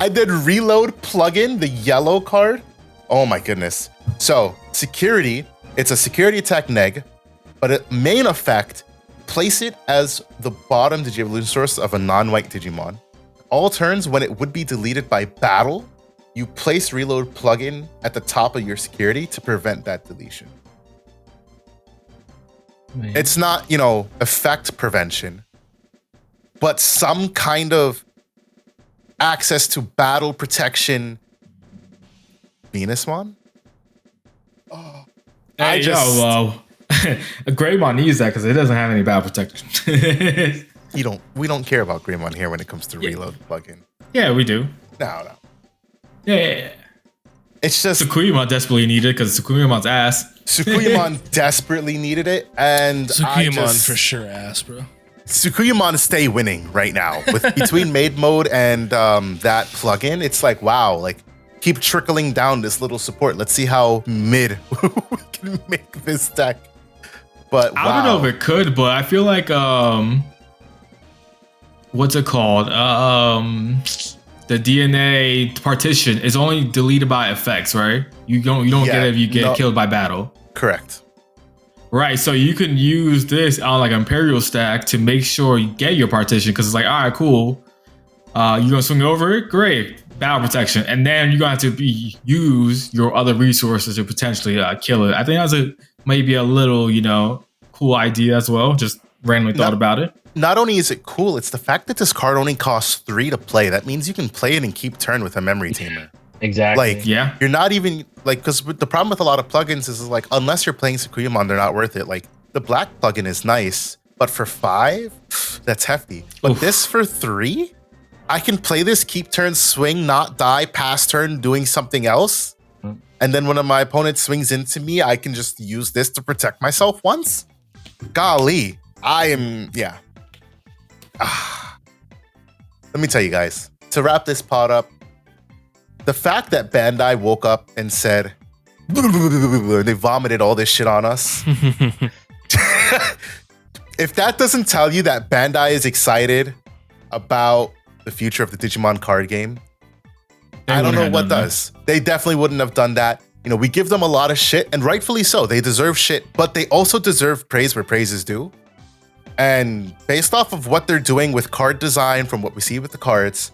And then reload plugin, the yellow card. Oh my goodness. So, security, it's a security attack neg, but it main effect, place it as the bottom Digievolution source of a non-white Digimon. All turns when it would be deleted by battle, you place reload plugin at the top of your security to prevent that deletion. Man. It's not, effect prevention, but some kind of access to battle protection. Venusmon? Oh, Greymon needs that because it doesn't have any battle protection. We don't care about Greymon here when it comes to reload plugin. Yeah, we do. No. Yeah. It's just Tsukuyamon desperately needed it because Tsukuyamon's ass. Tsukuyamon desperately needed it, and Tsukuyamon for sure ass, bro. Tsukuyamon stay winning right now with between maid mode and that plugin. It's like, wow, like keep trickling down this little support. Let's see how mid we can make this deck. But I don't know if it could, but I feel like what's it called? The DNA partition is only deleted by effects, right? You don't get it if you get killed by battle. Correct. Right, so you can use this on like Imperial stack to make sure you get your partition because it's like, all right, cool. You're gonna swing over it, great, battle protection, and then you're gonna have to use your other resources to potentially kill it. I think that's maybe a little, cool idea as well. Just randomly thought about it. Not only is it cool, it's the fact that this card only costs 3 to play. That means you can play it and keep turn with a memory tamer. Exactly. Like, yeah, you're not even like, because the problem with a lot of plugins is like, unless you're playing Tsukuyamon, they're not worth it. Like the black plugin is nice, but for 5, that's hefty. But this for 3, I can play this, keep turn, swing, not die, pass turn, doing something else. And then when my opponent swings into me, I can just use this to protect myself once. Golly, let me tell you guys, to wrap this pod up, the fact that Bandai woke up and said, they vomited all this shit on us. If that doesn't tell you that Bandai is excited about the future of the Digimon card game, I don't know what does. They definitely wouldn't have done that. We give them a lot of shit, and rightfully so. They deserve shit, but they also deserve praise where praise is due. And based off of what they're doing with card design, from what we see with the cards,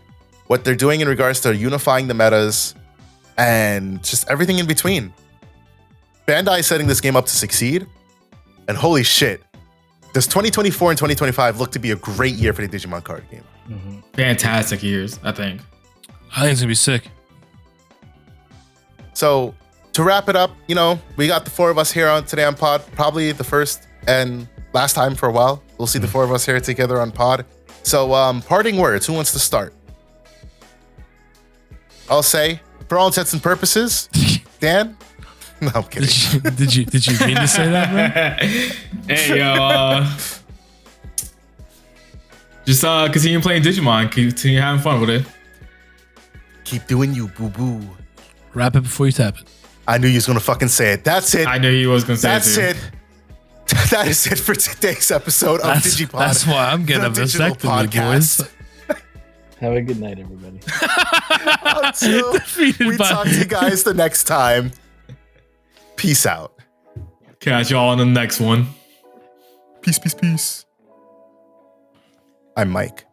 what they're doing in regards to unifying the metas, and just everything in between, Bandai is setting this game up to succeed. And holy shit, does 2024 and 2025 look to be a great year for the Digimon card game? Mm-hmm. Fantastic years, I think. I think it's gonna be sick. So to wrap it up, we got the 4 of us here on today on pod, probably the first and last time for a while. We'll see the 4 of us here together on pod. So parting words, who wants to start? I'll say, for all intents and purposes, Dan. No, I'm kidding. Did you mean to say that, bro? Hey, yo, just continue playing Digimon, continue having fun with it. Keep doing you, boo boo. Wrap it before you tap it. I knew you was gonna fucking say it. That's it. I knew he was gonna say That's it. That's it. That is it for today's episode of DigiPod. That's why I'm getting a the digital vasectomy, boys. Have a good night, everybody. Until we talk to you guys the next time. Peace out. Catch y'all on the next one. Peace, peace, peace. I'm Mike.